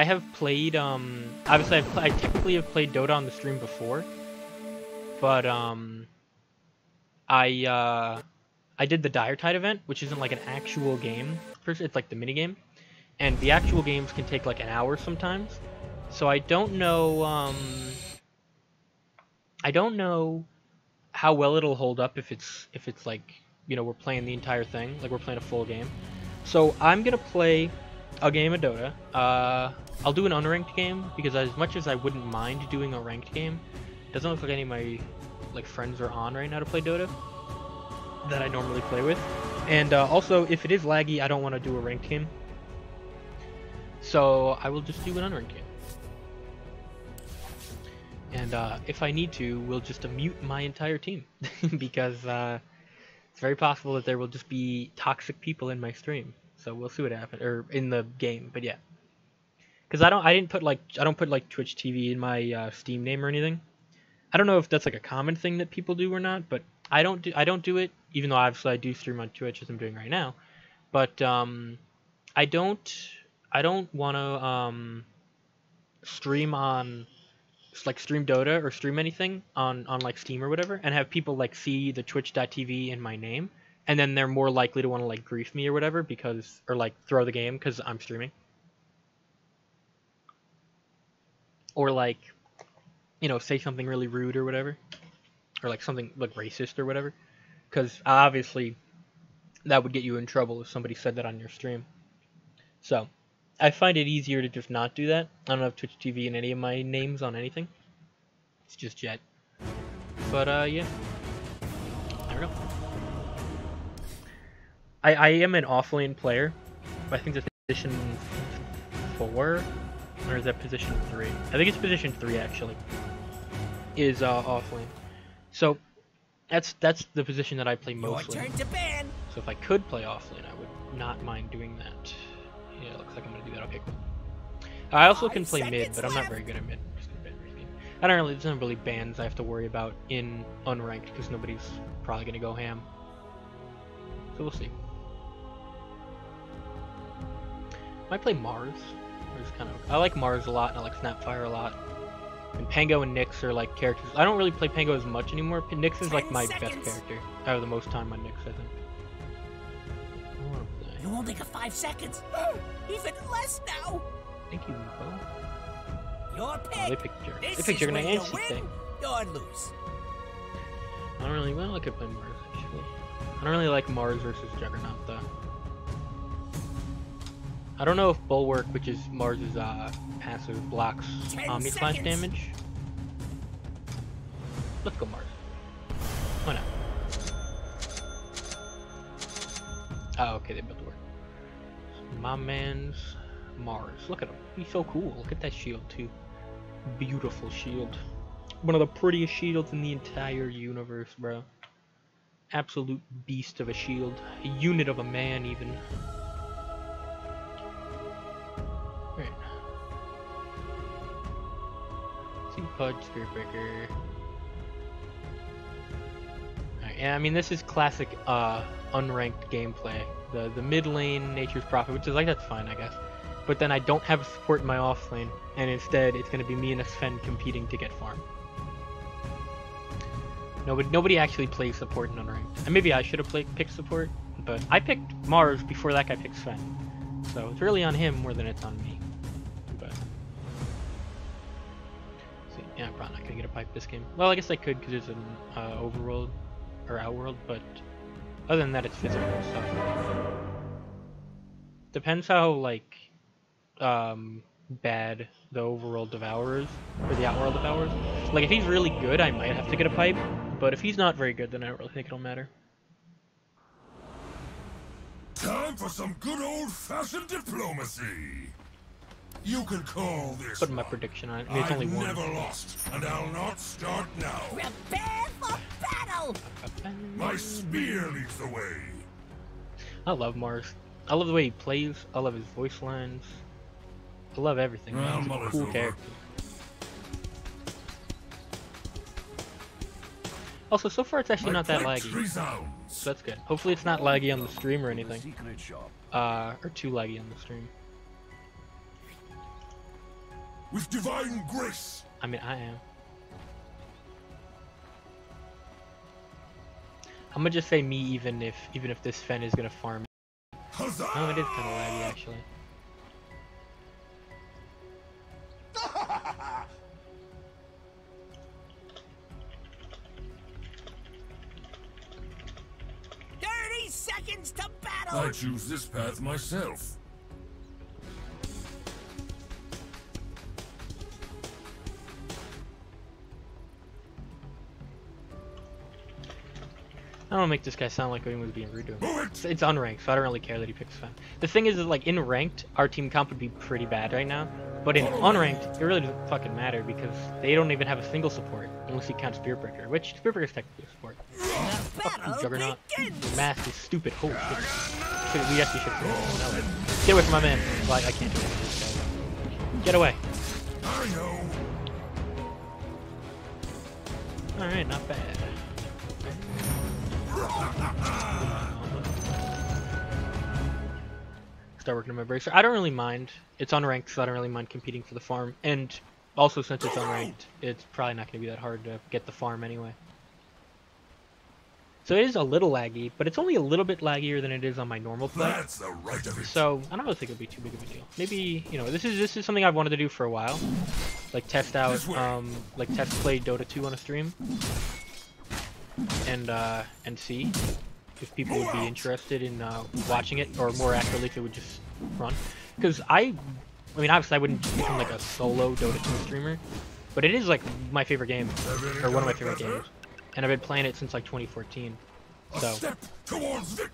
I have played, obviously I typically have played Dota on the stream before, but, I did the Dire Tide event, which isn't like an actual game. It's like the mini game, and the actual games can take like an hour sometimes. So I don't know how well it'll hold up if it's like, you know, we're playing the entire thing, like we're playing a full game. So I'm gonna play a game of Dota. I'll do an unranked game because as much as I wouldn't mind doing a ranked game, it doesn't look like any of my like friends are on right now to play Dota that I normally play with. And also, if it is laggy, I don't want to do a ranked game. So I will just do an unranked game. And if I need to, we'll just mute my entire team because it's very possible that there will just be toxic people in my stream. So we'll see what happens, or in the game. But yeah, because I don't put like Twitch TV in my Steam name or anything. I don't know if that's like a common thing that people do or not, but I don't do it, even though obviously I do stream on Twitch as I'm doing right now. But I don't want to stream on like stream Dota or stream anything on like Steam or whatever and have people like see the twitch.tv in my name, and then they're more likely to want to like grief me or whatever because, or like throw the game because I'm streaming, or like, you know, say something really rude or whatever, or like something like racist or whatever, because obviously that would get you in trouble if somebody said that on your stream. So I find it easier to just not do that. I don't have Twitch TV in any of my names on anything. It's just Jet. But yeah. There we go. I am an offlane player. I think that's position 4, or is that position 3? I think it's position 3 actually. Is offlane. So that's the position that I play mostly. Your turn to ban. So if I could play offlane, I would not mind doing that. Yeah, looks like I'm gonna do that. Okay, cool. I also can play mid, but I'm not very good at mid. I don't really, there's not really bans I have to worry about in unranked because nobody's probably gonna go ham. So we'll see. Might play Mars. I like Mars a lot, and I like Snapfire a lot. And Pango and Nyx are like characters. I don't really play Pango as much anymore. Nyx is like my best character. I have the most time on Nyx, I think. You only got 5 seconds. Even less now. Thank you, Lupo. Your pick. Oh, they picked Jerk. This They picked Jerk and I is answered where you thing. win or lose. I don't really. Well, I could play Mars actually. I don't really like Mars versus Juggernaut though. I don't know if Bulwark, which is Mars's passive, blocks Omni Slash damage. Let's go Mars. Why not? Oh, okay, they built the work. My man's Mars. Look at him. He's so cool. Look at that shield, too. Beautiful shield. One of the prettiest shields in the entire universe, bro. Absolute beast of a shield. A unit of a man, even. Right. See Pudge, Spirit Breaker. Alright, yeah, I mean, this is classic, unranked gameplay. The mid lane, Nature's Prophet, which is like, that's fine, I guess. But then I don't have a support in my off lane, and instead it's going to be me and a Sven competing to get farm. Nobody actually plays support in unranked. And maybe I should have picked support, but I picked Mars before that guy picked Sven. So it's really on him more than it's on me. But see, yeah, I'm probably not going to get a pipe this game. Well, I guess I could because it's an overworld or outworld, but other than that, it's physical stuff. Depends how, like, bad the overworld Devourer is, or the outworld Devourer is. Like, if he's really good, I might have to get a pipe, but if he's not very good, then I don't really think it'll matter. Time for some good old-fashioned diplomacy. You can call this. Put my prediction on it. I mean, it's only one. I've never lost, and I'll not start now. Prepare for battle. My spear leads the way. I love Mars. I love the way he plays. I love his voice lines. I love everything. Man. He's a cool character. Also, so far it's actually not that laggy. So that's good. Hopefully it's not laggy on the stream or anything. Or too laggy on the stream. with divine grace. I mean, I am. I'm gonna just say me, even if this Fen is gonna farm. Huzzah! Oh, it is kind of laggy actually. Seconds to battle! I choose this path myself. I don't make this guy sound like anyone was being rude to him. It's unranked, so I don't really care that he picks Fen. The thing is like in ranked, our team comp would be pretty bad right now. But in unranked, it really doesn't fucking matter because they don't even have a single support unless you count Spearbreaker, which Spearbreaker is technically a support. Fuck you, Juggernaut. Your mask is stupid. Oh shit. We actually should no. Get away from my man. Well, I can't do anything to this guy. Get away. I know. Alright, not bad. Start working on my bracer. I don't really mind. It's unranked, so I don't really mind competing for the farm. And also, since it's unranked, it's probably not going to be that hard to get the farm anyway. So it is a little laggy, but it's only a little bit laggier than it is on my normal play. That's the right of it. So I don't really think it'll be too big of a deal. Maybe, you know, this is something I've wanted to do for a while. Like test out, like test play Dota 2 on a stream. And see if people would be interested in watching it, or more accurately, if it would just run. Because I mean, obviously I wouldn't become like a solo Dota 2 streamer, but it is like my favorite game, or one of my favorite games, and I've been playing it since like 2014. So,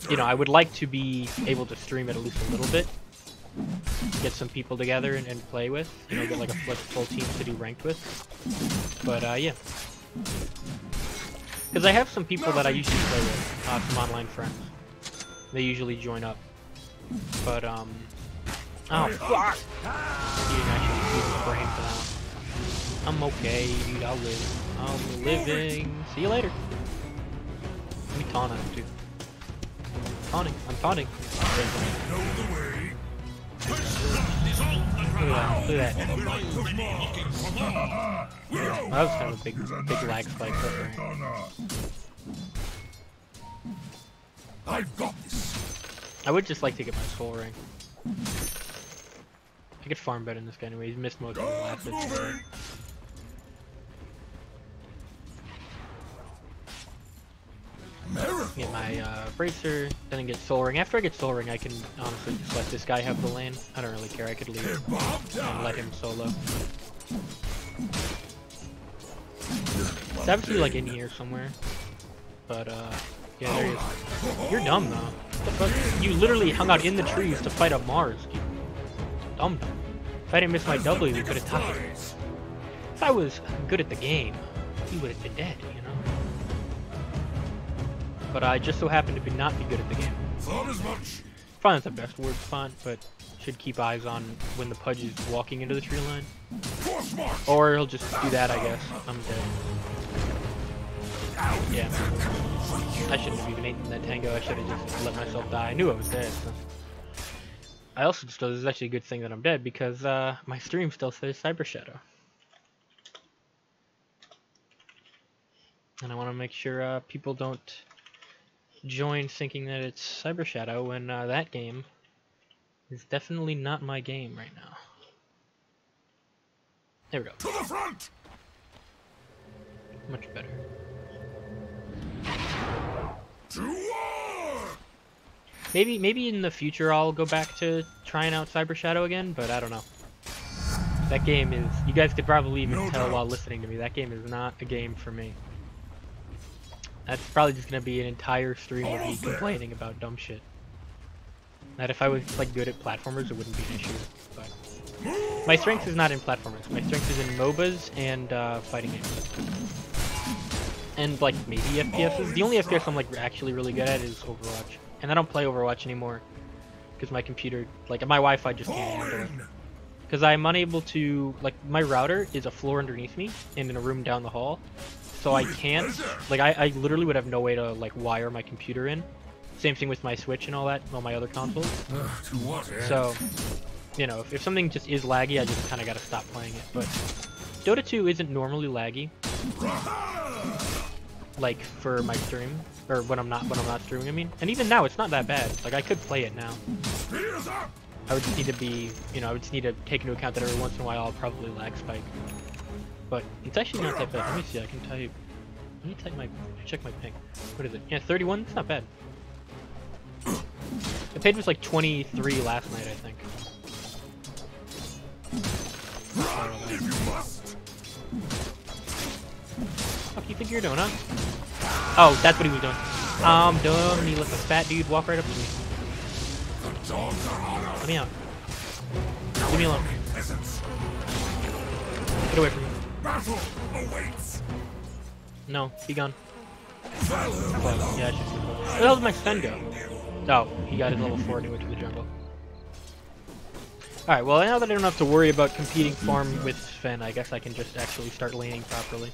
you know, I would like to be able to stream it at least a little bit, get some people together and play with, you know, get like a full team to do ranked with. But yeah. Because I have some people that I usually play with, some online friends. They usually join up. But, oh, fuck! You didn't actually use his brain for that. I'm okay, dude, I'll live. I'm living. See you later. Let me taunt him, too. I'm taunting. Look at that. That was kind of a big lag spike. I've got this. I would just like to get my soul ring. I could farm better in this guy anyway. He's missed most of the last hits. Get my bracer, then I get soul ring. After I get soul ring, I can honestly just let this guy have the lane. I don't really care. I could leave and let him solo. It's obviously like in here somewhere, but yeah, there he is. You're dumb though. What the fuck? You literally hung out in the trees to fight a Mars. You dumb. If I didn't miss my W, we could have topped it. If I was good at the game, he would have been dead, you know. But I just so happen to not be good at the game. Thought as much. Probably not the best word font, but should keep eyes on when the Pudge is walking into the tree line. Or he'll just do that, I guess. I'm dead. Yeah. I shouldn't have even eaten that tango. I should have just let myself die. I knew I was dead. So. I also just know this is actually a good thing that I'm dead, because my stream still says Cyber Shadow. And I want to make sure people don't join thinking that it's Cyber Shadow when that game is definitely not my game right now. There we go. To the front. Much better. To war. Maybe in the future I'll go back to trying out Cyber Shadow again, but I don't know. That game is, you guys could probably even tell while listening to me, that game is not a game for me. That's probably just gonna be an entire stream of me complaining about dumb shit. That if I was like good at platformers, it wouldn't be an issue. But my strength is not in platformers. My strength is in MOBAs and fighting games, and like maybe FPSs. The only FPS I'm like actually really good at is Overwatch, and I don't play Overwatch anymore because my computer, like my Wi-Fi, just can't handle it. Because I'm unable to, like, my router is a floor underneath me and in a room down the hall. So I can't, like, I literally would have no way to, like, wire my computer in. Same thing with my Switch and all that, all my other consoles. So, you know, if something just is laggy, I just kind of gotta stop playing it. But Dota 2 isn't normally laggy, like for my stream or when I'm not streaming. I mean, and even now it's not that bad. Like I could play it now. I would just need to be, you know, I would just need to take into account that every once in a while I'll probably lag spike. But it's actually not that bad. Let me see. I can type. Let me type my check my ping. What is it? Yeah, 31. It's not bad. The page was like 23 last night, I think. What do you think you're doing, huh? Oh, that's what he was doing. Dumb. He lets a fat dude walk right up to me. Let me out. Leave me alone. Get away from me. Battle awaits. No, be gone. Well, yeah, I should. Where the hell did my Sven go? Oh, he got his level 4 and he went to the jungle. Alright, well now that I don't have to worry about competing farm with Sven, I guess I can just actually start laning properly.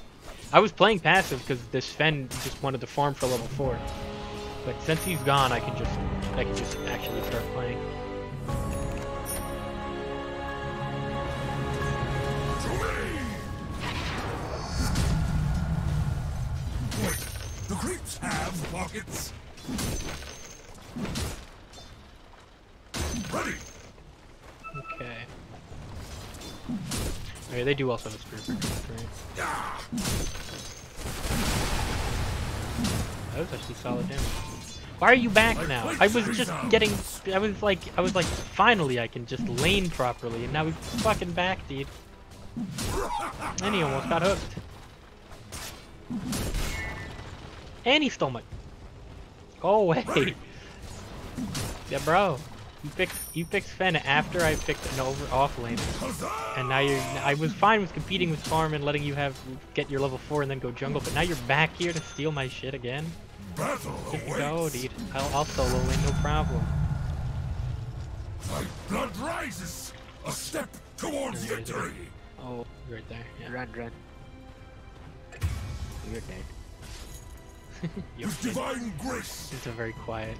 I was playing passive because this Sven just wanted to farm for level 4. But since he's gone, I can just actually start playing. Wait, the creeps have pockets. Ready. Okay. Okay, they do also have a spirit breaker, right? That was actually solid damage. Why are you back now? I was just getting. I was like, finally I can just lane properly, and now he's fucking back, dude. And he almost got hooked. And he stole my. Go away. Yeah, bro. You picked Sven after I picked an off lane, and now I was fine with competing with farm and letting you get your level 4 and then go jungle, but now you're back here to steal my shit again. Just go, dude. I'll solo lane, no problem. My blood rises. A step towards victory. Oh, you're right there. Yeah. Run. You're dead. With divine grace. It's a very quiet.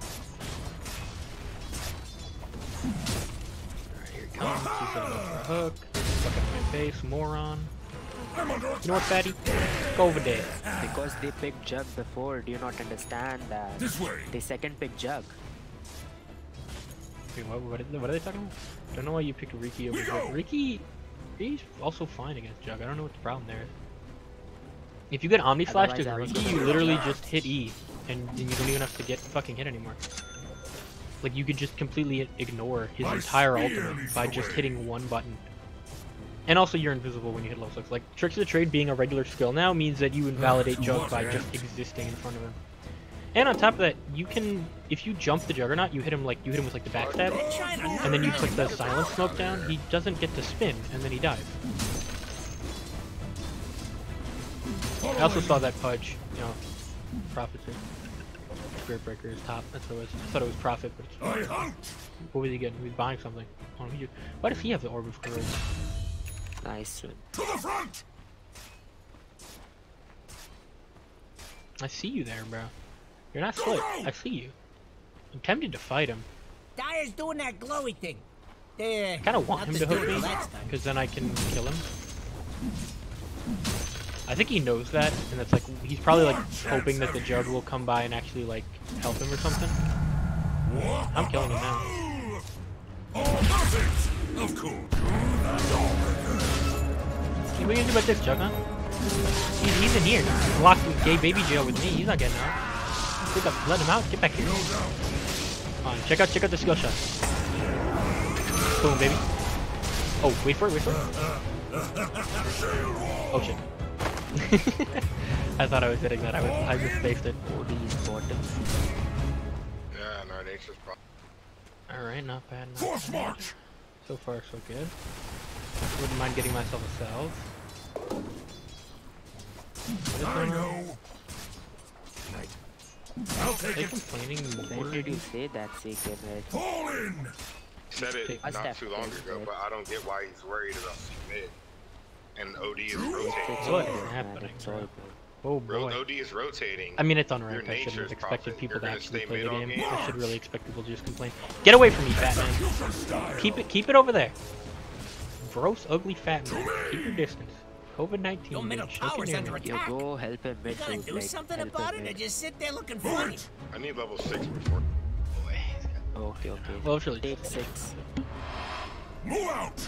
Alright, here it comes. He's gonna go for a hook. Fuck up my face, moron. You know what, fatty? Go over there. Because they picked Jug before, do you not understand that? This way. They second pick Jug. Wait, what are they talking about? I don't know why you picked Riki over Jug. Riki's also fine against Jug. I don't know what the problem there is. If you get Omni Slash to Riki, you literally just hit E, and then you don't even have to get fucking hit anymore. Like, you could just completely ignore his entire ultimate by just hitting one button. And also, you're invisible when you hit level 6. Like, Tricks of the Trade being a regular skill now means that you invalidate Jug by just existing in front of him. And on top of that, you can, if you jump the Juggernaut, you hit him with like the backstab, and then you put the Silent Smoke down, he doesn't get to spin, and then he dies. I also saw that Pudge, you know, Prophecy. Spirit Breaker is top, that's what it was. I thought it was Prophet, but it's what was he getting? He was buying something. Oh, why does he have the Orb of Courage? Nice one. To the front. I see you there, bro. You're not slick. I see you. I'm tempted to fight him. Dyer's doing that glowy thing. I kind of want him to hook me, because then I can kill him. I think he knows that, and that's like, he's probably like hoping that the Jug will come by and actually like help him or something. I'm killing him now. Of course. What are you gonna do about this, Jug, huh? He's in here. He's locked in gay baby jail with me. He's not getting out. Let him out. Get back here. Come on, check out the skill shot. Boom, baby. Oh, wait for it. Oh shit. I thought I was hitting that. I misspaced it. Oh, these bottoms. Yeah, no, nature's problem. Alright, not bad. Force march. So far, so good. Wouldn't mind getting myself a salve. I know. I'll take Are they it. complaining When more? did you say that, Seeker? Fall in. Said it I not stepped too long in, ago, right? but I don't get why he's worried about mid. And OD is It's rotating. all What good, is man. happening, It's bro? all good. Oh boy. OD is rotating. I mean, it's Your unranked. I shouldn't have nature's expected profit. people You're to gonna actually stay play the mid all game. game? I should really expect people to just complain. Get away from me, fat man. Keep it over there. Gross, ugly fat man. Keep your distance. COVID-19. Your middle bitch. Look tower's at under me. attack. Yo, go help him You mid, gotta dude. do Like, something help about him it or mid. just sit there looking funny. I need level 6 before. Okay. Well, surely. Take 6. Move out!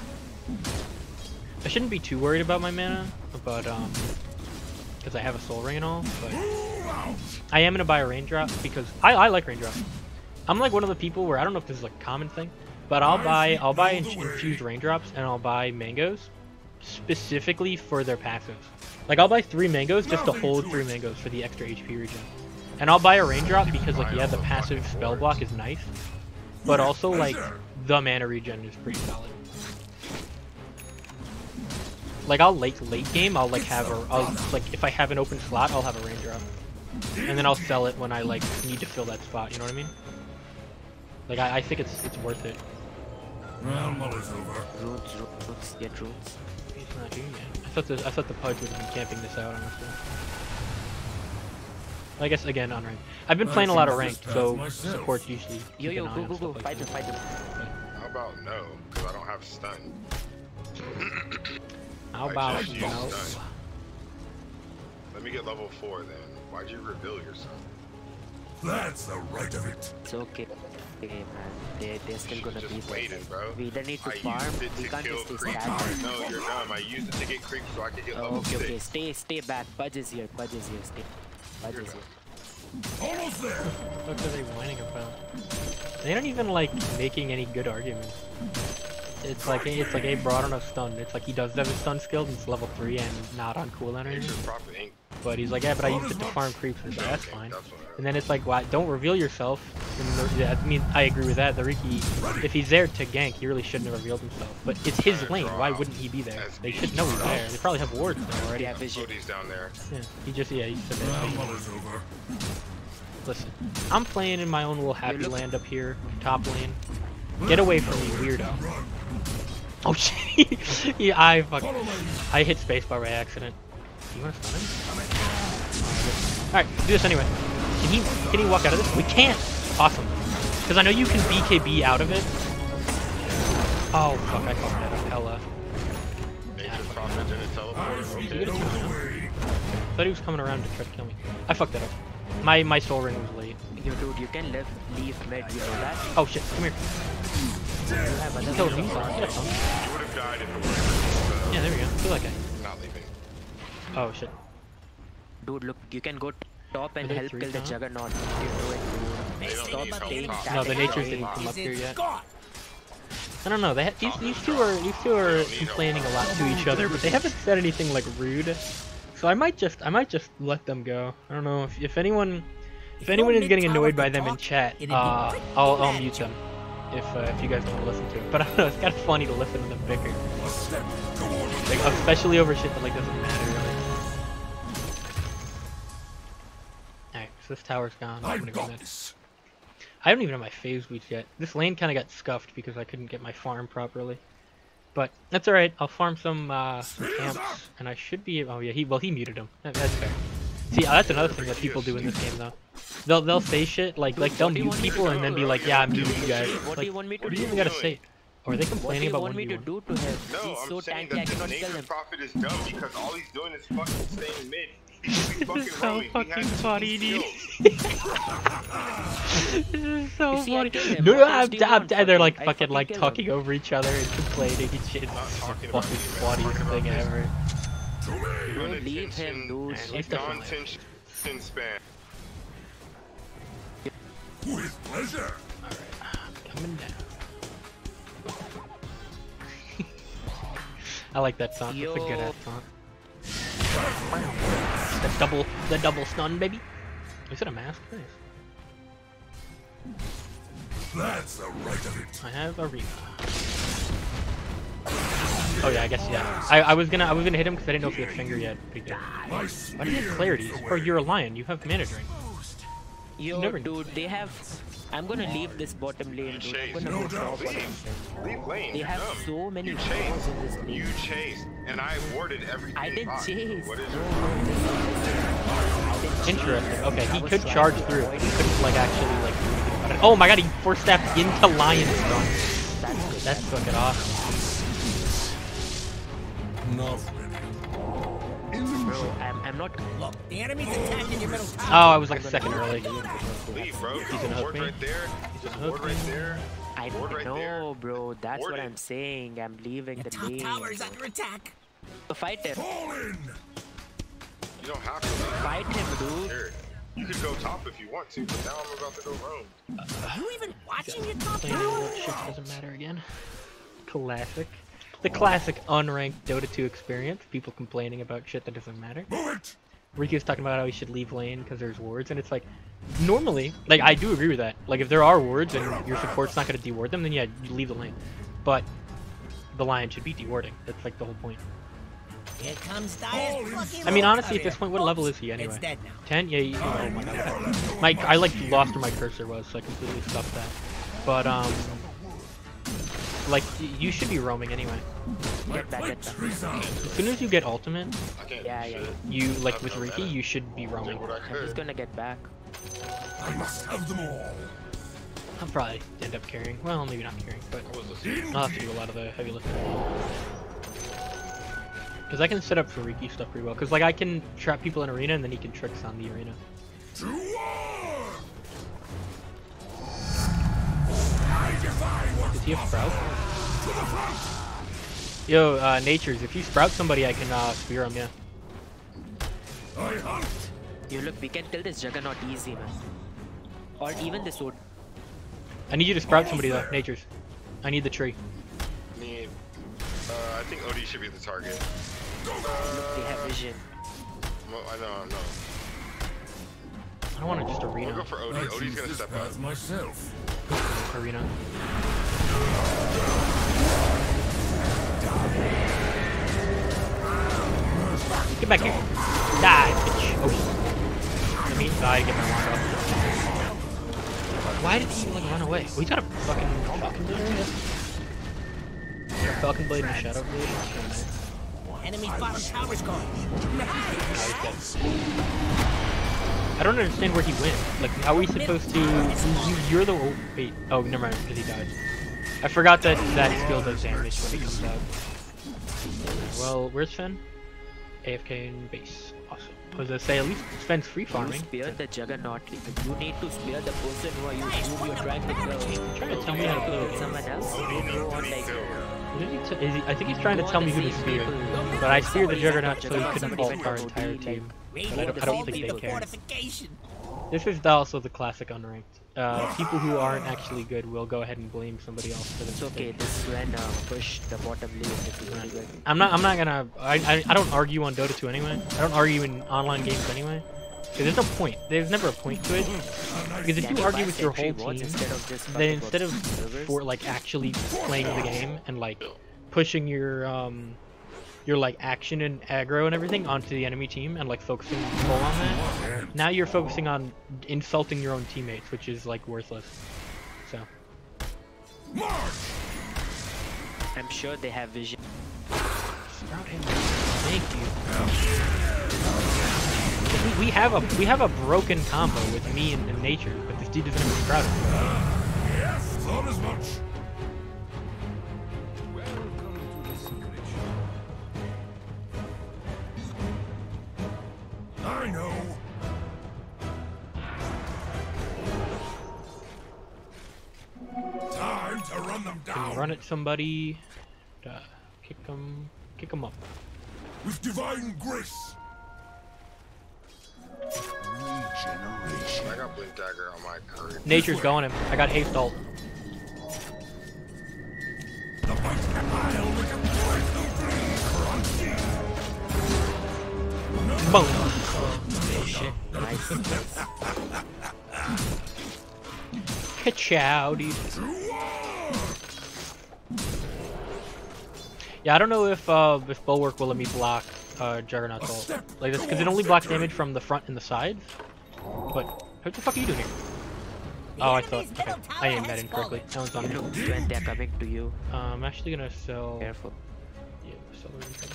I shouldn't be too worried about my mana, but because I have a soul ring and all. But Move out! I am gonna buy a raindrop because I like raindrops. I'm like one of the people where I don't know if this is like a common thing, but I'll buy infused raindrops and I'll buy mangoes specifically for their passives. Like I'll buy 3 mangoes just to hold 3 mangoes for the extra HP regen. And I'll buy a raindrop because like yeah, the passive spell block is nice, but also like the mana regen is pretty solid. Like I'll late game, I'll like have if I have an open slot, I'll have a raindrop, and then I'll sell it when I like need to fill that spot. You know what I mean? Like I think it's worth it. Well, Muller's over. Runes. Get runes. He's not doing it. I thought the Pudge would have been camping this out honestly. I guess again unranked. I've been playing a lot of ranked, so support's usually. Yo, keep an eye on go. stuff like Fight that. him. How about no? Because I don't have stun. How I about just used no? stun. Let me get level 4 then. Why'd you reveal yourself? That's the right of it. It's okay. Okay, man. They're still gonna Just beat waiting, us. bro. We either need to I farm. used it We to can't kill just stay creeps. stagnant. No, you're dumb. I used it to get creeps so I could get level Okay. 6. Stay back. Pudge is here. Stay. Pudge is here. Almost there. What are they whining about? They aren't even like making any good arguments. It's like a broad enough stun. It's like he does have his stun skills and it's level 3 and not on cooldown or anything. Nature's profit ain't. But he's like, yeah, but I used it to farm creeps, and it's like, that's Okay, fine. that's what And then it's like, well, don't reveal yourself. And I mean, I agree with that. The Riki, if he's there to gank, he really shouldn't have revealed himself. But it's his lane. Why wouldn't he be there? They should know he's there. They probably have wards there already. Yeah, vision. OD's down there. Yeah, he said Well, that. Muller's over. Listen, I'm playing in my own little happy land up here, top lane. Get away from me, weirdo. Oh shit! Yeah, I hit spacebar by accident. You wanna stun him? Alright, do this anyway. Can he walk out of this? We can't! Awesome. Because I know you can BKB out of it. Oh fuck, I fucked that up hella. Nature's profit didn't teleport. Did you Okay. get a 2 now? I thought he was coming around to try to kill me. I fucked that up. My soul ring was late. Yo, dude, you can leave mid. You know that? Oh shit, come here. You have other Kill heroes. him. Get up, son. You would have died if it wasn't Yeah, there we go. Kill that guy. not leaving. Oh shit. Dude, look, you can go top and Are there help 3 kill the now? Juggernaut. You do it, dude. They don't Stop need help staying top. static. No, the natures Stay- didn't come up here yet. Gone. I don't know. These two are complaining a lot to each other, but they haven't said anything like rude. So I might just let them go. I don't know if anyone is getting annoyed by them in chat. I'll mute them if you guys don't want to listen to it. But I don't know. It's kind of funny to listen to them bicker, A step toward the like, especially over shit that like doesn't matter really. All right, so this tower's gone. I'm gonna I've go got mid. this. I don't even have my phase boots yet. This lane kind of got scuffed because I couldn't get my farm properly. But that's alright. I'll farm some camps, and I should be. Oh yeah, he muted him. That's fair. See, that's another thing that people do in this game though. They'll say shit like they'll mute people and then be like, yeah, I'm muting you guys. What do you Like, want me to what do do? you even gotta say? Or are they What do complaining you about want me to 1v1? do to him? No, He's so I'm saying tanky, I that cannot the kill nature's him. profit is dumb because all he's doing is fucking staying mid. He should be This is fucking so roaming. He fucking has funny, skills. dude. This is so You see, I funny. killed him. No, What else do you want? they're like I fucking like kill him. talking over each other and complaining and shit. It's Not the talking about fucking you, man. funniest Talking thing about ever. To me. Don't leave him, dude. Man, leave that alone. Non-tension span. With pleasure. Coming down. I like that song. It's a good ass song. The double stun, baby. Is it a mask? Nice. That's the right of it. I have Arena. Oh yeah, I guess yeah. I was gonna hit him because I didn't know if he had finger yet. But he did. My Why do you spear have clarity? is Bro, away. you're a lion. You have mana drain. Yo, never- dude, they have I'm gonna leave this bottom lane, dude. I'm gonna No go doubt. top or something. Leave lane. They you're have dumb. so many You walls chased. in this lane. You chased, and I warded everything. I didn't off. chase. What is No, it? no, listen. Interesting. Okay, he I was could trying charge to through. avoid He it. couldn't like actually like do anything about it. Oh my god, he force stepped into Lion's Run. That's good. That's fucking awesome. Not Bro, I'm not. Look, the enemy's attacking your middle tower. Oh, I was like a second early. Leave, bro. He's gonna hook Ward me. right there. He's gonna Ward hook right me. there. I Ward right know, there. bro. That's Ward what it. I'm saying. I'm leaving Your the top lane. tower is under attack. So fight him. fall in. You don't have to. Fight him, dude. Here. You could go top if you want to, but now I'm about to go roam. Are you even watching your top Playing tower? that shit doesn't matter again. Classic. The classic unranked Dota 2 experience. People complaining about shit that doesn't matter. Move it. Ricky was talking about how he should leave lane because there's wards, and it's like, normally, like, I do agree with that. Like, if there are wards and your support's not going to deward them, then yeah, you leave the lane. But the Lion should be dewarding. That's like the whole point. Here comes Dire's plucky I mean, little honestly, at this courier. point, what level Oops, is he anyway? It's dead now. 10? Yeah, oh my god. I like lost where my cursor was, so I completely stuffed that. But, like, you should be roaming anyway. Get back, get back. As soon as you get ultimate, I can't Yeah, do yeah. shit. you, like, with Riki, you should be Did roaming. what I I'm just could. gonna get back. I must have them all. I'll probably end up carrying. Well, maybe not carrying, but I was listening. I'll have to do a lot of the heavy lifting. Because I can set up for Riki stuff pretty well. Because, like, I can trap people in arena, and then he can tricks on the arena. To war. I defy what Does he have Sprout? to the front. Yo, Natures, if you Sprout somebody, I can, spear him, yeah. I hunt. You look, we can kill this Juggernaut easy, man. Or even this wood. I need you to Sprout somebody, though, Natures. I need the tree. Need. I think OD should be the target. Look, they have vision. I know. I don't want to just We'll arena. go for OD. I OD's choose gonna this step up. path myself. Arena. Get back here. Die, bitch. Oh. Let me die to get my wand off. Why did he like run away? Well, he's got a fucking Falcon Blade, I guess. A Falcon Blade and a Shadow Blade. Oh, nice. Enemy's bottom tower's gone. He's dead. I don't understand where he went. Like, how are we supposed to... You're the... Oh, wait. Oh, never mind, because he died. I forgot that that skill does damage when it comes out. Well, where's Fen? AFK in base. Awesome. I was gonna say, at least Fen's free You farming. spear the Juggernaut. You need to spear the person who you're trying to kill. Trying to tell me how to play the game. Someone else? You go on like... I think he's trying to tell me who to spear. But I speared the Juggernaut so he couldn't ult our entire team. But I don't think they the care. fortification. This is also the classic unranked. People who aren't actually good will go ahead and blame somebody else for this. It's okay, this is when push the bottom lane. This is really good. I'm not gonna. I don't argue on Dota 2 anyway. I don't argue in online games anyway. 'Cause there's no point. There's never a point to it. Because if Can you buy argue with your sentry whole wards team, instead of just then fucking instead of servers? for like actually playing the game and like pushing your like action and aggro and everything onto the enemy team and like focusing full on that, now you're focusing on insulting your own teammates, which is like worthless. So I'm sure they have vision. Sprout him. Thank you. We have a broken combo with me and Nature, but this dude doesn't have a Sprout. Yes, thought as much. I know. Time to run them Can down. you run at somebody? Kick them up. With divine grace. I got Blink Dagger on my current. Nature's going him. I got haste ult. The fight I'll make a breakthrough crunchy. Boom. Shit. Nice. Ka-chow, dude. Yeah, I don't know if Bulwark will let me block Juggernaut's ult. Like this, because it only blocks damage from the front and the sides. But what the fuck are you doing here? Oh, I thought. Okay, I aimed that incorrectly. That one's on me. Look, when they're coming to you, I'm actually gonna sell. careful. Yeah, sell everything.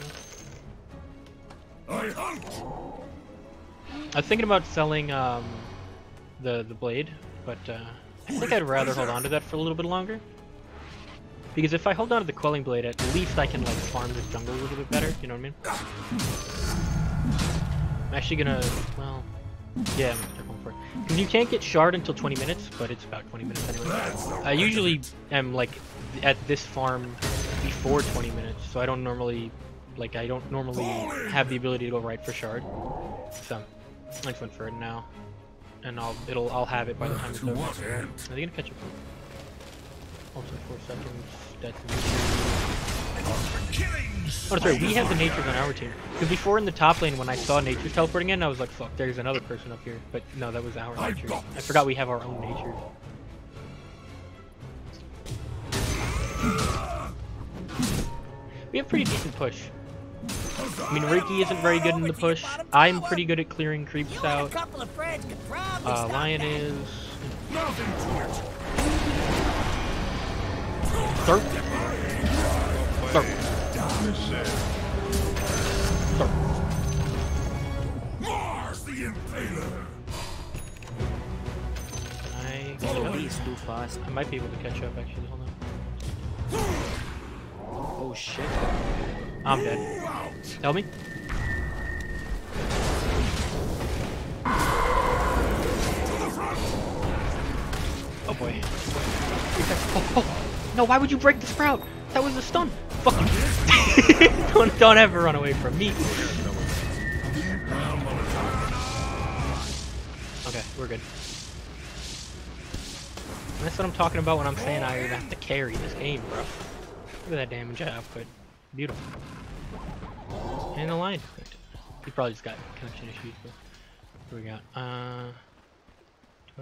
I hunt. I was thinking about selling the blade, but I think I'd rather hold on to that for a little bit longer. Because if I hold on to the quelling blade, at least I can like farm this jungle a little bit better. You know what I mean? I'm actually gonna, well, yeah, I'm gonna going for it. Because you can't get shard until 20 minutes, but it's about 20 minutes anyway. I usually am like at this farm before 20 minutes, so I don't normally have the ability to go right for shard. So I just went for it now, and I'll have it by the time it's over. Are they gonna catch up? Also 4 seconds. That's oh, sorry, we have the natures on our team. Because before in the top lane, when I saw natures teleporting in, I was like, fuck, there's another person up here. But no, that was our natures. I forgot we have our own natures. We have pretty decent push. I mean, Ricky isn't very good in the push. I'm pretty good at clearing creeps out. Lion is... Sir? Sir. Sir. Mars the Impaler. Can I catch Oh, up? he's too fast. I might be able to catch up, actually. Hold on. Oh shit. I'm dead. Tell me. Oh boy. Oh. No, why would you break the sprout? That was a stun. Fuck you. don't ever run away from me. Okay, we're good. And that's what I'm talking about when I'm saying I have to carry this game, bro. Look at that damage output. Beautiful. And the line. He probably just got connection issues, but what do we got? Do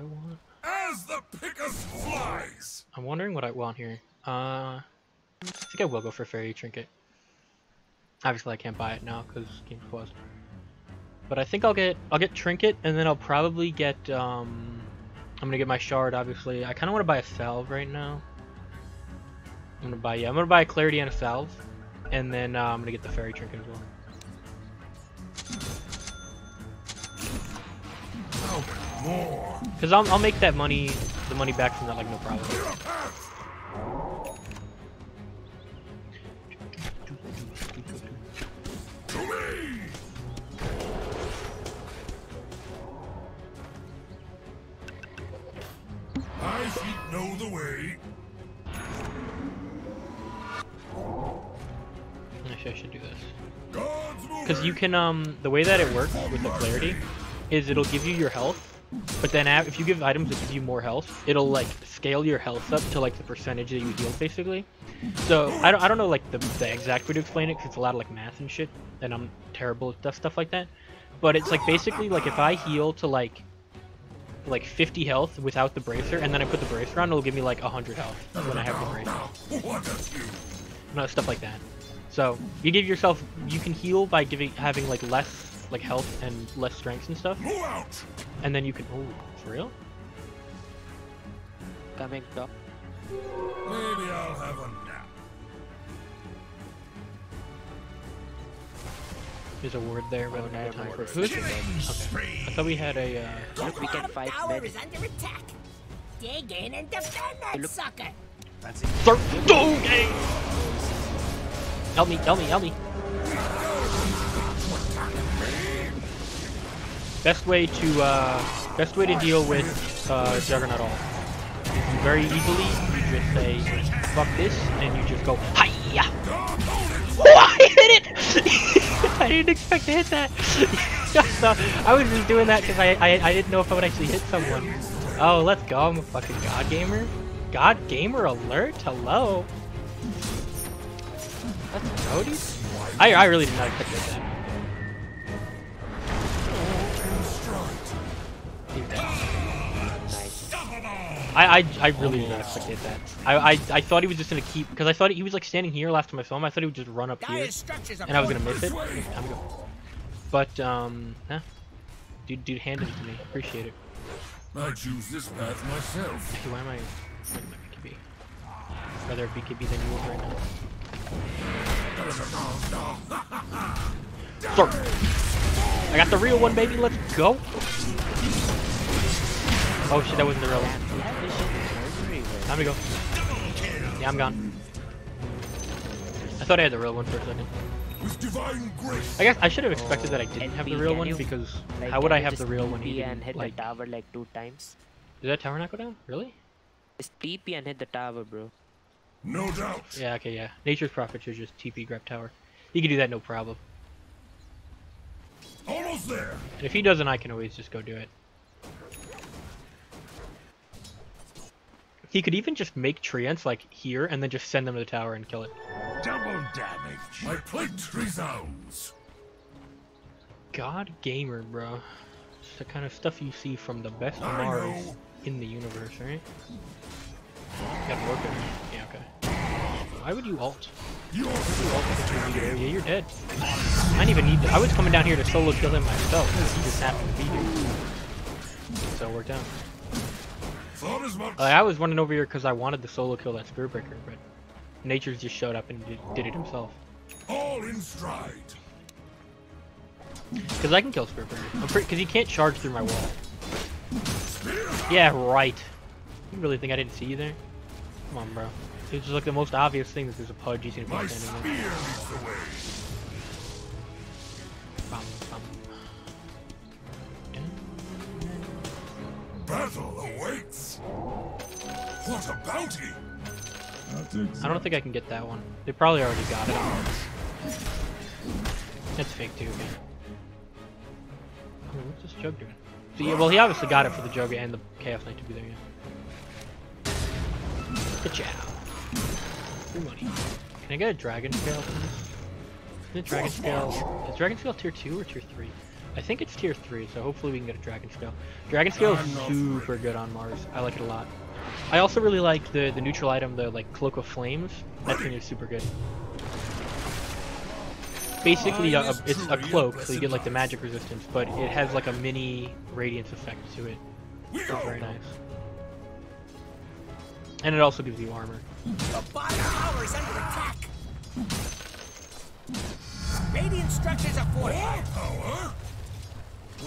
I want? As the Pickus flies. I'm wondering what I want here. I think I will go for Fairy Trinket. Obviously I can't buy it now because game's paused. But I think I'll get Trinket, and then I'll probably get I'm gonna get my shard. Obviously, I kind of want to buy a salve right now. I'm gonna buy a Clarity and a salve, and then I'm gonna get the Fairy Trinket as well. More. Because I'll make that money, the money back from that, like, no problem. To me. My feet know the way. Actually, I should do this. God's Because you can, the way that it works with the Clarity is it'll give you your health, but then if you give items that give you more health, it'll like scale your health up to like the percentage that you heal, basically. So I don't know like the exact way to explain it, because it's a lot of like math and shit, and I'm terrible at stuff like that. But it's like basically like if I heal to like 50 health without the bracer, and then I put the bracer on, it'll give me like 100 health when I have the bracer. What a you? No, stuff like that. So you give yourself, you can heal by having like less like health and less strengths and stuff, Move out. and then you can. Oh, for real? Coming top. Maybe I'll have a nap. There's a word there, but I don't have time for it. Who is it? Killing Okay. spree. I thought we had a. Look, we can fight Tower mid. is under attack. Dig in and defend that Look. sucker. Okay. Help me! Help me! Help me! Best way to deal with Juggernaut ult. Very easily, you just say fuck this, and you just go hiya. Oh, I hit it! I didn't expect to hit that. So, I was just doing that because I didn't know if I would actually hit someone. Oh, let's go! I'm a fucking god gamer. God gamer alert! Hello. Let's go, dude. I really did not expect to hit that. He's dead. Nice. I really did not expect to hit that. I thought he was just gonna keep, because I thought he was like standing here last time I saw him. I thought he would just run up here, Dire structures are and I was gonna falling. miss it. But huh? Dude handed it to me. Appreciate it. I choose this path myself. Actually, why am I playing my BKB? Rather BKB than you right now. Start. I got the real one, baby. Let's go. Oh shit, that wasn't the real one. Time to go. Yeah, I'm gone. I thought I had the real one for a second. With divine grace. I guess I should have expected that I didn't have the real one because how would I have the real one? TP and hit Like, the tower like 2 times. did that tower not go down? Really? Just TP and hit the tower, bro. No doubt. Yeah, okay, yeah. Nature's Prophet should just TP grab tower. He can do that no problem. Almost there. And if he doesn't, I can always just go do it. He could even just make treants like here and then just send them to the tower and kill it. Double damage. My plate resounds. God gamer, bro. It's the kind of stuff you see from the best I Mars know. in the universe, right? Gotta work it. Yeah, okay. Why would you ult? You're Yeah, you're dead. I didn't even need to. I was coming down here to solo kill him myself. He just happened to be here. So it worked out. thought as much. I was running over here because I wanted to solo kill that Spirit Breaker, but Nature's just showed up and did it himself. All in stride. Because I can kill Spirit Breaker. Because he can't charge through my wall. Yeah, right. You really think I didn't see you there? Come on, bro. It's just like the most obvious thing that there's a pudge he's gonna My be spear standing there. leads the way. Bum, bum. Battle awaits. What a bounty. I don't think I can get that one. They probably already got it. That's fake too, man. Oh, what's this Jug doing? So, yeah, well, he obviously got it for the Jug and the Chaos Knight to be there, yeah. Good job. Free money. Can I get a Dragon Scale, please? Is Dragon Scale... Is Dragon Scale tier 2 or tier 3? I think it's tier 3, so hopefully we can get a Dragon Scale. Dragon Scale is super good on Mars. I like it a lot. I also really like the neutral item, the like Cloak of Flames. That thing is super good. Basically, it's a cloak, so you get like the magic resistance, but it has like a mini radiance effect to it. It's very nice. And it also gives you armor. The bottom tower is under attack. Radiant structures are fortified. Power.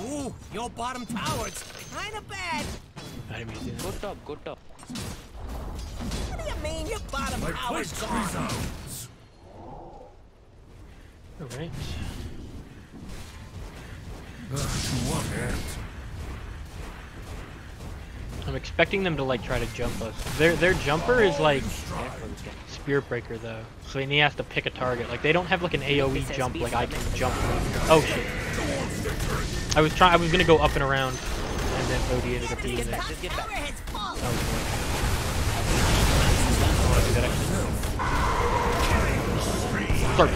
Ooh, your bottom tower's kinda bad. I didn't mean to do Go that. top, go top. What do you mean your bottom My tower's plate gone? resounds. Alright. To what end? I'm expecting them to like try to jump us. Their jumper is like Stride. Spirit Breaker though, so he has to pick a target. Like they don't have like an AOE jump like I can jump. Oh shit! I was gonna go up and around, and then OD ended up being there. Just get back. Tower head's full. I don't want to do that actually. Start.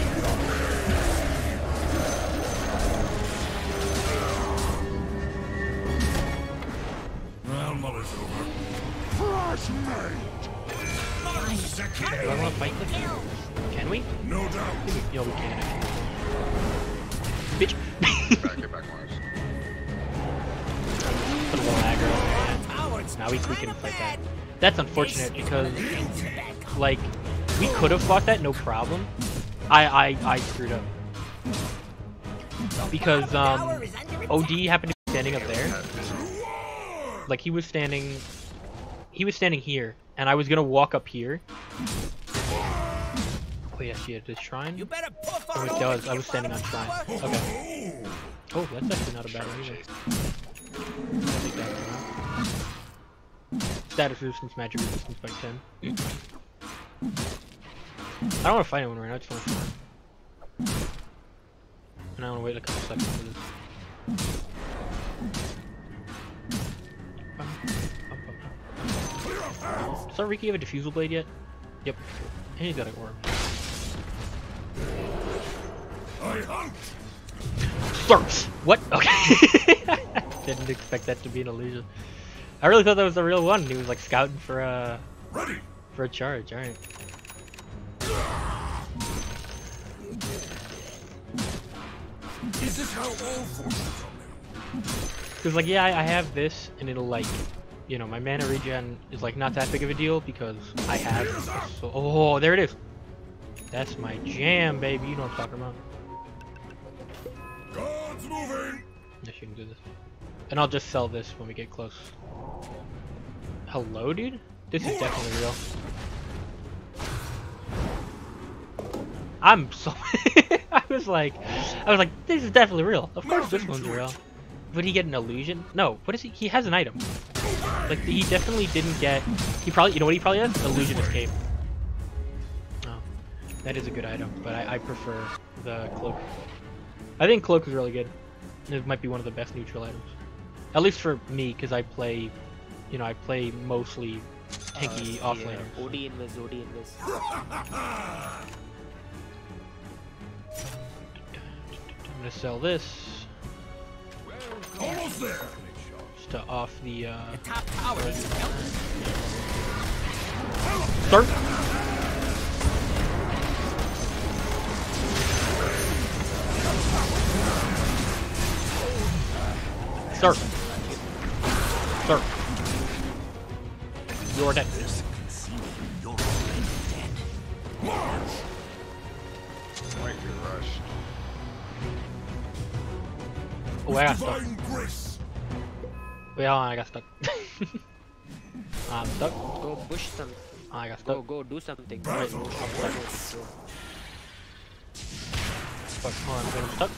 Well, Muller's over. Fresh mate. Do I want to fight this? Can we? No doubt. Yo, we can actually. Bitch. Get back, Mars. Put a little aggro. Tower's Now we can kinda fight that. bad. That's unfortunate This is one because of the things that come. like we could have fought that no problem. I screwed up because Tower is under attack. OD happened to be standing up there. Like he was standing here, and I was gonna walk up here. Oh yeah, she had this shrine. You better puff Oh, on it over does. to I your was standing on bottom shrine. tower. Okay. Oh, that's actually not a bad one either. I'll take that one. Status resistance, magic resistance by 10. I don't want to fight anyone right now. I just want to farm. And I want to wait a couple seconds for this. Does our Riki have a diffusal blade yet? Yep. And he's got an orb. I hunt. Starts! What? Okay. Didn't expect that to be an illusion. I really thought that was the real one. He was like scouting for a charge. Alright. Is this how all forces are made? Because like, yeah, I have this, and it'll like, you know, my mana regen is like not that big of a deal because I have. So, oh, there it is. That's my jam, baby. You know what I'm talking about. God's moving. Yes, you can do this. And I'll just sell this when we get close. Hello, dude? This is definitely real. I'm so... I was like, this is definitely real. Of course this one's real. Would he get an illusion? No. What is he? He has an item. Like, he definitely didn't get... He probably... You know what he probably has? Illusion Escape. Oh. That is a good item, but I prefer the Cloak. I think Cloak is really good. It might be one of the best neutral items. At least for me, because I play... You know, I play mostly tanky offlaners. OD invis, OD invis. I'm gonna sell this. Almost there. Just to off the Top tower is Start. Start. Start. You're dead. March. Might get rushed. Oh, I got stuck. Divine grace. Wait, hold on, I got stuck. I'm stuck. Go push some. I got stuck. Go do something. Right. Go. Fuck, hold on, I'm stuck.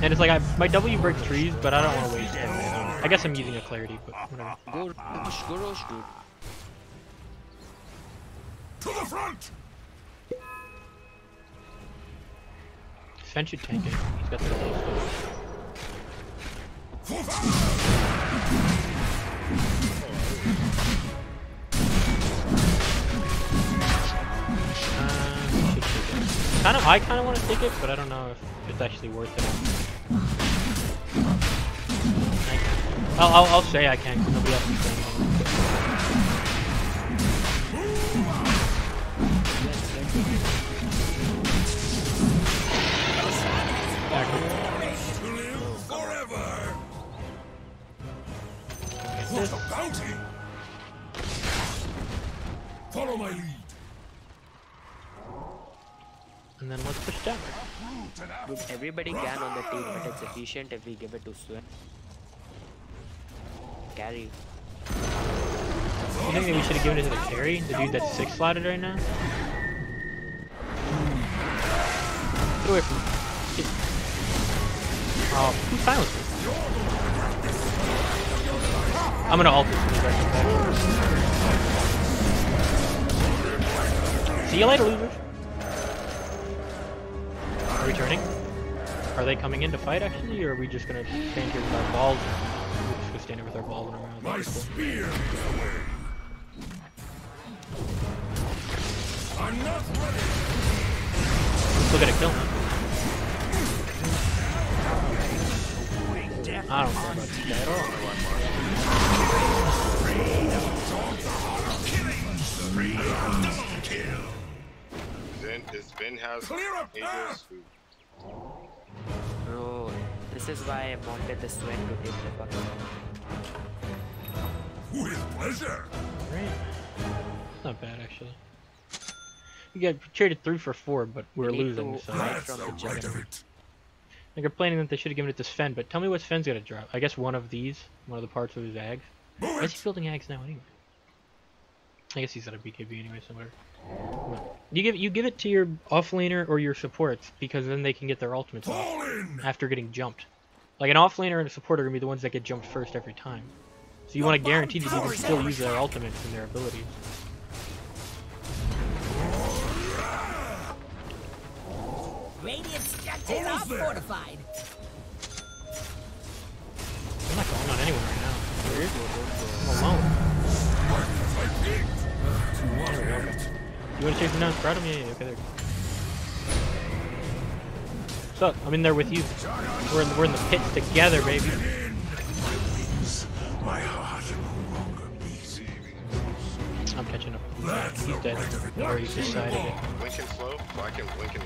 And it's like, my W breaks trees, but I don't want to waste it. I guess I'm using a clarity, but whatever. Go push, go rush, dude. To the front. Sven should tank it. He's got the close. For valor. I kind of want to take it, but I don't know if it's actually worth it. I'll say I can, because nobody else is saying To live forever. What a bounty. Follow my lead. And then let's push down. Dude, everybody can on the team, but it's efficient if we give it to Sven. Carry. You think maybe we should have given it to the carry? The dude that's 6 slotted right now? Get away from me. Oh, who silenced this? I'm gonna ult this when he's right back. See you later, losers. Are we turning? Are they coming in to fight actually, or are we just gonna stand here with our balls? We're just gonna stand here with our balls in our mouths. My spear is away. I'm not ready. Still gonna kill him. I don't care about this guy at all. Sven has Clear up Angel's path. food. Bro, this is why I wanted the Sven to take the fucking. With pleasure. Right. It's not bad actually. We got traded 3 for 4, but we're We need losing, to so hide That's from the the right juggernaut. of it. they're complaining that they should have given it to Sven, but tell me what Sven's gonna drop. I guess one of these, one of the parts of his ags. Move Why is it. he building ags now anyway? I guess he's at a BKB anyway somewhere. You give it to your offlaner or your supports, because then they can get their ultimates off Fall in. after getting jumped. Like an offlaner and a support are gonna be the ones that get jumped first every time. So you want to guarantee that you can still use their ultimates and their abilities. Radiant structures are fortified. I'm not going on anyone right now. Weird. I'm alone. There we go. You want to chase him down, spread him? Yeah, okay, there. What's up? I'm in there with you. We're in the pits together, baby. My heart no longer beats. I'm catching up. That's He's the dead. right of it. Or he's decided it. Lincoln slow, so I can Lincoln.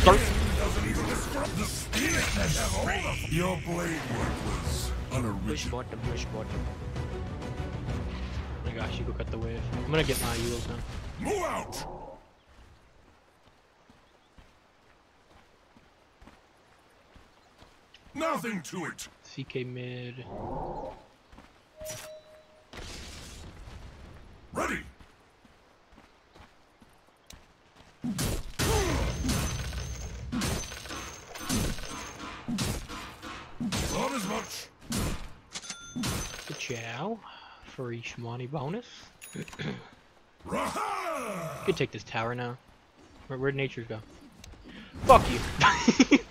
Start. Doesn't even The spirit has hold of your blade work was Push unoriginal. bottom, push bottom. Oh my gosh, you go cut the wave. I'm gonna get my Yules now. Move out! Nothing to it. CK mid. Ready. Thought as much. The chow for each money bonus. Raha! Could take this tower now. Where'd natures go? Fuck you.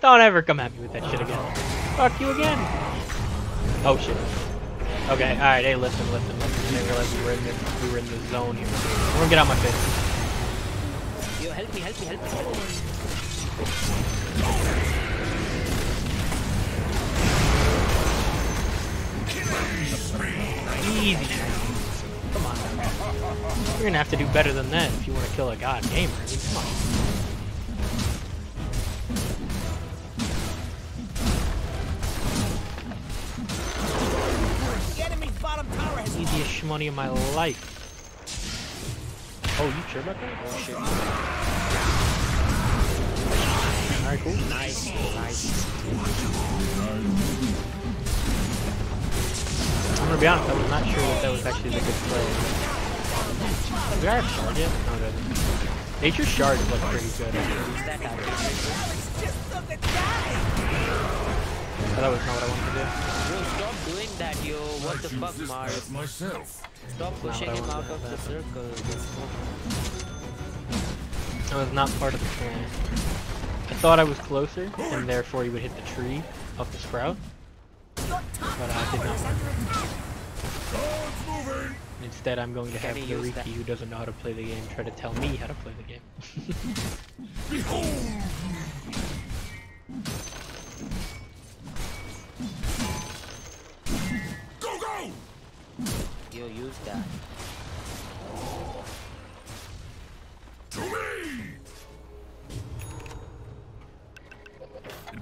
Don't ever come at me with that shit again. Fuck you again. Oh shit. Okay, alright, hey, listen. I didn't realize we were in the zone here. I'm gonna get out my face. Yo, help me. Easy. Come on now. You're gonna have to do better than that if you want to kill a god gamer. I mean, come on. The enemy's bottom tower has Easiest shmoney of my life. Oh, you sure about that? Oh shit. Alright, cool. Nice. I'm gonna be honest, I was not sure that was actually the good play. Did I have shard yet? No, it doesn't. Nature's shard is like pretty good. Use that average. just of the time. But that was not what I wanted to do. Bro, stop doing that, yo. What the I choose fuck, this Mars? path myself. Stop pushing what I him wanted out to of the happen. circle. This That was not part of the plan. I thought I was closer, and therefore he would hit the tree of the sprout. But I did not. God's moving. Instead, I'm going to have Can you use that? Riki, who doesn't know how to play the game, try to tell me how to play the game. Behold. Go! yo, use that. To me!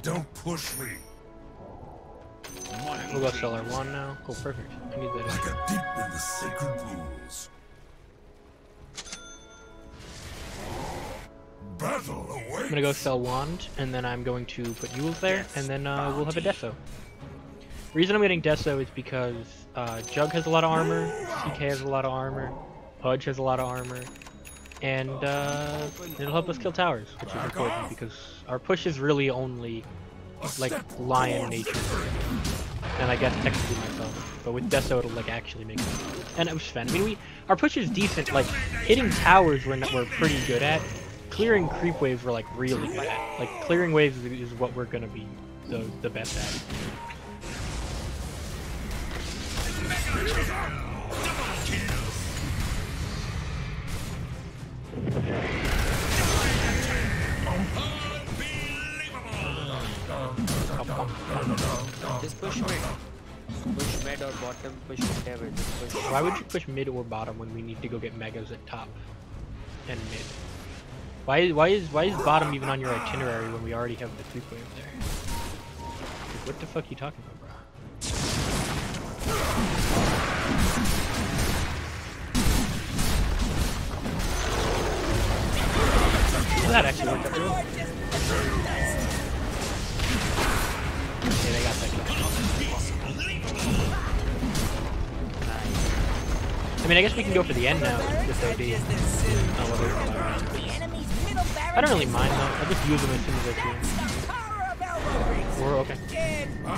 Don't push me. We'll go sell our wand now. Cool, perfect. I need that. Like a deep in the sacred rules. Battle awaits. I'm gonna go sell wand, and then I'm going to put Yules there, and then we'll have a Deso. Reason I'm getting Deso is because Jug has a lot of armor, CK has a lot of armor, Pudge has a lot of armor, and it'll help us kill towers, which is important because our push is really only like lion nature, and I guess technically myself. But with Deso, it'll like actually make sense. And it was fun. I mean, our push is decent. Like hitting towers, we're pretty good at. Clearing creep waves, we're like really good at. Like clearing waves is what we're gonna be the best at. Just push mid. Push mid or bottom, push whatever. Just push. Why would you push mid or bottom when we need to go get megas at top and mid? Why is bottom even on your itinerary when we already have the creep wave there? Like, what the fuck are you talking about, bro? Well, that actually worked out really well. Okay, they got that kill. I mean, I guess we can go for the end now with OD. Oh, well, I don't really mind though. I'll just use them as soon as I can. We're okay. I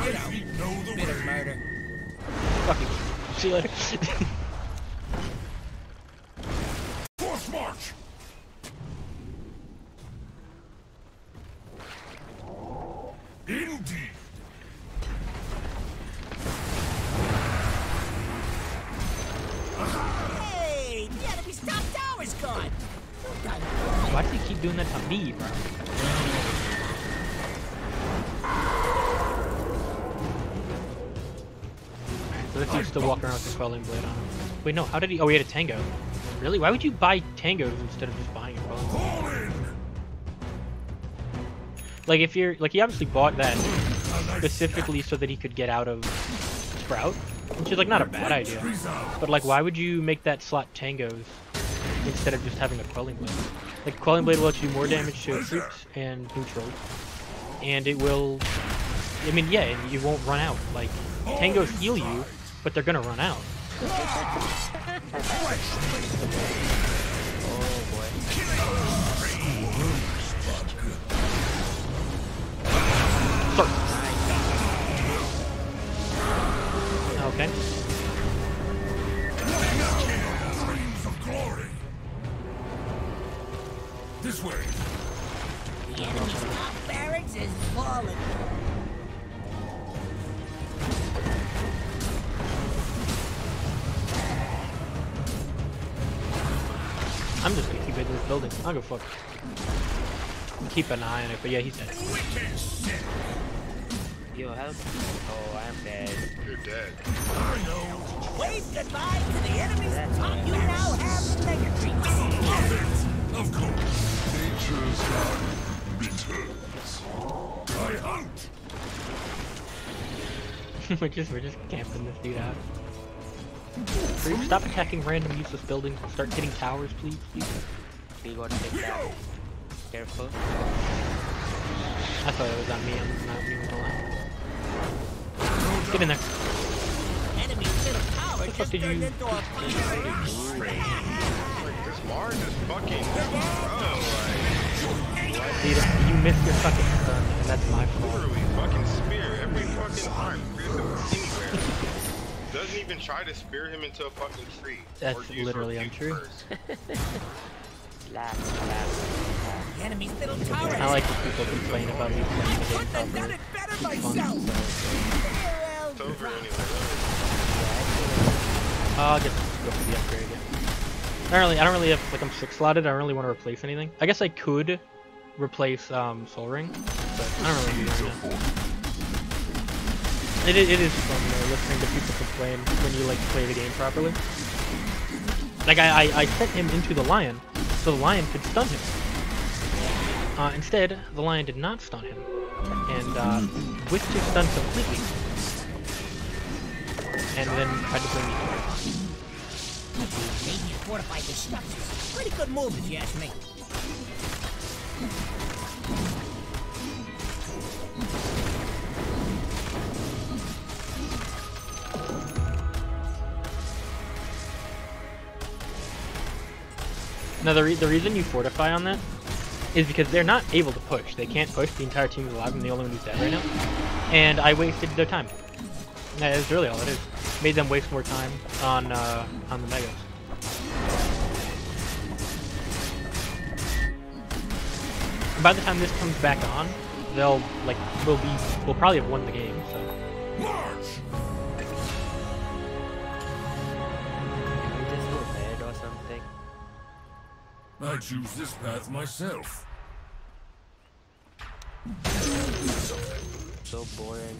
know the way. Fuck you. See you later. Force march. Indeed. Hey, the enemy's top tower's gone. Why do you keep doing that to me, bro? Alright, so this dude's still walking around with the quelling blade on him. Wait, no, how did he? Oh, he had a tango. Really? Why would you buy tangos instead of just buying a quelling blade? Fall in. Like if you're like he obviously bought that specifically so that he could get out of Sprout, which is like not a bad idea. But like why would you make that slot Tango's instead of just having a Quelling Blade? Like Quelling Blade will let you do more damage to troops and neutrals, and it will. I mean, yeah, and you won't run out. Like Tango's heal you, but they're gonna run out. Oh boy. Sorry. Okay. Dreams of glory. This way. The enemy's top barracks is falling. I'm just gonna keep it in this building. I'll go fuck. Keep an eye on it, but yeah, he's dead. Yo, help. Oh, I'm dead. You're dead. I know. Wave goodbye to the enemy's top. You now have the mega creeps. Love it. Of course. Nature's God returns. I hunt. we're just camping this dude out. Stop attacking random useless buildings and start hitting towers, please. We gotta take that. Careful. I thought it was on me. I'm not even gonna lie. Get in there. Enemy's middle tower fuck just did turned you- into a fire. Like, this Mars is fucking. Oh, Dude, you missed your fucking turn, and that's my like, fault. literally fucking spear every fucking time. Spears him anywhere. Doesn't even try to spear him into a fucking tree. That's Or use literally rebuke untrue. first. Slap. The enemy's middle tower I is like when people complain about me playing the game couldn't have done properly. it better It's fun, myself. so. It's over anyway. I'll get go for the upgrade again. I don't really have, like I'm 6 slotted, I don't really want to replace anything. I guess I could replace Soul Ring, but I don't really do that right now. It is fun though, listening to people complain when you like play the game properly. Like I sent him into the lion, so the lion could stun him. Instead, the lion did not stun him, and whiffed his stun completely. And then tried to bring me to it. Maybe fortified the structures. Pretty good move if you ask me. Now the reason you fortify on that is because they're not able to push. They can't push. The entire team is alive. I'm the only one who's dead right now. And I wasted their time. That's really all it is. Made them waste more time on the megas. And by the time this comes back on, we'll probably have won the game. So March. Can we just go ahead or something? I choose this path myself. So boring.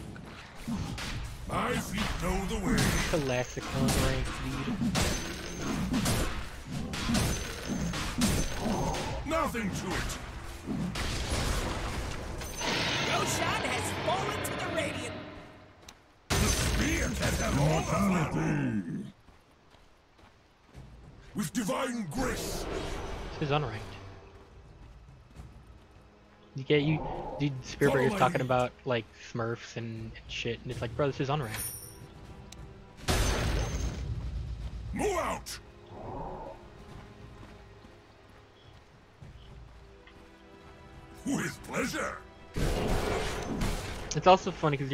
My feet know the way. classic Unranked lead. Nothing to it. Roshan has fallen to the Radiant. Spear can have all the fun. With divine grace. This is Unranked. Dude, Spearburger's talking about like Smurfs and shit, and it's like, bro, this is Unranked. Move out. With pleasure. It's also funny because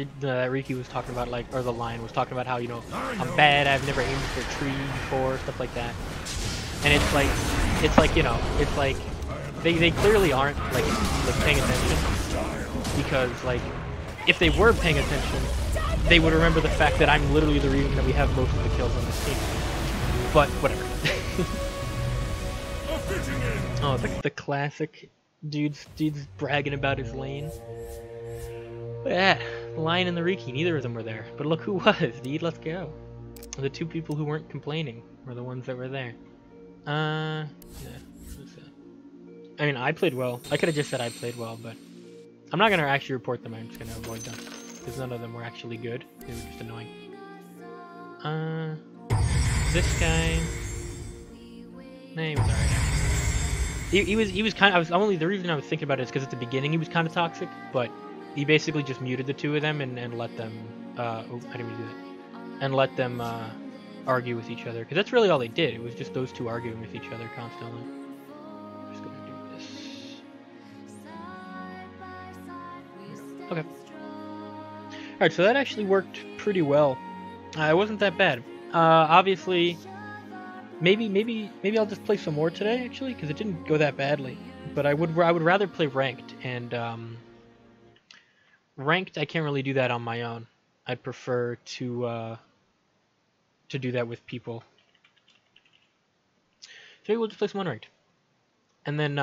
Riki was talking about like, or the lion was talking about how, you know, I'm bad, I've never aimed for a tree before, stuff like that. And it's like, you know, it's like, they clearly aren't like paying attention, because like, if they were paying attention, they would remember the fact that I'm literally the reason that we have most of the kills on this team. But whatever. Oh, the classic dude's bragging about his lane. But yeah, the Lion and the Riki, neither of them were there. But look who was, dude, let's go. The two people who weren't complaining were the ones that were there. Yeah. I mean, I played well. I could have just said I played well, but I'm not gonna actually report them. I'm just gonna avoid them because none of them were actually good. They were just annoying. This guy. Nah, he was alright. He was kind of. The reason I was thinking about it is because at the beginning he was kind of toxic, but he basically just muted the two of them and let them. Oh, I didn't even do that. And let them argue with each other because that's really all they did. It was just those two arguing with each other constantly. I'm just gonna do this. Okay. Alright, so that actually worked pretty well. It wasn't that bad. Obviously, maybe I'll just play some more today actually, because it didn't go that badly. But I would rather play ranked, and ranked I can't really do that on my own. I'd prefer to do that with people. So maybe we'll just play some unranked. And then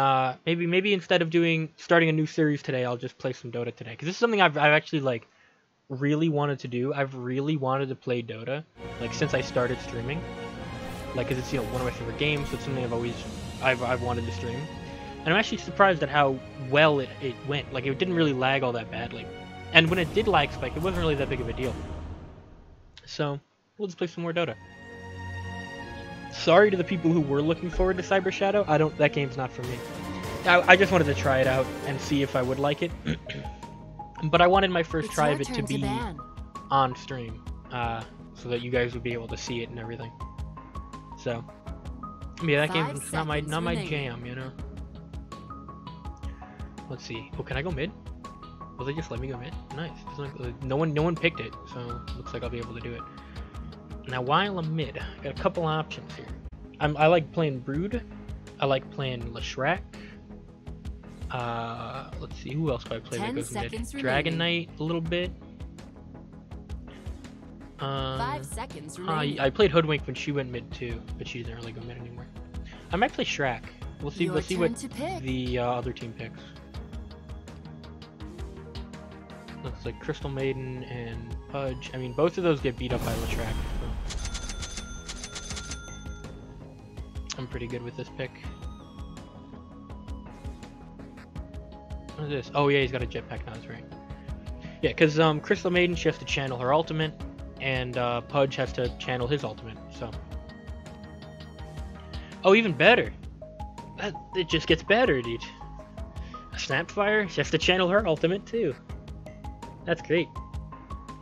maybe instead of starting a new series today, I'll just play some Dota today. Because this is something I've actually like really wanted to do. I've really wanted to play Dota like since I started streaming. Like, cause it's one of my favorite games. So it's something I've wanted to stream. And I'm actually surprised at how well it went. Like, it didn't really lag all that badly. And when it did lag spike, it wasn't really that big of a deal. So we'll just play some more Dota. Sorry to the people who were looking forward to Cyber Shadow. That game's not for me. I just wanted to try it out and see if I would like it. But I wanted my first try of it to be on stream, so that you guys would be able to see it and everything. So, yeah, that game's not my jam, you know. Let's see. Oh, can I go mid? Will they just let me go mid? Nice. No one picked it, so looks like I'll be able to do it. Now, while I'm mid, I got a couple options here. I like playing Brood. I like playing Leshrac. Let's see, who else do I play that goes mid? Dragon Knight a little bit. 5 seconds remaining. I played Hoodwink when she went mid too, but she doesn't really go mid anymore. I might play Shrek. We'll see what the other team picks. Looks like Crystal Maiden and Pudge. I mean, both of those get beat up by Leshrac. So I'm pretty good with this pick. What is this? Oh yeah, he's got a jetpack now, that's right. Yeah, because Crystal Maiden, she has to channel her ultimate, and Pudge has to channel his ultimate, so. Oh, even better! It just gets better, dude. Snapfire, she has to channel her ultimate too. That's great.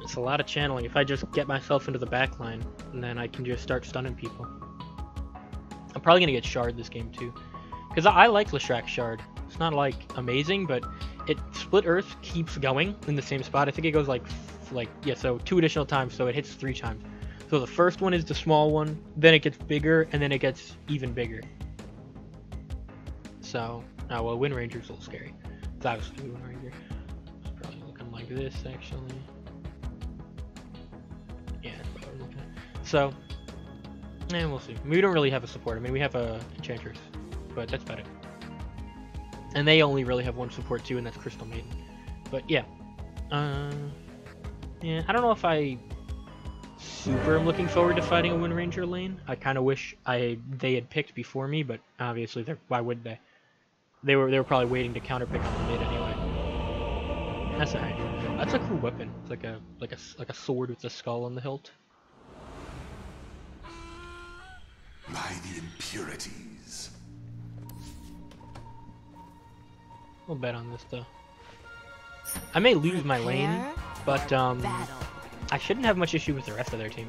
It's a lot of channeling. If I just get myself into the backline, and then I can just start stunning people. I'm probably gonna get Shard this game too. Because I like Leshrac Shard. It's not like amazing, but it Split Earth keeps going in the same spot. I think it goes like yeah, so 2 additional times, so it hits 3 times. So the first one is the small one, then it gets bigger, and then it gets even bigger. So, well, Wind Ranger's a little scary. It's obviously Wind Ranger. It's probably looking like this, actually. Yeah, it's probably looking. So, and we'll see. We don't really have a support. I mean, we have a Enchantress, but that's about it. And they only really have one support too, and that's Crystal Maiden. But yeah, yeah. I don't know if I super am looking forward to fighting a Wind Ranger lane. I kind of wish they had picked before me, but obviously, why would they? They were probably waiting to counterpick on the mid anyway. That's alright. That's a cool weapon. It's like a sword with a skull on the hilt. By the impurities. We'll bet on this though. I may lose my lane, but I shouldn't have much issue with the rest of their team.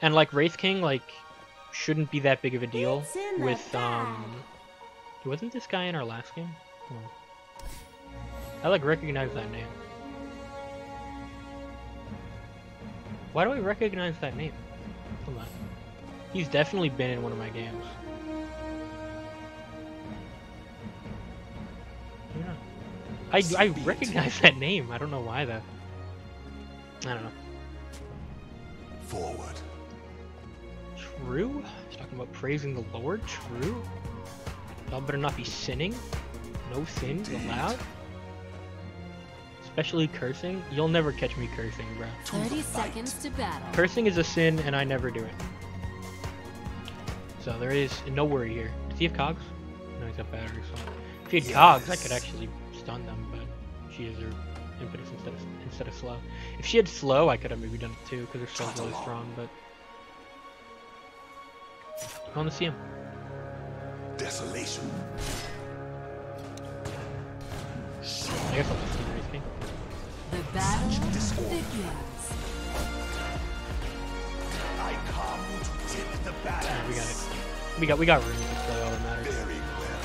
And like Wraith King, like shouldn't be that big of a deal with wasn't this guy in our last game? No. I like recognize that name. Why do I recognize that name? Hold on. He's definitely been in one of my games. Yeah. I recognize that name. I don't know why though. I don't know. Forward. True? He's talking about praising the Lord? True? Y'all better not be sinning? No sins allowed? Especially cursing? You'll never catch me cursing, bro. 30 seconds to battle. Cursing is a sin and I never do it. So there is no worry here. Does he have cogs? No, he's got batteries. So If she had cogs, I could actually stun them, but she has her impetus instead of slow. If she had slow, I could have maybe done it too, because her slow's really strong, but... I want to see him. Desolation. I guess I'll just see Race King. The battle begins. I come to tip the balance. Yeah, we got it. We got room, that's really all that matters. Very well.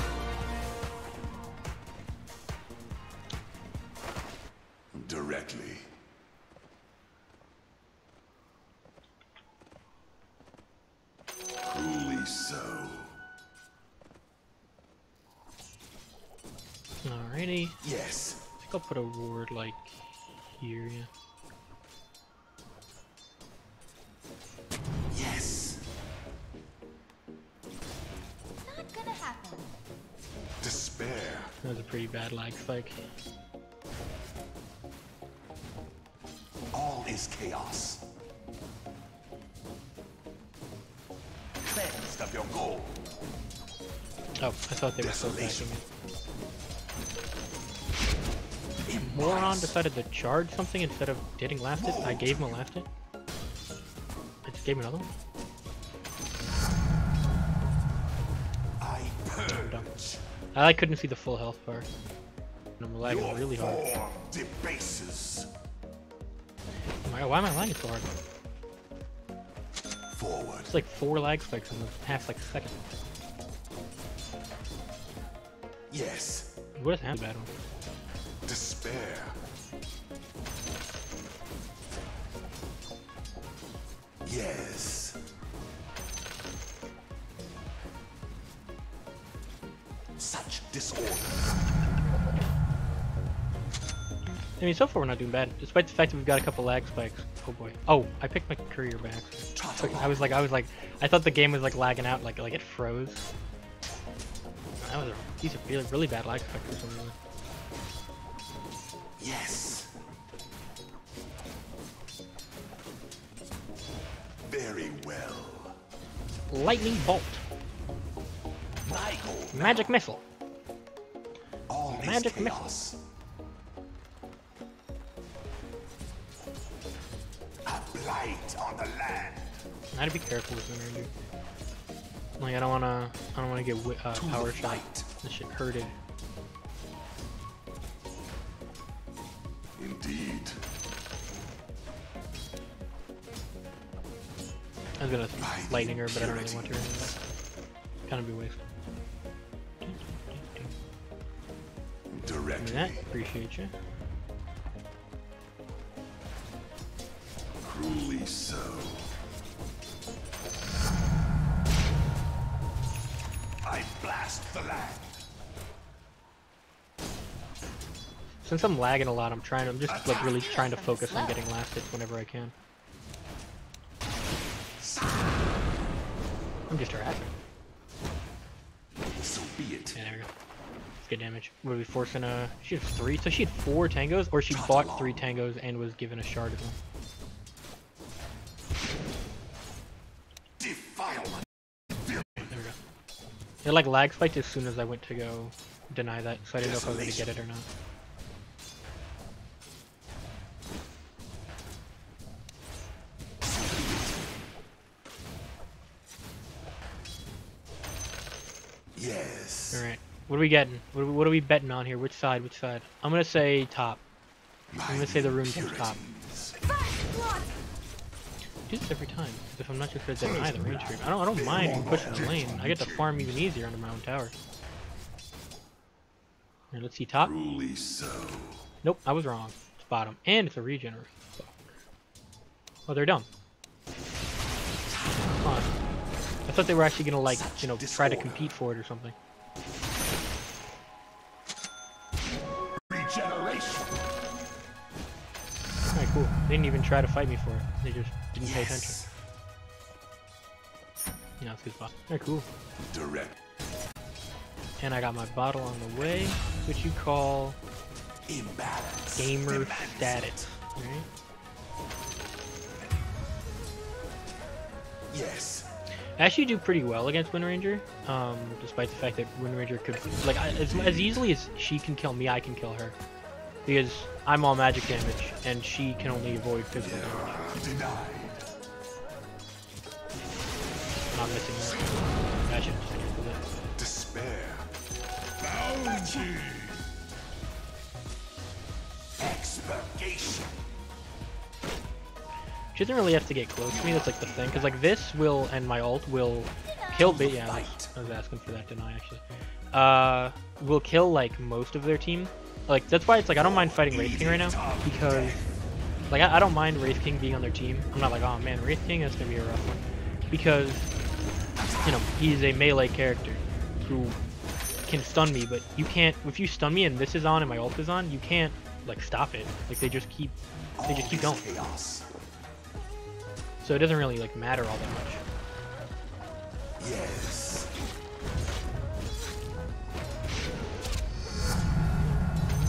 Directly. Cruelly so. Alrighty. Yes. I think I'll put a ward like here, yeah. Yes. Not gonna happen. Despair. That was a pretty bad lag spike. All is chaos. Cleansed of your goal. Oh, I thought they were still Desolation. backing it. Moron decided to charge something instead of getting lasted. I gave him a lasted. I just gave him another one. I I'm dumb. purge. I couldn't see the full health bar. And I'm lagging Your really hard. form debases. Why am I lagging so hard? Forward. It's like 4 lag spikes in the past like second. Yes. What is happening? Bad one. Despair. Yes. Such disorder. I mean, so far we're not doing bad, despite the fact that we've got a couple lag spikes. Oh boy. Oh, I picked my courier back. I was like, I thought the game was like lagging out, like it froze. These are really bad lag spikes for some reason. Yes. Very well. Lightning bolt, My goal. magic missile. All is Magic missile. chaos. A blight on the land. I gotta be careful with the energy. Like I don't wanna get power shot. light. This shit hurted. Indeed. I was gonna lightning her, but I don't really want to. Kind of be wasted. Give me Directly. that. Appreciate you. Cruelly so. I blast the land. Since I'm lagging a lot, I'm just like really trying to focus on getting last hits whenever I can. I'm just harassing. So be it. Yeah, there we go. Let's get damage. What are we forcing she had 3, so she had 4 tangos, or she bought 3 tangos and was given a shard as well. Defilement. There we go. It like lag spiked as soon as I went to go deny that, so I didn't know if I was gonna get it or not. Yes. Alright. What are we getting? What are we betting on here? Which side? Which side? I'm gonna say top. I'm gonna say the room's on top. Do this every time. Because if I'm not just gonna deny the range creep, I don't mind pushing the lane. I get to farm even easier under my own tower. Here, let's see top. Truly so. Nope, I was wrong. It's bottom, and it's a regener. Oh, they're dumb. Come on. I thought they were actually gonna like, you know, try to compete for it or something. Regeneration. Alright, cool. They didn't even try to fight me for it. They just didn't pay attention. Yes. You know, it's a good spot. Alright, cool. Direct. And I got my bottle on the way, which you call Imbalance. gamer Demands status. it. Alright? Yes. I actually do pretty well against Wind Ranger, despite the fact that Wind Ranger could, like, as easily as she can kill me, I can kill her. Because I'm all magic damage, and she can only avoid physical damage. Not missing that. I should just cancel that. Despair. Bounty. Expurgation. She doesn't really have to get close to me, that's like the thing. Because like this will, and my ult will kill, yeah, I was asking for that deny actually. Will kill like most of their team. Like that's why it's like I don't mind fighting Wraith King right now, because like I don't mind Wraith King being on their team. I'm not like, oh man, Wraith King is gonna be a rough one, because you know he's a melee character who can stun me, but you can't. If you stun me and this is on and my ult is on, you can't like stop it. Like they just keep going. So it doesn't really like matter all that much. Yes.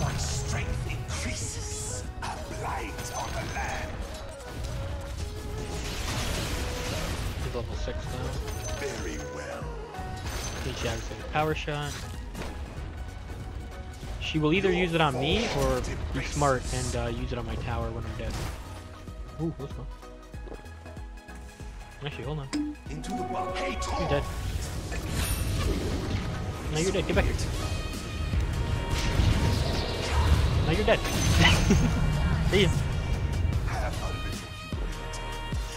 My strength increases. A blight on the land. He's level 6 now. Very well. Each has a power shot. She will either use it on me or be smart and use it on my tower when I'm dead. Ooh, let's go. Actually, hold on. Into the wild. Hey, You're dead. No, you're dead. Get back here. No, you're dead. See ya.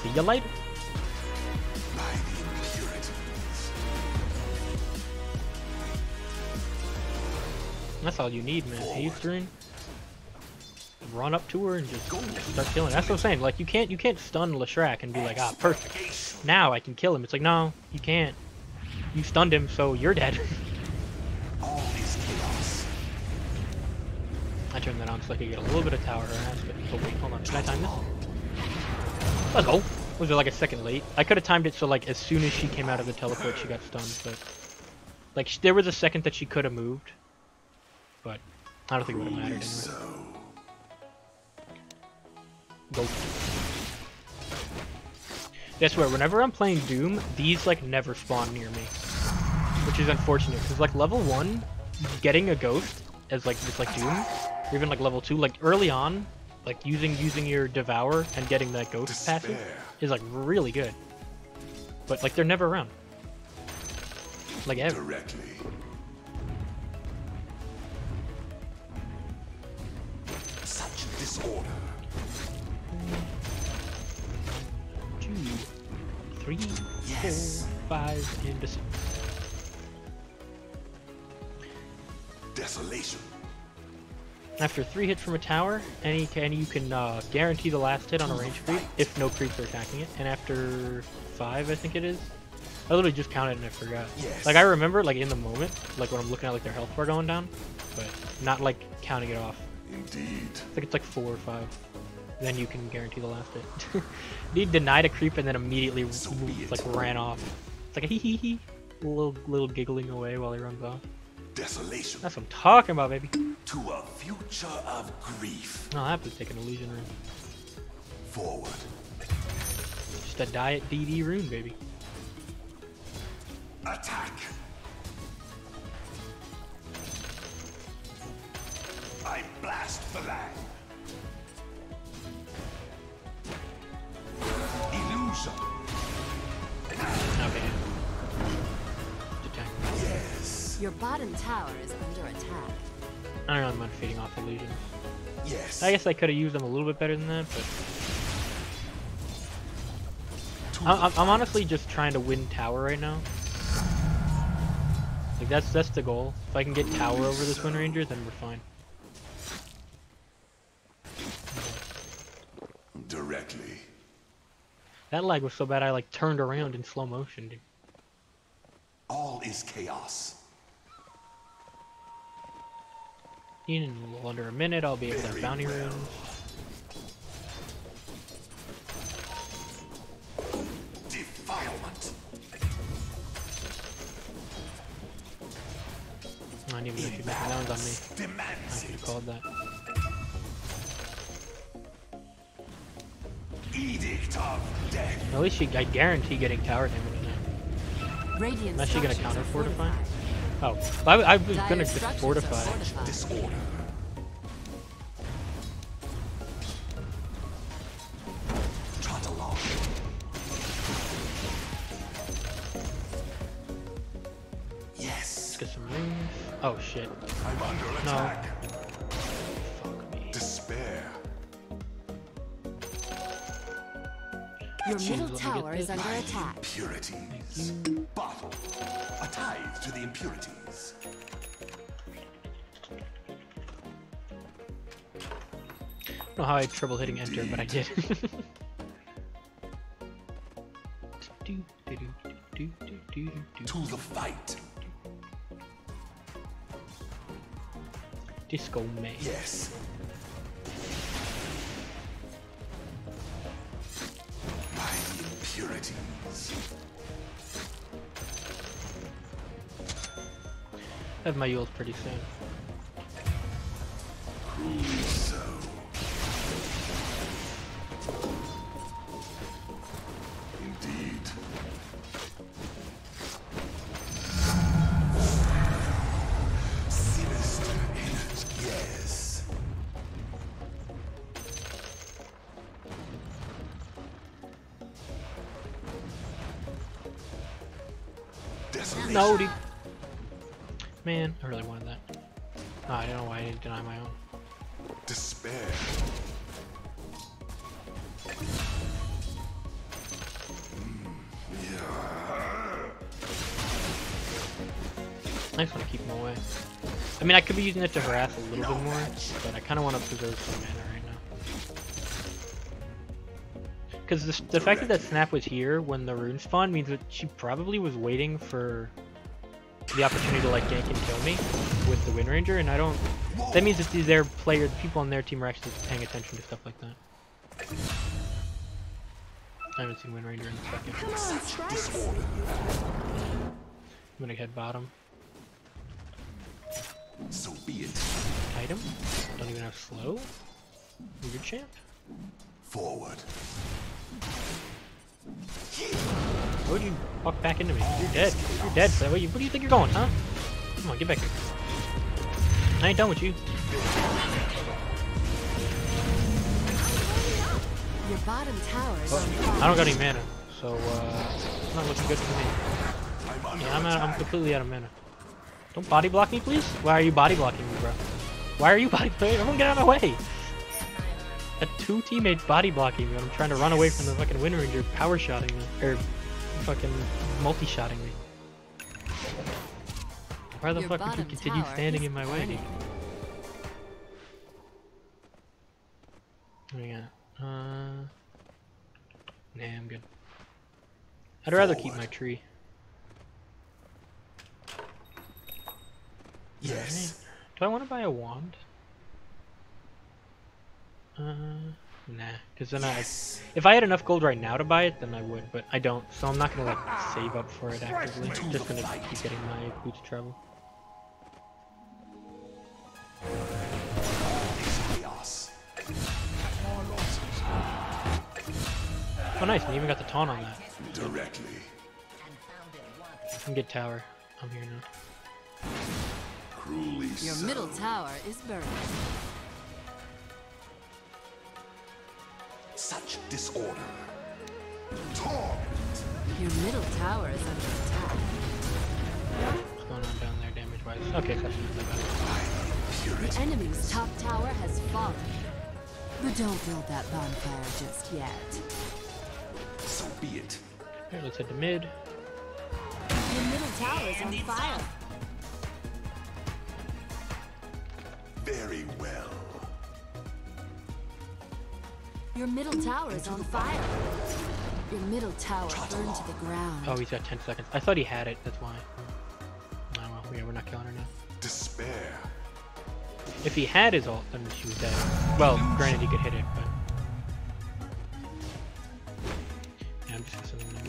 See ya later. That's all you need, man. Haze Rune. Run up to her and just start killing. That's what I'm saying. Like you can't stun Leshrac and be like, ah, perfect. Now I can kill him. It's like, no, you can't. You stunned him, so you're dead. All is chaos. I turned that on so I could get a little bit of tower harass, but oh wait, hold on. Can I time this? Let's go. Was it like a second late? I could have timed it so like as soon as she came out of the teleport, she got stunned. But like there was a second that she could have moved, but I don't think it would have mattered anyway. Go. That's where whenever I'm playing Doom, these like never spawn near me, which is unfortunate because like level 1, getting a ghost as like just like Doom, or even like level 2, like early on, like using your Devour and getting that ghost passive is like really good. But like they're never around, like ever. Directly. Such disorder. 2, 3, 4, 5, and 6. Desolation. After 3 hits from a tower, you can guarantee the last hit on a range creep if no creeps are attacking it. And after 5, I think it is. I literally just counted and I forgot. Yes. Like I remember, like in the moment, like when I'm looking at like their health bar going down, but not like counting it off. Indeed. I think it's like 4 or 5. Then you can guarantee the last hit. He denied a creep and then immediately like ran off. It's like a hee hee hee, little giggling away while he runs off. Desolation. That's what I'm talking about, baby. To a future of grief. No, I have to take an illusion rune. Forward. Just a diet DD rune, baby. Attack. I blast the land. Illusion. Okay. Attack. Yes. Your bottom tower is under attack. I don't know, I'm not feeding off illusions. Yes. I guess I could have used them a little bit better than that, but I'm honestly just trying to win tower right now. Like that's the goal. If I can get tower over this Wind Ranger, then we're fine. Directly. That lag was so bad I like turned around in slow motion, dude. All is chaos. In a little under a minute, I'll be able to have bounty runes. Defilement. I didn't even know she made rounds on me. I Demands should have it. called that. Edict of death. At least I guarantee getting tower damage now. I'm actually gonna counter fortify. Oh, I was gonna just fortify. Disorder. Trot along. Yes. Let's get some rings. Oh shit. I'm under No. attack. Fuck me. Despair. Your Jeez, middle let me get tower is this. under attack. Impurities. Bottle. A tithe to the impurities. I don't know how I had trouble hitting enter, but I did. To the fight. Disco man. Yes. My impurities. I have my Yules pretty soon. Cruelly so. Indeed. Sinister energy. Yes. Desolation. No, dude. Man, I really wanted that. Oh, I don't know why I didn't deny my own. Despair. I just want to keep him away. I mean, I could be using it to harass a little bit more, but I kind of want to preserve some mana right now. Because the fact that Snap was here when the rune spawned means that she probably was waiting for the opportunity to like gank and kill me with the Wind Ranger, and I don't. That means that their player, the people on their team are actually paying attention to stuff like that. I haven't seen Wind Ranger in a second. Come on, Stripes. I'm gonna head bottom. So be it. Item? Don't even have slow? Weird champ? Forward. Why would you walk back into me? You're dead. You're dead, so where do you think you're going, huh? Come on, get back here. I ain't done with you. Your bottom tower is on fire. I don't got any mana, so it's not looking good for me. Yeah, I'm completely out of mana. Don't body block me, please? Why are you body blocking me, bro? Why are you body blocking? Everyone get out of my way! Got two teammates body blocking me when I'm trying to run away from the fucking Wind Ranger power shotting me. Or fucking multi-shotting me. Why the Your fuck would you bottom continue tower standing is in my way, dude? burning. What do we got? Nah, I'm good. I'd rather keep my tree. Yes. Do I want to buy a wand? Nah, because then Yes. if I had enough gold right now to buy it, then I would, but I don't, so I'm not gonna like save up for it actively. I'm just gonna keep getting my boots of travel. Chaos. Oh nice, and you even got the taunt on that. Directly. I can get tower. I'm here now. Cruelly Your so. middle tower is burning. Such disorder. Torment. Your middle tower is under attack. What's going on down there damage wise? Okay, so that's not that bad. The enemy's top tower has fallen. But don't build that bonfire just yet. So be it. Alright, let's head to mid. Your middle tower is on fire. Very well. Your middle tower is on fire. Your middle tower burned to the ground. Oh, he's got 10 seconds. I thought he had it, that's why. Oh well, yeah, we're not killing her now. Despair. If he had his ult, then she was dead. Well, granted he could hit it, but... Yeah, I'm just gonna send them in.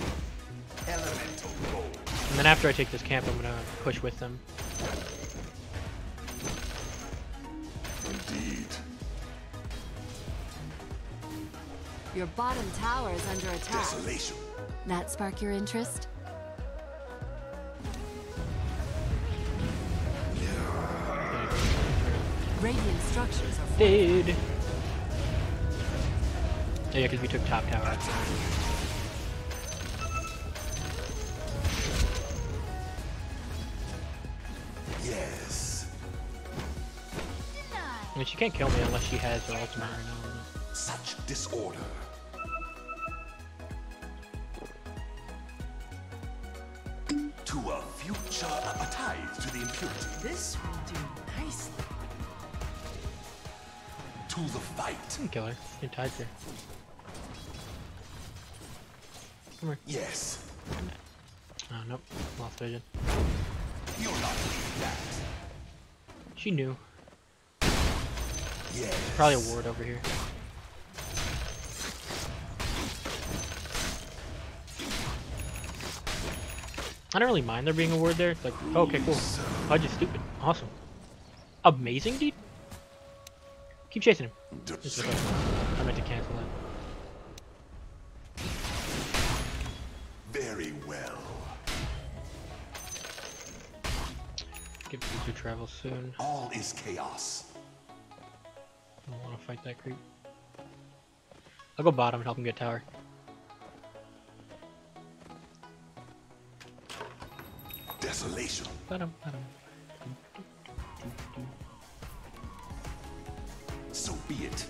Elemental gold. And then after I take this camp, I'm gonna push with them. Indeed. Your bottom tower is under attack. Desolation. That spark your interest? Radiant structures are Dude. Oh, yeah, because we took top tower. Yes. I mean, she can't kill me unless she has her ultimate right now. Such disorder. To a future tied to the impurity. This will do nicely. To the fight. I can kill her. She tied her. Come here. Yes. Oh, nope. Lost vision. You're not doing that. She knew. Yes. Probably a ward over here. I don't really mind there being a ward there. It's like, oh, okay, cool. Fudge is stupid. Awesome. Amazing, dude. Keep chasing him. I meant to cancel that. Very well. Get people to travel soon. All is chaos. I don't want to fight that creep. I'll go bottom and help him get tower. Desolation. Bottom, bottom. So be it.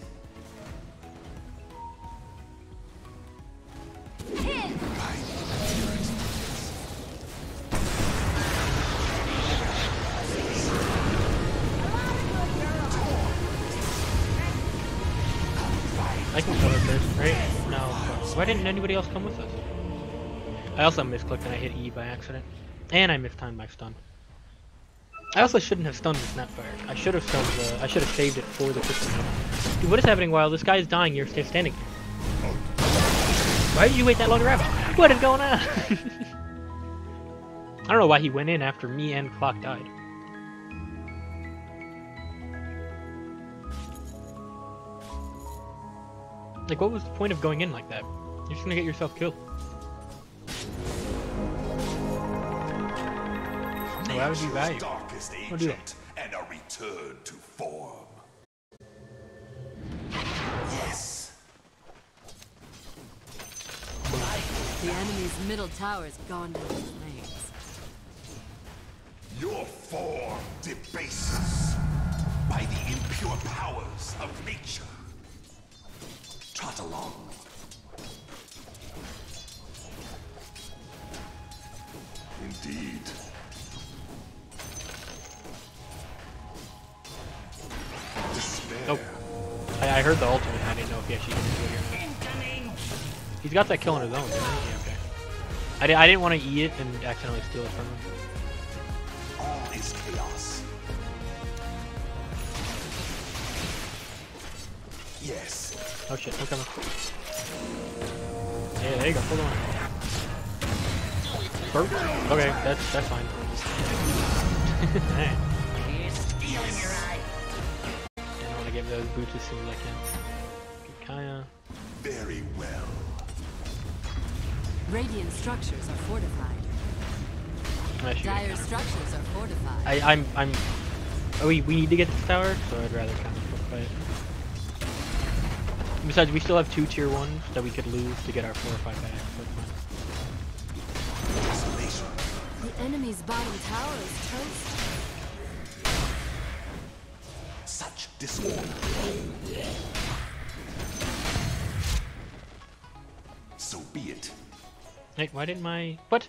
I can kill her first, right? No. Why didn't anybody else come with us? I also misclicked and I hit E by accident. And I mistimed my stun. I also shouldn't have stunned the Snapfire. I should have stunned the... I should have saved it for the crystal. Dude, what is happening while this guy is dying? You're still standing here. Why did you wait that long to grab him? What is going on? I don't know why he went in after me and Clock died. Like, what was the point of going in like that? You're just gonna get yourself killed. Why would you value? Darkest What do you agent and a return to form. Yes. The enemy's middle tower's gone down in flames. Your form debases by the impure powers of nature. Trot along. Indeed. Despair. Nope. I heard the ultimate and I didn't know if he actually did it or not. He's got that kill on his own, doesn't he? Yeah, okay. I didn't want to eat it and accidentally steal it from him. All is chaos. Yes. Oh shit, I'm coming. Yeah, there you go, hold on. Burp? Okay, that's fine. Alright. I want to give those boots as soon as I can. Get Kaya. Very well. Radiant structures are fortified. I should Dire get counter. structures are fortified. I'm oh, we need to get this tower, so I'd rather counter fight. Besides, we still have 2 tier 1s that we could lose to get our 4 or 5 back, so it's fine. Desolation. The enemy's bottom tower is toast. Such disorder. So be it. Hey, why didn't my... What?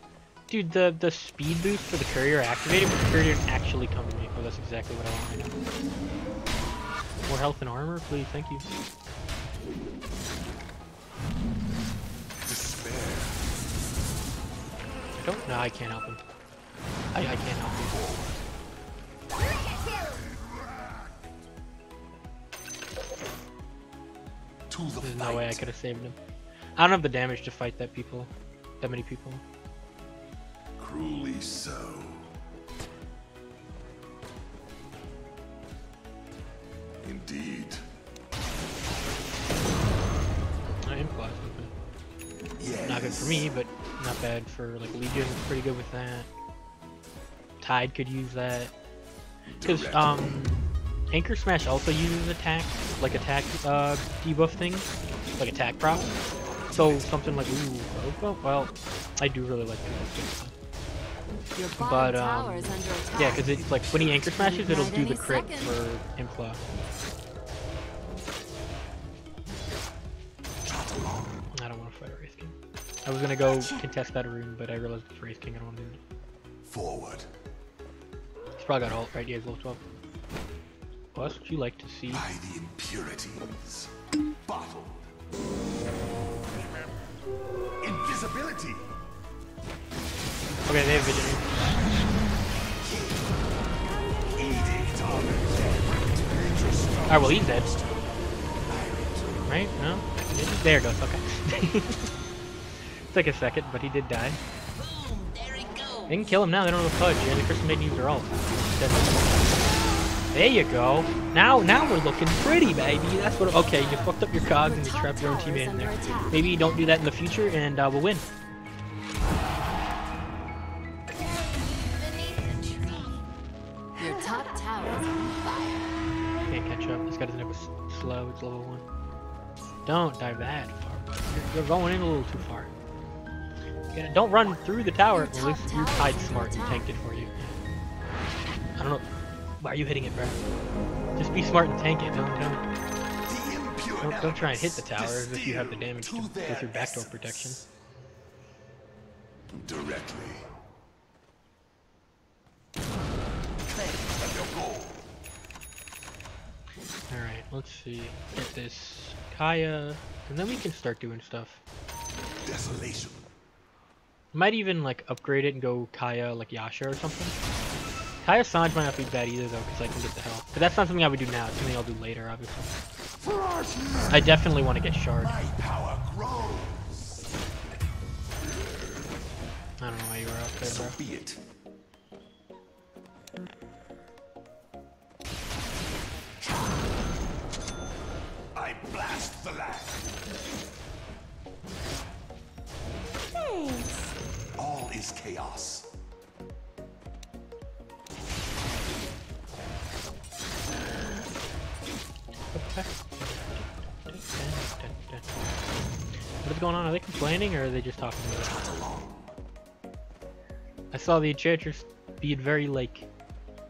Dude, the speed boost for the courier activated, but the courier didn't actually come to me. Oh, that's exactly what I want right now. More health and armor, please, thank you. Despair. I don't... No, I can't help him. I can't help him. To the There's fight. no way I could have saved him. I don't have the damage to fight that many people. Cruelly so. Indeed. I am class open. Yes. Not good for me, but not bad for like Legion. Pretty good with that. Tide could use that. Because Anchor Smash also uses attack debuff things, like attack props. So something like well, I do really like that. Your But bottom tower is under attack. yeah, because it's like when he Anchor Smashes, it'll do the crit for Impla. I don't want to fight a Wraith King. I was gonna go contest that rune, but I realized it's Wraith King. I don't want to do it. Forward. He's probably got ult, right? He has level 12. Well, that's what you like to see. By the impurities. Bottled. Invisibility. Okay, they have Vision. Alright, well he's dead. Right? No? There it goes, okay. Took a second, but he did die. They can kill him now, they don't have a fudge. The only person they can use their ult. There you go. Now we're looking pretty, baby. That's what. Okay, you fucked up your cogs and you trapped your own teammate in there. Maybe you don't do that in the future, and we'll win. Your top tower is on fire. Can't catch up. This guy doesn't have a slow. It's level 1. Don't dive that far, bud. You're going in a little too far. Yeah, don't run through the tower. At least you tied smart and tanked it for you. I don't know. Why are you hitting it, bro? Just be smart and tank it. Don't try and hit the tower as if you have the damage to with your backdoor protection. Directly. Alright, let's see. Get this Kaya, and then we can start doing stuff. Desolation. Might even like upgrade it and go Kaya like Yasha or something. Kaya Sanj might not be bad either though, because I can get the health. But that's not something I would do now. It's something I'll do later, obviously. I definitely want to get Shard. My power grows. I don't know why you were out there, So bro. be it. I blast the land. Thanks. All is chaos. What's going on? Are they complaining or are they just talking about it? I saw the Enchantress being very like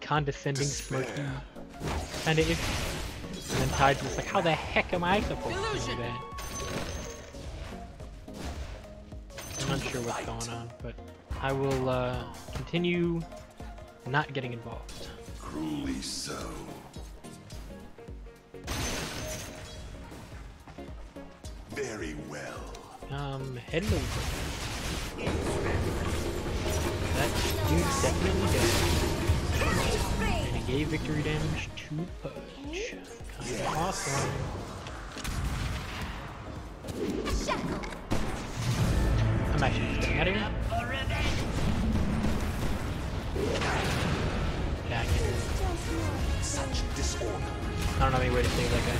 condescending, smirky kind of ish. And then Tide's just like, how the heck am I supposed to do that? I'm not sure what's going on, but I will continue not getting involved. Cruelly so. Very well. Hello. That dude's definitely dead. And he gave victory damage to Pudge. Kind of awesome. I'm actually just getting out of here. Dang it. Such disorder. I don't know any way to save that guy.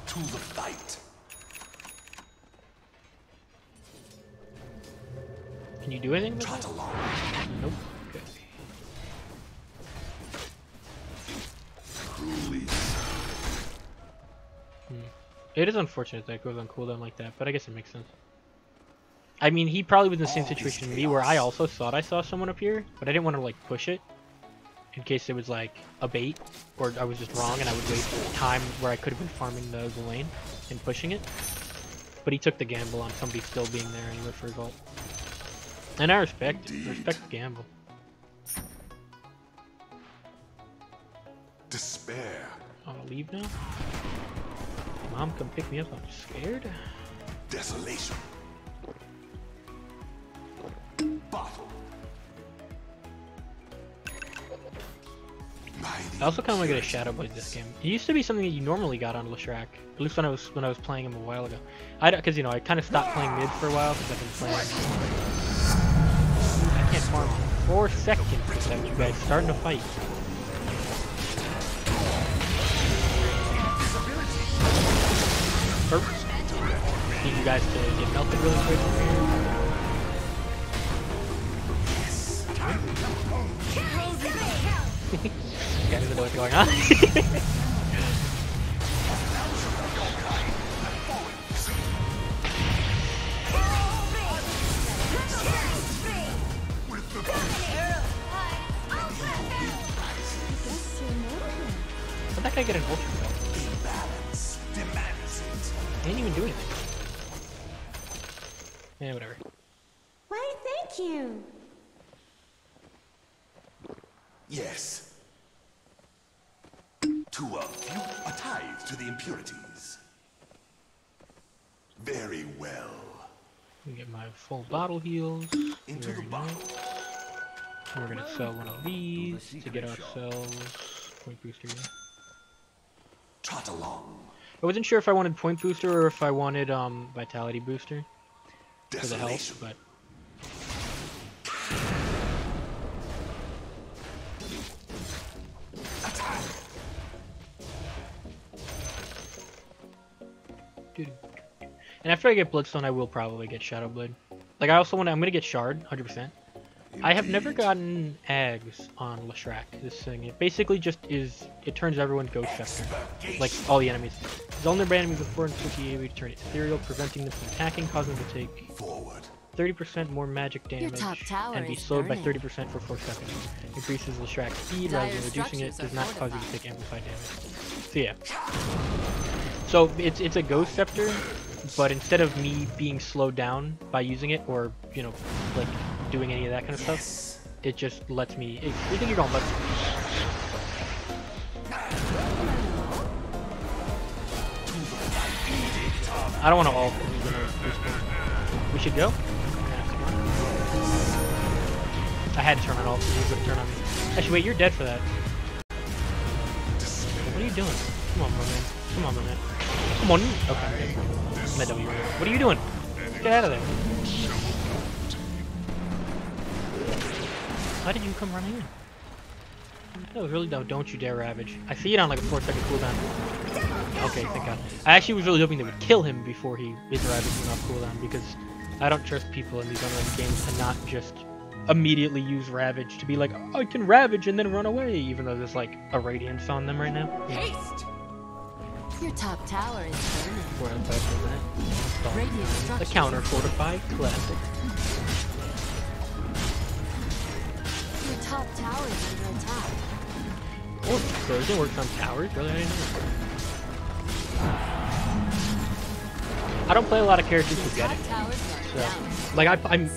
To the fight. Can you do anything with Trot that? along. Nope. Okay. Cruelly. It is unfortunate that it goes on cooldown like that, but I guess it makes sense. I mean, he probably was in the same situation as me, where I also thought I saw someone up here, but I didn't want to like push it in case it was like a bait, or I was just wrong and I would waste time where I could have been farming the lane and pushing it. But he took the gamble on somebody still being there and he went for his ult. And I respect it. I respect the gamble. Despair. I'll leave now. Mom, come pick me up. I'm scared. Desolation. Bottle. I also kind of want to get a Shadow Blade this game. It used to be something that you normally got on Leshrac, at least when I was playing him a while ago. Because you know I kind of stopped playing mid for a while because I've been playing. I can't farm 4 seconds without you guys starting to fight. Oops. Need you guys to get melted really quick. Guy doesn't know what's going on. How'd that guy get an ultra though? He didn't even do anything. Yeah, whatever. Why, thank you. Yes. A tithe to the impurities. Very well. We get my full bottle heals. Into the Very bottle. nice. We're gonna sell one of these to get ourselves point booster. Trot along. I wasn't sure if I wanted point booster or if I wanted vitality booster for the health, Desolation. but and after I get Bloodstone, I will probably get Shadow Blade. Like I also want, I'm gonna get Shard, 100%. I have never gotten Eggs on Leshrac. This thing, it basically just is. It turns everyone Ghost Scepter, like all the enemies. Vulnerable enemies with 450 AoE to turn ethereal, preventing them from attacking, causing them to take Forward. 30% more magic damage top tower and be is slowed by burning. 30% for 4 seconds. Increases Leshrac's speed rather than reducing it. Does not cause you to take amplified damage. So yeah. So it's a Ghost Scepter, but instead of me being slowed down by using it, or you know, like doing any of that kind of stuff, it just lets me. You think you're gonna let me? I don't want to ult. We should go. I had to turn on ult. He was gonna turn on me. Actually, wait, you're dead for that. What are you doing? Come on, my man. Come on, my man. Come on. Okay. I'm at W. What are you doing? Get out of there. Why did you come running in? That was really dumb. Don't you dare Ravage. I see it on like a 4-second cooldown. Okay, thank God. I actually was really hoping they would kill him before his Ravage went off cooldown, because I don't trust people in these Unranked games to not just immediately use Ravage to be like, oh, I can Ravage and then run away, even though there's like a Radiance on them right now. Haste! Your top tower is burning. What I'm talking about. Radiant The structures. counter fortified classic. Your top tower is under attack. Oh, Frozen works on towers? Really? I didn't know. I don't play a lot of characters who get Top it. towers are So, down. like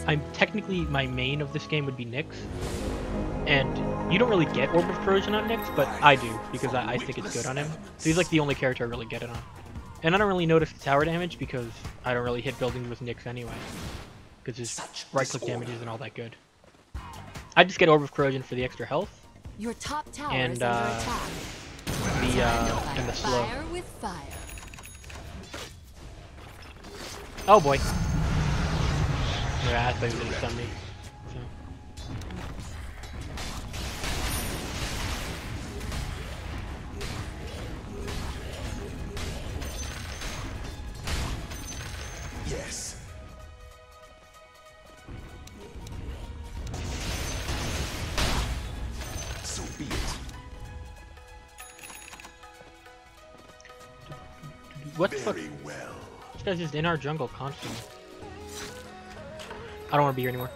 I'm technically, my main of this game would be Nyx, and you don't really get Orb of Corrosion on Nyx, but I do because I think it's good on him. So he's like the only character I really get it on, and I don't really notice the tower damage because I don't really hit buildings with Nyx anyway, because his right-click damage isn't all that good. I just get Orb of Corrosion for the extra health Your top tower and is under attack. and the slow. Fire with fire. Oh boy. Yeah, I thought he was gonna stun me. Yes. So be it. What the fuck? Very well. This guy's just in our jungle constantly. I don't want to be here anymore.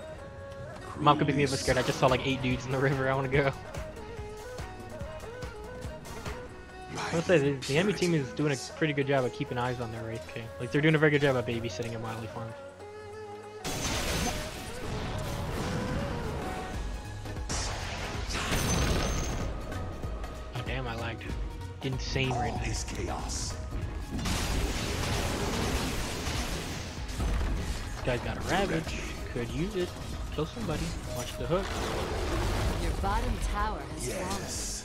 Mom could pick me up, but scared. I just saw like 8 dudes in the river. I want to go. I would say the enemy team is doing a pretty good job of keeping eyes on their Wraith King. Like they're doing a very good job of babysitting him while he farms. Oh damn, I lagged. Insane right All now. is chaos. This guy's got a Ravage. Could use it. Kill somebody. Watch the hook. Your bottom tower has fallen. Yes.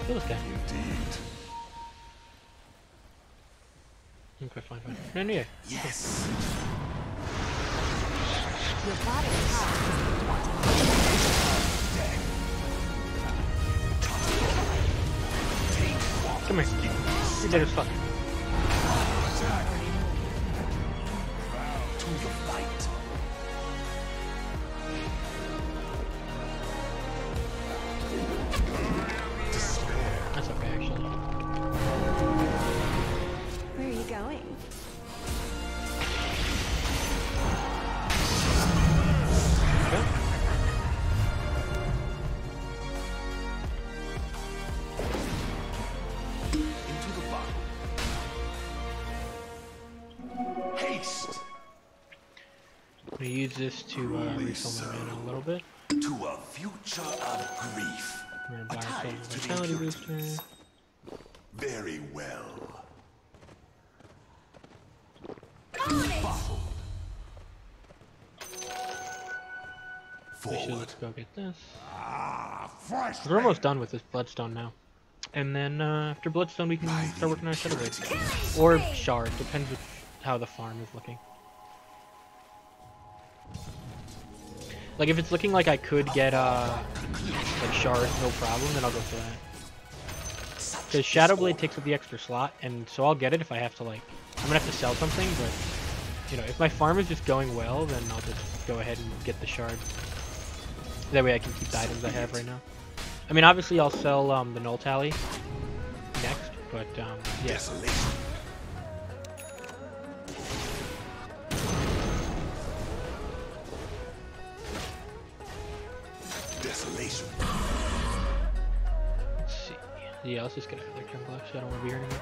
Kill this guy. Indeed. Okay, fine. No, no, yeah. Yes. Your bottom tower Come here. You're dead as fuck. To the fight. That's okay, actually. Where are you going? Okay. Into the bottle. Haste I'm gonna use this to refill my mana a little bit. to a future of grief. I'm gonna buy Tied ourselves a to the vitality impurities. booster. Very well. Actually, Forward. let's go get this. Fresh. We're almost done with this Bloodstone now. And then after Bloodstone, we can start working on our Shadow Blade. Or Shard, depends with how the farm is looking. Like, if it's looking like I could get, like, Shard, no problem, then I'll go for that. Because Shadow Blade takes up the extra slot, and so I'll get it if I have to, like... I'm gonna have to sell something, but, you know, if my farm is just going well, then I'll just go ahead and get the Shard. That way I can keep the items I have right now. I mean, obviously I'll sell the Null Tally next, but, yeah. Desolation. Desolation. Let's see. Yeah, let's just get out of there, jungle. Actually, I don't want to be here anymore.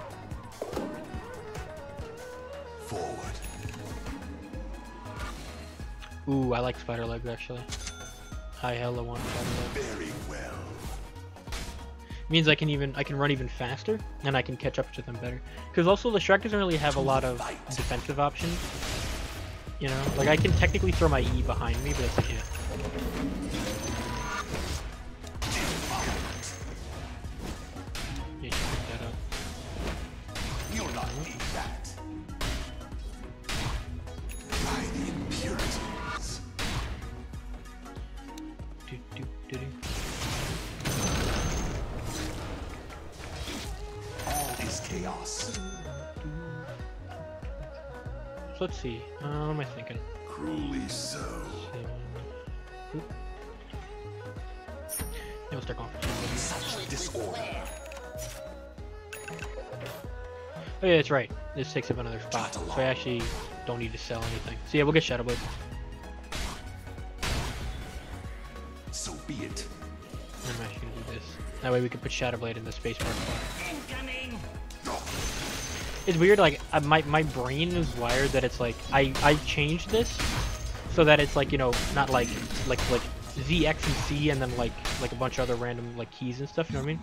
Forward. Ooh, I like spider legs actually. I hella want spider legs. Very well. Means I can run even faster and I can catch up to them better. Because also the Shrek doesn't really have a lot of defensive options. You know, like I can technically throw my E behind me, but that's like it. Yeah, you can pick that up. You'll not need that. By the impurities. Do, do, do, do. All is chaos. So let's see. What am I thinking? Cruelly so. Oop. Yeah, we'll start going for two. Such disorder. Oh yeah, that's right. This takes up another spot, so I actually don't need to sell anything. So yeah, we'll get Shadow Blade. So be it. I'm actually gonna do this. That way we can put Shadow Blade in the spacebar spot. Incoming! It's weird, like my brain is wired that it's like I changed this so that it's like, you know, not like Z, X, and C and then like a bunch of other random like keys and stuff. You know what I mean?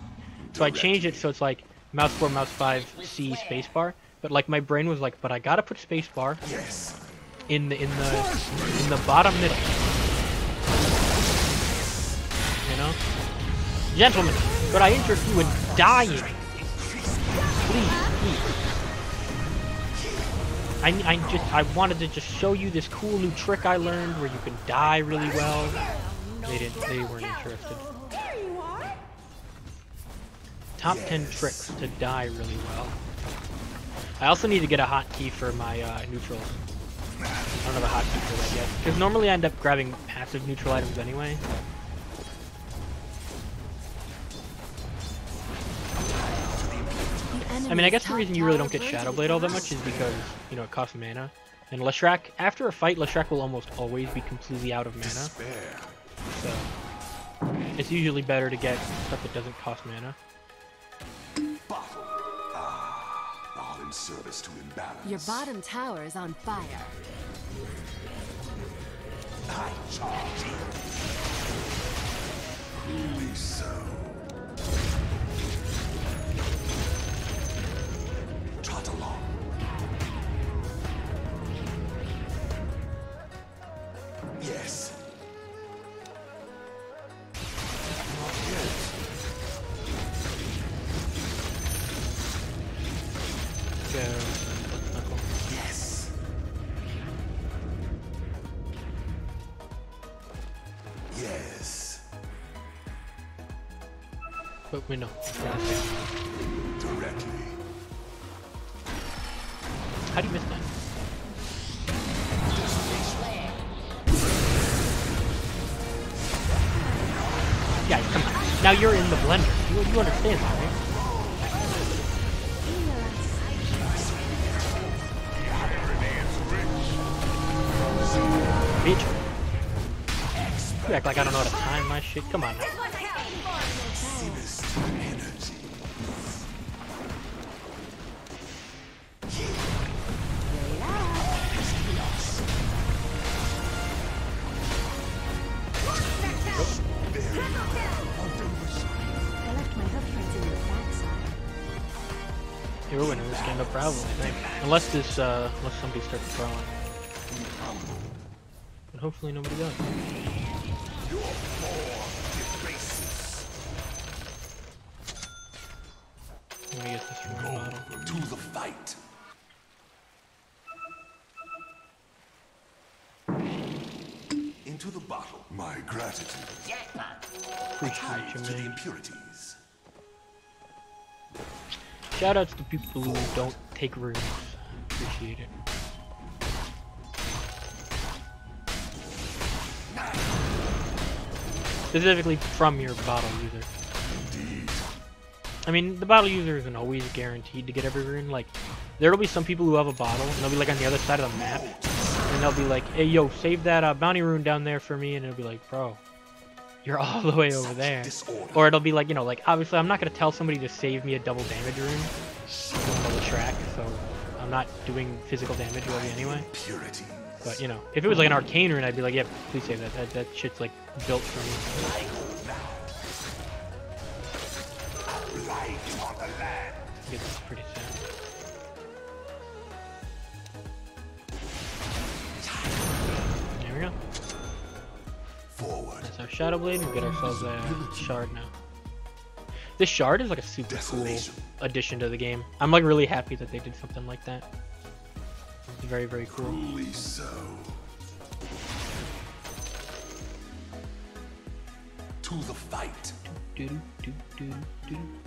So I changed it so it's like mouse 4, mouse 5, C, spacebar. But like my brain was like, but I gotta put spacebar Yes. in the bottom middle. You know, gentlemen, could I interest you in dying? Please, please. I wanted to just show you this cool new trick I learned where you can die really well. They weren't interested. There you are. Top 10 tricks to die really well. I also need to get a hotkey for my neutrals. I don't have a hotkey for that yet. Because normally I end up grabbing passive neutral items anyway. I mean, I guess the reason you really don't get Shadow Blade all that much is because, you know, it costs mana. And Leshrac, after a fight, Leshrac will almost always be completely out of mana. Despair. So, it's usually better to get stuff that doesn't cost mana. Bottle. All in service to imbalance. Your bottom tower is on fire. I charge. Cruelly so. Trot along. Yes. Go. Yes. Yes. But we know. Directly. How do you miss that? Guys, come on. Now you're in the blender. You understand that, right? Bitch. You act like I don't know how to time my shit. Come on now. Yeah, we're winning this game, no problem, I think. Unless somebody starts throwing. But hopefully nobody does. I'm gonna get this from my bottle. To the fight. Into the bottle. My gratitude. Appreciate you, To the man. impurities. Shoutouts to people who don't take rooms. Appreciate it. Specifically from your bottle user. I mean, the bottle user isn't always guaranteed to get every rune. Like, there'll be some people who have a bottle, and they'll be like on the other side of the map, and they'll be like, "Hey, yo, save that bounty rune down there for me," and it'll be like, "Bro, you're all the way over there." Or it'll be like, you know, like, obviously I'm not gonna tell somebody to save me a double damage rune on the track, so I'm not doing physical damage really anyway. But you know, if it was like an arcane rune, I'd be like, "Yeah, please save that. That shit's like built for me." It's pretty sad. There we go. Forward. That's our Shadow Blade, and we get ourselves a shard now. This shard is like a super cool addition to the game. I'm like really happy that they did something like that. It's very, very cool. Truly so. To the fight.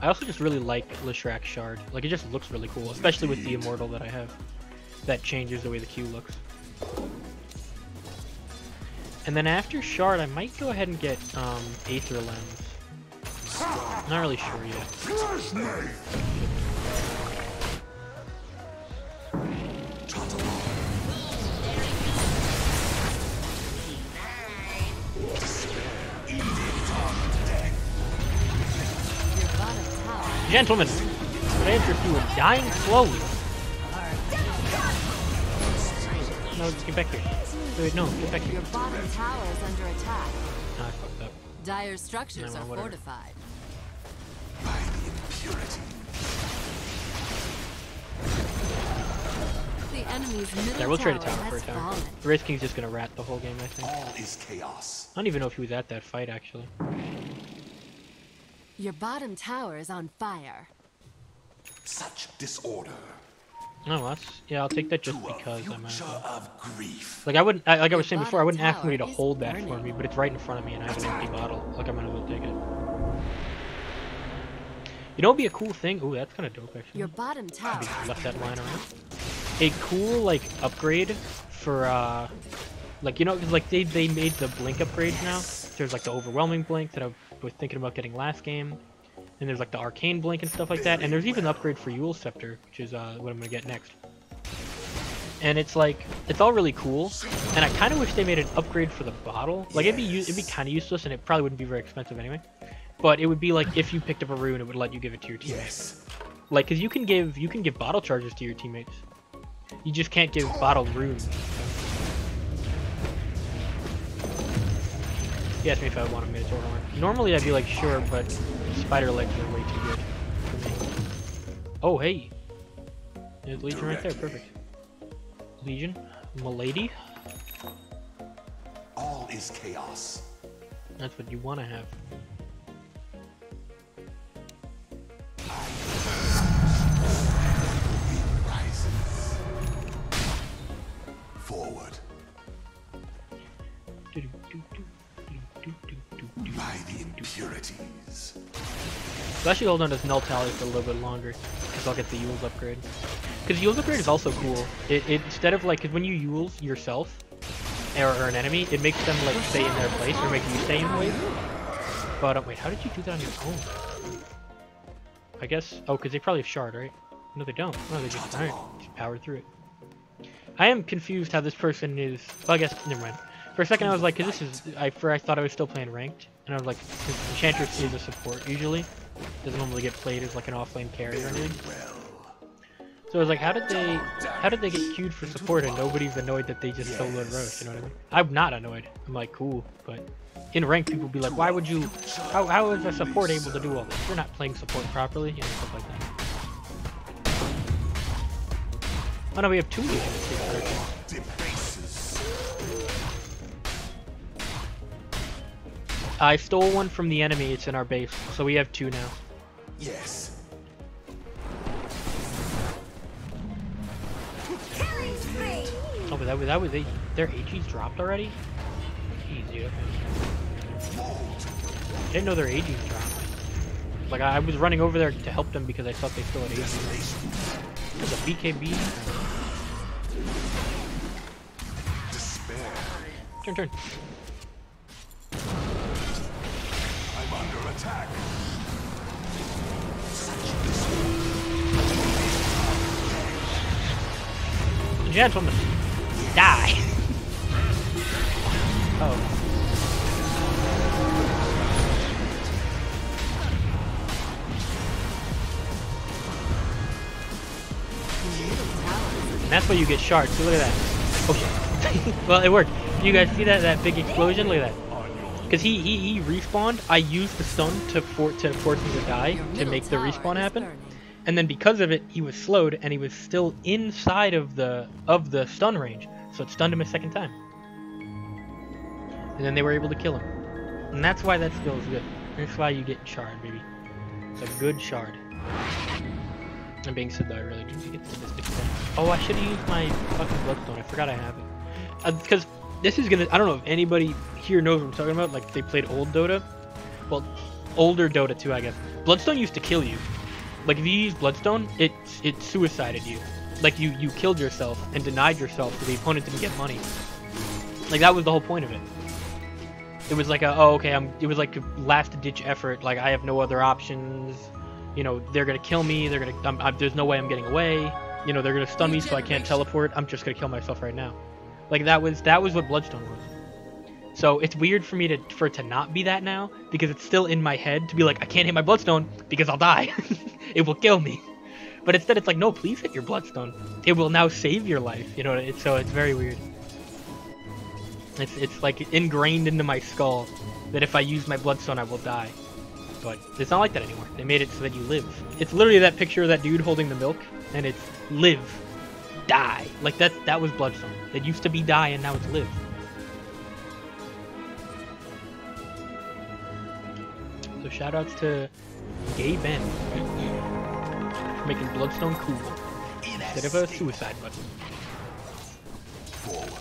I also just really like Leshrak's shard. Like, it just looks really cool, especially with the immortal that I have. That changes the way the Q looks. And then after shard, I might go ahead and get Aether Lens. Not really sure yet. Gentlemen, could I interest you in dying slowly? No, get back here. Wait, no, get back here. Your bottom tower is under attack. No, I fucked up. Dire structures No, are whatever. fortified. By the impurity. The enemy's middle Yeah, we'll trade a tower tower for a has tower. fallen. The Wraith King's just gonna rat the whole game, I think. All is chaos. I don't even know if he was at that fight, actually. Your bottom tower is on fire. Such disorder. No, yeah, I'll take that just To a because I'm future at of grief. like I wouldn't, like I was saying Your before, I wouldn't ask bottom somebody to tower is hold that for burning. me, but it's right in front of me and I have an empty bottle. Like, I might as well take it. You know what'd be a cool thing? Ooh, that's kind of dope, actually. Your bottom tower. Maybe left that line around. A cool, like, upgrade for, like, you know, because, like, they made the blink upgrades now. There's, like, the overwhelming blink that I was thinking about getting last game. And there's, like, the arcane blink and stuff like that. And there's even an upgrade for Yule Scepter, which is, what I'm gonna get next. And it's, like, it's all really cool. And I kind of wish they made an upgrade for the bottle. Like, it'd be kind of useless, and it probably wouldn't be very expensive anyway. But it would be, like, if you picked up a rune, it would let you give it to your teammates. Like, because you can give bottle charges to your teammates. You just can't give bottled runes. He asked me if I want a Minotaur horn. Normally I'd be like, sure, but spider legs are way too good for me. Oh, hey. There's Legion right there, perfect. Legion? Milady? All is chaos. That's what you want to have. Rises. Forward. By the impurities. So I should hold on to this Null Tally for a little bit longer, because I'll get the Yule's upgrade. Because Yule's upgrade is also cool. It instead of like, cause when you Yule's yourself or an enemy, it makes them like stay in their place or make you stay in place. But wait, how did you do that on your own? I guess because they probably have shard, right? No, they don't. No, they just powered through it. I am confused how this person is. Well, I guess never mind. For a second, I was like, cause this is I thought I was still playing ranked, and I was like, Enchantress is a support usually. Doesn't normally get played as like an offlane carry or anything. So I was like, how did they get queued for support and nobody's annoyed that they just soloed Roche, you know what I mean? I'm not annoyed. I'm like, cool, but in ranked people be like, why would you, how is a support able to do all this? You're not playing support properly, you know, stuff like that. Oh no, we have two agents. I stole one from the enemy, it's in our base, so we have two now. Yes. Oh, but that was their AG's dropped already? Jeez, dude, okay. I didn't know their AG's dropped. Like, I was running over there to help them because I thought they still had AG. There's a BKB. Turn. I'm under attack. Gentlemen, die. Oh. And that's why you get shards. See, look at that. Oh shit. Well, it worked. You guys see that big explosion? Look at that. Because he respawned. I used the stun to force him to die to make the respawn happen. And then because of it, he was slowed and he was still inside of the stun range. So it stunned him a second time. And then they were able to kill him. And that's why that skill is good. That's why you get shard, baby. It's a good shard. And being said though, I really do get the mystic stone. Oh, I should have used my fucking bloodstone. I forgot I have it. Because this is gonna, I don't know if anybody here knows what I'm talking about. Like, they played old Dota. Well, older Dota too, I guess. Bloodstone used to kill you. Like, if you use Bloodstone, it suicided you. Like, you killed yourself and denied yourself so the opponent didn't get money. Like, that was the whole point of it. It was like it was like a last-ditch effort. Like, I have no other options. You know, they're gonna kill me. They're gonna. There's no way I'm getting away. You know, they're gonna stun me, so I can't teleport. I'm just gonna kill myself right now. Like, that was what Bloodstone was. So it's weird for me for it to not be that now, because it's still in my head to be like, I can't hit my Bloodstone because I'll die. It will kill me. But instead it's like, no, please hit your Bloodstone. It will now save your life. You know, so it's very weird. It's like ingrained into my skull that if I use my Bloodstone I will die. But it's not like that anymore. They made it so that you live. It's literally that picture of that dude holding the milk, and it's live, die. Like that was Bloodstone. It used to be die and now it's live. So shoutouts to Gay Ben for making Bloodstone cool instead of a suicide button. Forward.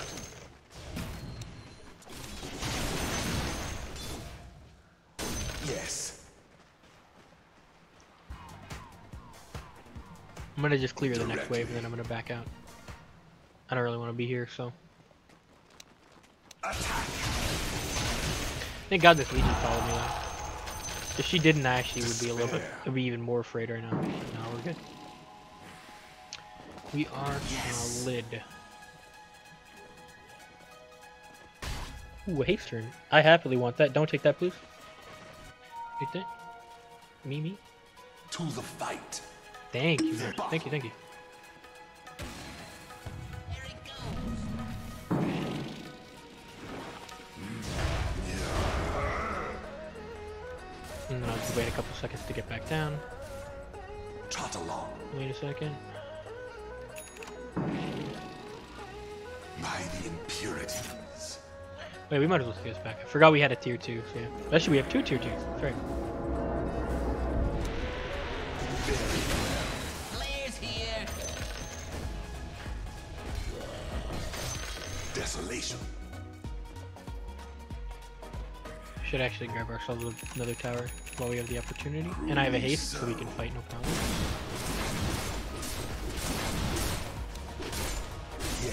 Yes. I'm gonna just clear the next wave and then I'm gonna back out. I don't really want to be here, so. Attack. Thank God this Legion followed me though. If she didn't, I actually would be a little bit, I'd be even more afraid right now. No, we're good. We are lid. Ooh, a haste turn. I happily want that. Don't take that, please. Take that. Me. To the fight. Thank you, man. Thank you. And then I'll just wait a couple seconds to get back down. Trot along. Wait a second. By the impurities. Wait, we might as well see this back. I forgot we had a tier 2, so yeah. Actually, we have 2 tier 2s. That's right. Players here. Desolation. Should actually grab ourselves another tower while we have the opportunity. And I have a haste, so we can fight no problem.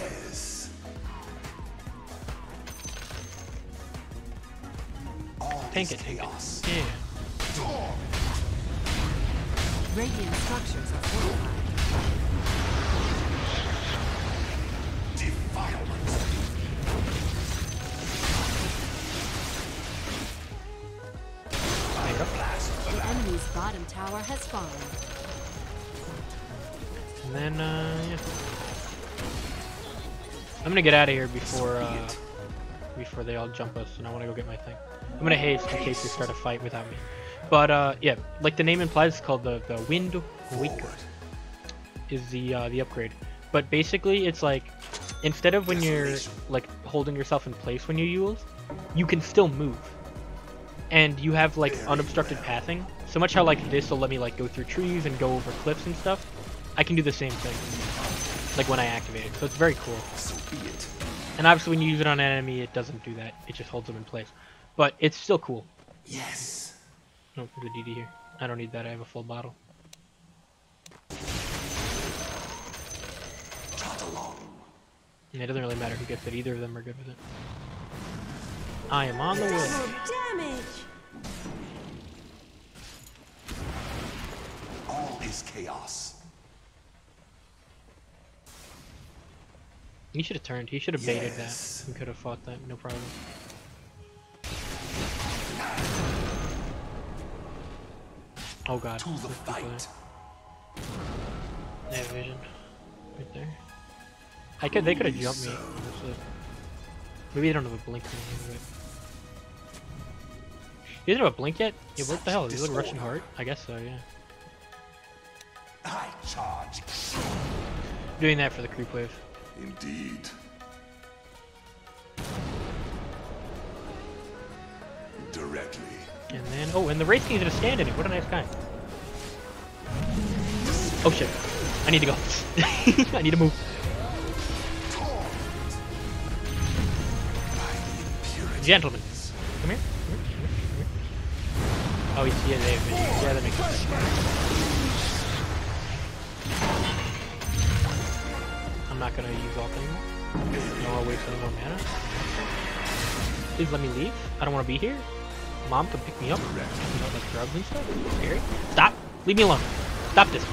Yes. All Tank is it, tank it. chaos. Yeah. Radiant structures are fortified. Defilement. The enemy's bottom tower has fallen. And then, yeah. I'm gonna get out of here before they all jump us, and I want to go get my thing. I'm gonna haste in case they start a fight without me. But yeah, like the name implies, it's called the Wind Waker. Is the upgrade. But basically, it's like instead of when you're like holding yourself in place when you use, you can still move. And you have like unobstructed pathing. So much how like this will let me like go through trees and go over cliffs and stuff. I can do the same thing. Like when I activate it. So it's very cool. So be it. And obviously when you use it on an enemy, it doesn't do that. It just holds them in place. But it's still cool. Yes. Oh, there's a DD here. I don't need that. I have a full bottle. Trot along. And it doesn't really matter who gets it. Either of them are good with it. I am on the way. Double damage. All is chaos. He should have turned. He should have baited Yes. that. He could have fought that. No problem. Oh god. To the There's people there. fight. They have vision. Right there. They could have jumped me, honestly. Maybe they don't have a blink or anything. You don't have a blink yet? Yeah, what the hell? Is it a Russian heart? I guess so, yeah. I charge. Doing that for the creep wave. Indeed. Directly. And then, oh, and the race team's gonna stand in it. What a nice guy. Oh shit. I need to go. I need to move. Gentlemen. Come here. Come here. Come here. Oh, yeah, they have vision. Yeah, that makes sense. I'm not gonna use all things. No, I'll waste any more mana. Please let me leave. I don't want to be here. Mom can pick me up. You know, like drugs and stuff. Scary. Stop. Leave me alone. Stop this.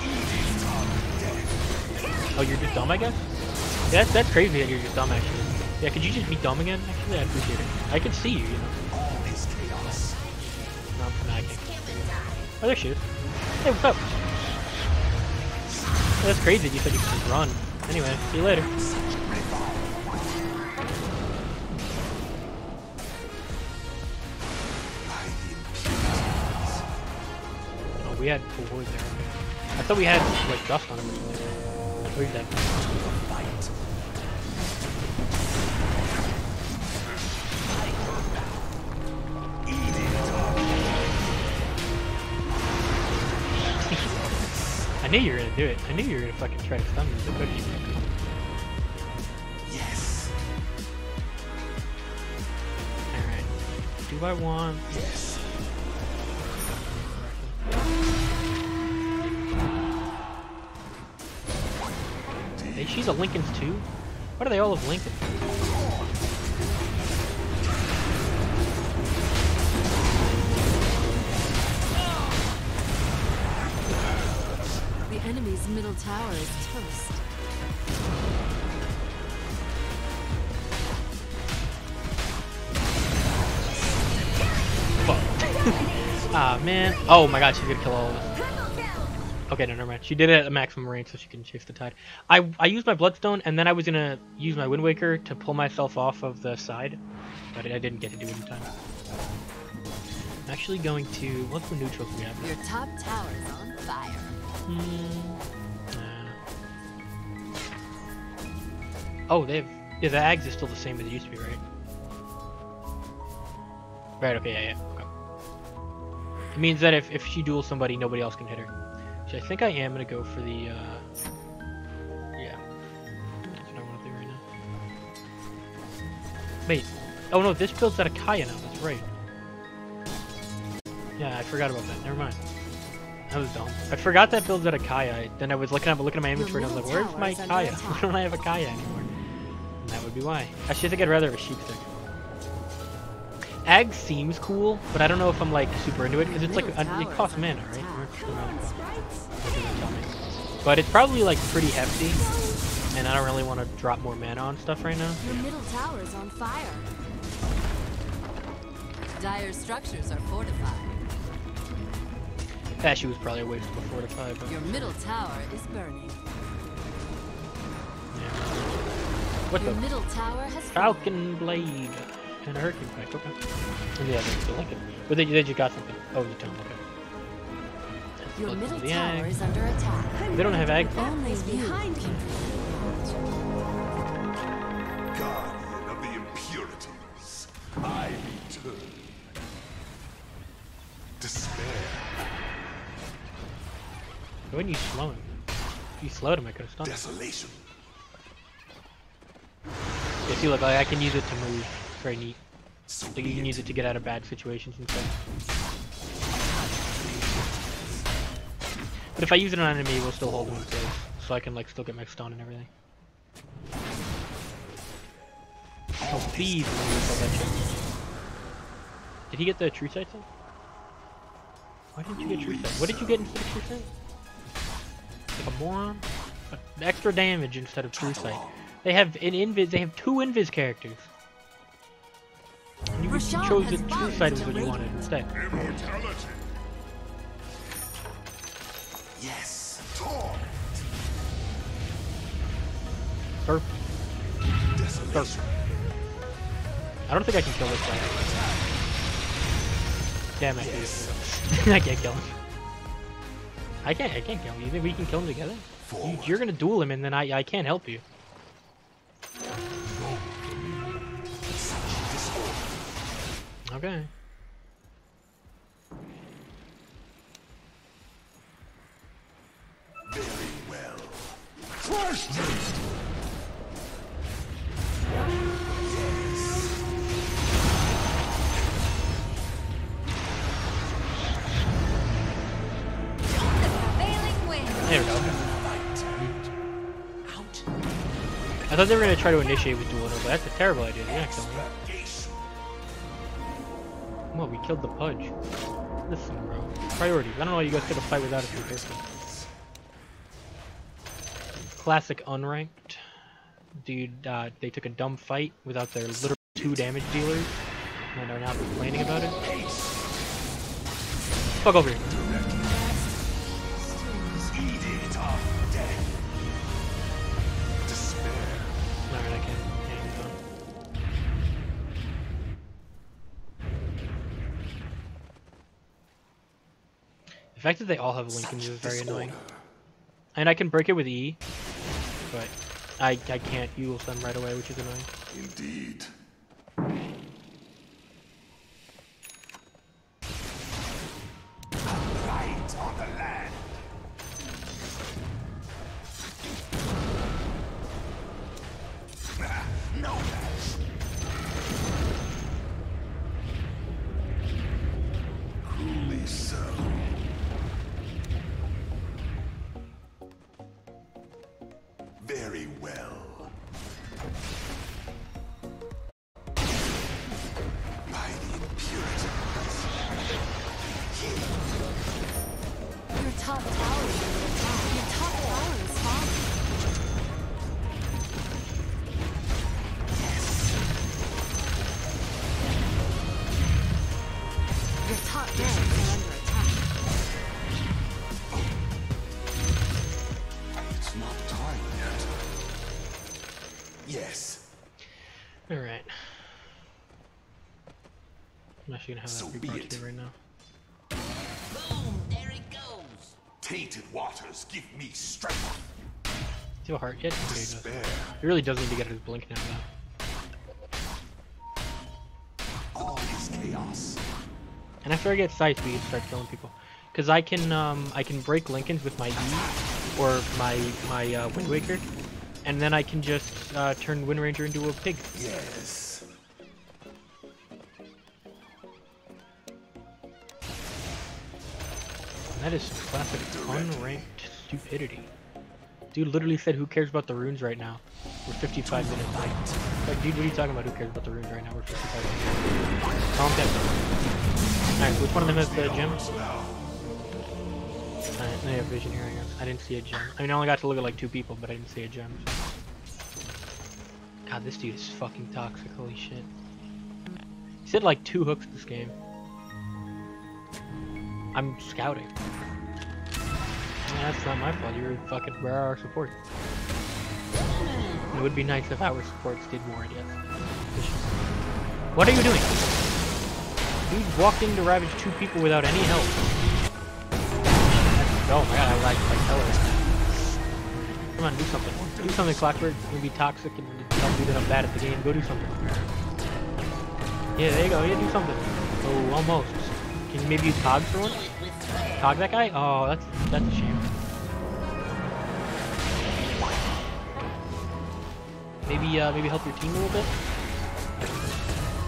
Oh, you're just dumb, I guess? Yeah, that's crazy that you're just dumb, actually. Yeah, could you just be dumb again? Actually, I appreciate it. I can see you, you know. All is chaos. No, I can't. Oh, there she is. Hey, what's up? Oh, that's crazy that you said you could just run. Anyway, see you later. Oh, we had full wood there. I thought we had, like, dust on him or something. Where's that? Fight. I knew you were gonna do it. I knew you were gonna fucking try to stun me, but couldn't you? Yes. Alright. Do I want... Yes. Hey, she's a Lincoln's too? Why do they all have Lincoln? The enemy's middle tower is toast. Fuck. Ah, man. Oh my god, she's gonna kill all of us. Okay, no, never mind. She did it at the maximum range so she can chase the tide. I used my Bloodstone, and then I was gonna use my Wind Waker to pull myself off of the side, but I didn't get to do it in time. I'm actually going to... What's the neutrals we have? Your top tower is on fire. Oh, they have... Yeah, the Ags is still the same as it used to be, right? Right, okay, yeah, okay. It means that if she duels somebody, nobody else can hit her. So I think I am going to go for the, yeah. That's what I want to do right now. Wait. Oh no, this builds out of Kaya now, that's right. Yeah, I forgot about that, never mind. That was dumb. I forgot that builds out of Kaya. Then I was looking at my inventory and I was like, where's my Kaya? Why don't I have a Kaya anymore? That would be why. Actually, I think I'd rather have a sheep stick. Ag seems cool, but I don't know if I'm like super into it because it's like it costs mana, right? But it's probably like pretty hefty, and I don't really want to drop more mana on stuff right now. Your middle tower is on fire. Dire structures are fortified. Ashy was probably a waste of a fortify, but Your middle tower is burning. yeah. What Your the? middle tower has Falcon Blade and a Hurricane Pack, okay. And yeah, that's the Lincoln. But they just got something. Oh, the tome, okay. Your Let's middle do the tower ag. is under attack. They don't have ag. Only behind you. Guardian of the impurities, I return. Despair. Why wouldn't you slow him? If you slowed him, I could have stunned him. Desolation. Yeah, see, look, I can use it to move. It's very neat. So Like, you can use it to get out of bad situations and stuff. But if I use it on an enemy, we'll still hold him in place. So I can, like, still get my stun and everything. Oh, please, that shit. Did he get the true sight then? Why didn't you get true sight? What did you get instead of true sight? Like a moron? Extra damage instead of true sight. They have an invis. They have 2 invis characters. And you Rashawn chose has the true bombed sight was the what you wanted Radiant. instead. Immortality. Yes. Talk. Burp. Desolation. I don't think I can kill this guy. Damn it. I can't kill him. I can't kill him. You think we can kill him together? You're gonna duel him and then I can't help you. Okay. Very well. First taste. There we go. I thought they were gonna try to initiate with dueling, but that's a terrible idea. You're not killing me. Well, we killed the Pudge. Listen, bro. Priorities. I don't know why you guys could have fight without a free person. Classic Unranked. Dude, they took a dumb fight without their literal 2 damage dealers, and are now complaining about it. Fuck over here. Edict of death. Despair. Alright, I can't. Yeah, he's done. The fact that they all have Lincolns is very annoying. And I can break it with E, but I can't use them right away, which is annoying. Indeed. Right on the land. No match. Cruelly so. Very well. By the impurities. Your top tower is under attack. Your top tower is falling. Your top barracks are under attack. It's not time yet. Yes. Alright. I'm actually gonna have So that be free it. here right now. Boom, there it goes. Tainted waters give me strength. Do you have a heart yet? Okay, he does. Despair. He really does need to get his blink now, though. All is chaos. And after I get sight, we can start killing people. Cause I can break Lincolns with my E or my Wind Waker, and then I can just turn Wind Ranger into a pig. Yes. And that is some classic unranked stupidity. Dude literally said, "Who cares about the runes right now? We're 55 minutes late." Like, dude, what are you talking about? Who cares about the runes right now? We're 55 minutes late. Calm down. Alright, which one of them has the gem? Alright, they have vision here, I guess. I didn't see a gem. I mean, I only got to look at like 2 people, but I didn't see a gem. God, this dude is fucking toxic. Holy shit. He's hit like 2 hooks this game. I'm scouting. That's not my fault. You're fucking. Where are our supports? It would be nice if our supports did more, yes. What are you doing? Dude walked in to ravage 2 people without any help. Oh my god, I like color. Come on, do something. Do something, Clockwork. You'll be toxic and tell me that I'm bad at the game. Go do something. Yeah, there you go. Yeah, do something. Oh, almost. Can you maybe use Cog for one? Cog that guy? Oh, that's a shame. Maybe help your team a little bit.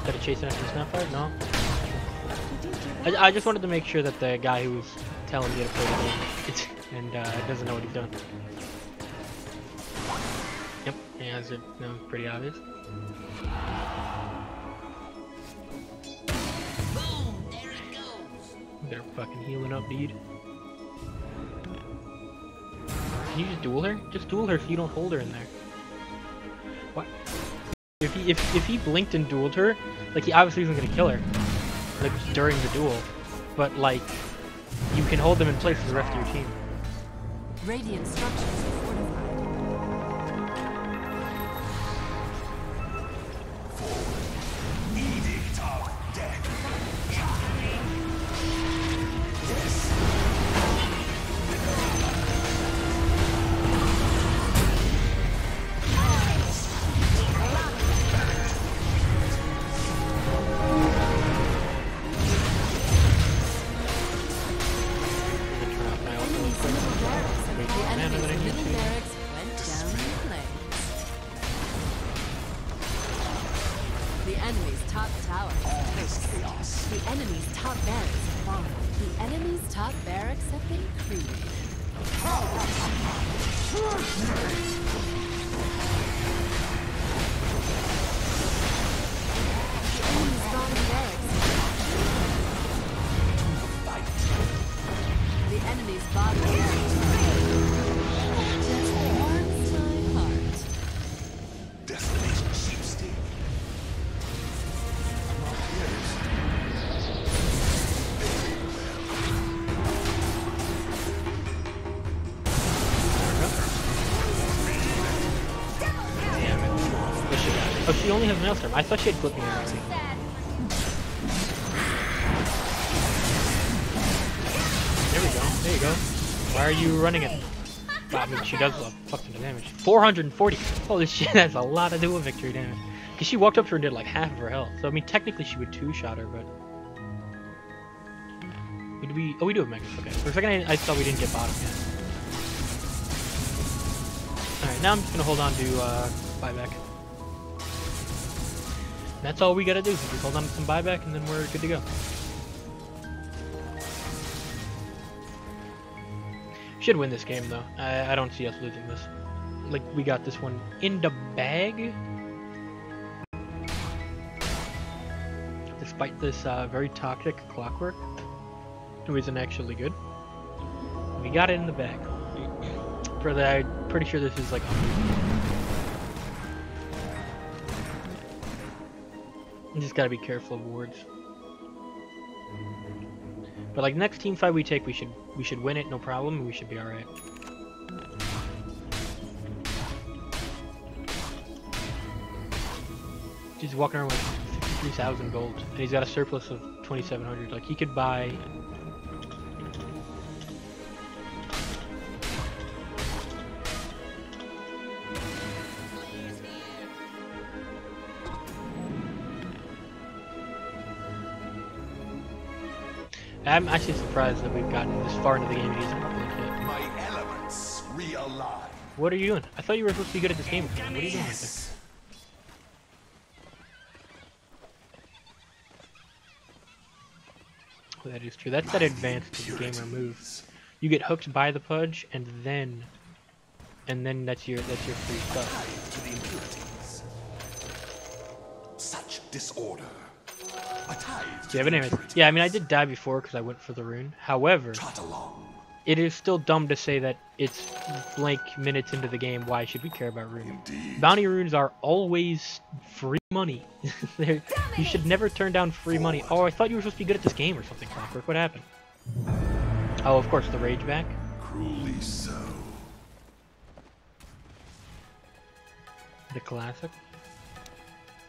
Gotta chase after Snapfire? No. I just wanted to make sure that the guy who was telling me to play the game and doesn't know what he's doing. Yep. Yeah, that's pretty obvious. They're fucking healing up, dude. Can you just duel her? Just duel her so you don't hold her in there. What? If he blinked and dueled her, like he obviously isn't gonna kill her, like during the duel, but like you can hold them in place for the rest of your team. Radiant structures are fortified. Edict of death. Oh, she only has Maelstrom. I thought she had Clipping already. There we go. There you go. Why are you running it? Well, I mean, she does a fuck ton of damage. 440! Holy shit, that's a lot of dual victory damage. Because she walked up to her and did like half of her health. So, I mean, technically she would 2-shot her, but... Oh, we do have Megas. Okay. For a second, I thought we didn't get bottom yet. Alright, now I'm just gonna hold on to buyback. That's all we gotta do. Just hold on to some buyback and then we're good to go. Should win this game though. I don't see us losing this. Like, we got this one in the bag. Despite this very toxic Clockwork, who isn't actually good. We got it in the bag. I'm pretty sure this is like you just gotta be careful of wards. But like next team fight we take, we should win it, no problem, and we should be alright. He's walking around with 53,000 gold, and he's got a surplus of 2,700. Like he could buy. I'm actually surprised that we've gotten this far into the game and he's not playing yet. My elements realign. What are you doing? I thought you were supposed to be good at this game. What are you doing with it? That is true. That's that advanced gamer move. You get hooked by the pudge and then and then that's your free stuff. To the impurities. Such disorder. A tithe to Yeah, but the anyways, impurities. yeah, I mean I did die before because I went for the rune. However, Trot along. it is still dumb to say that it's blank minutes into the game. Why should we care about runes? Indeed. Bounty runes are always free money. You should never turn down free money. Oh, I thought you were supposed to be good at this game or something, Clockwork. What happened? Oh, of course, the rage back. Cruelly so. The classic.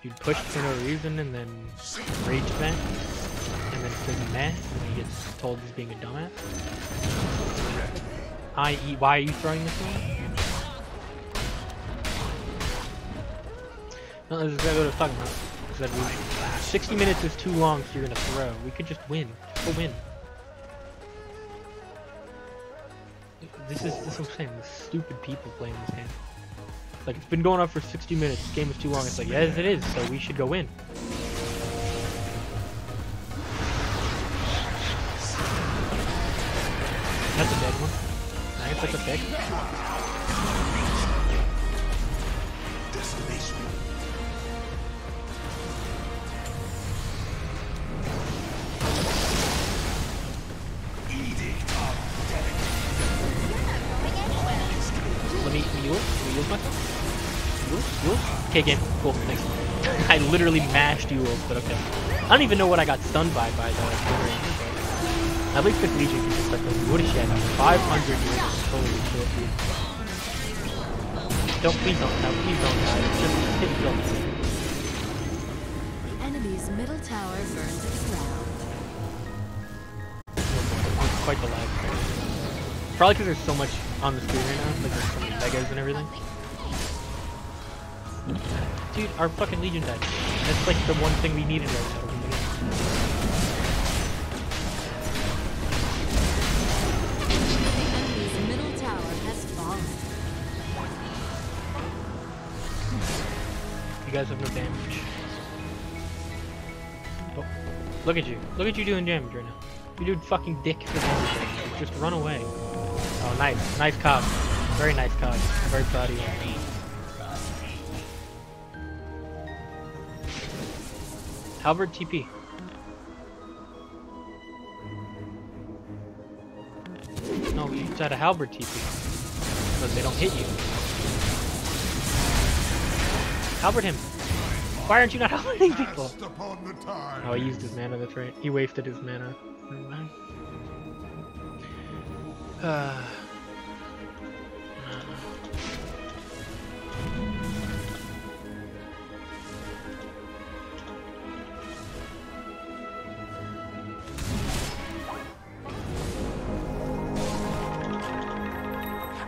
Dude pushed for no reason and then rage back. And then says meh when he gets told he's being a dumbass. I.e., why are you throwing this away? No, this is exactly what I was talking about. I said 60 minutes is too long, so you're gonna throw. We could just win. Just go win. This is what I'm saying. The stupid people playing this game. Like, it's been going on for 60 minutes. This game is too long. It's like, yes, it is. So we should go win. That's a dead one. I guess that's a pick. Desolation. Edict of Let me use myself. Use? Okay, game. Cool, thanks. I literally mashed Yules, but okay. I don't even know what I got stunned by the range, but at least this Legion can just like, what is she at? 500 units. Holy shit, dude. Please don't die. Just hit kill. The enemy's middle tower burned to the ground. It's quite the lag. Probably because there's so much on the screen right now. Like, there's so many Legos and everything. Dude, our fucking Legion died. That's like the one thing we needed right now. The enemy's middle tower has fallen. You guys have no damage. Oh, look at you. Look at you doing damage right now. You doing fucking dick for damage right now. Just run away. Oh, nice. Nice cog. Very nice cog. I'm very proud of you. Halberd TP. No, you just had a Halberd TP. Because they don't hit you. Halberd him. Why aren't you not halberding people? upon the time. Oh, he used his mana, that's right. He wasted his mana. Never mind.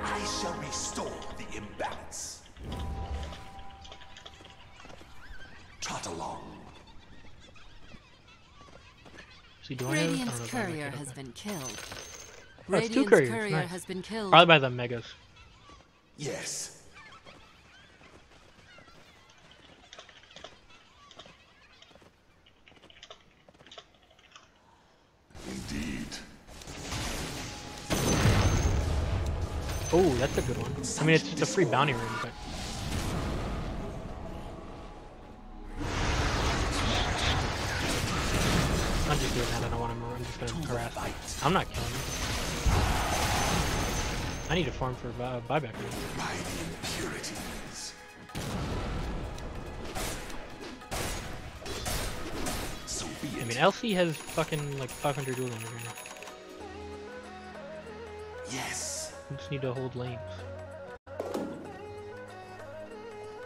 I shall restore the imbalance. Trot along. See, do I have? Radiant's I don't know if I have courier it. has been killed. Oh, it's two Radiant's couriers, courier nice. has been killed. Probably by the megas. Yes. Indeed. Oh, that's a good one. I mean, it's just a free bounty room, but. I'm just doing that. I don't want him. I'm just gonna harass him. I'm not killing him. I need to farm for buyback room. By the impurities. So be it. I mean, LC has fucking like 500 duel damage right now. Yes. We just need to hold lanes.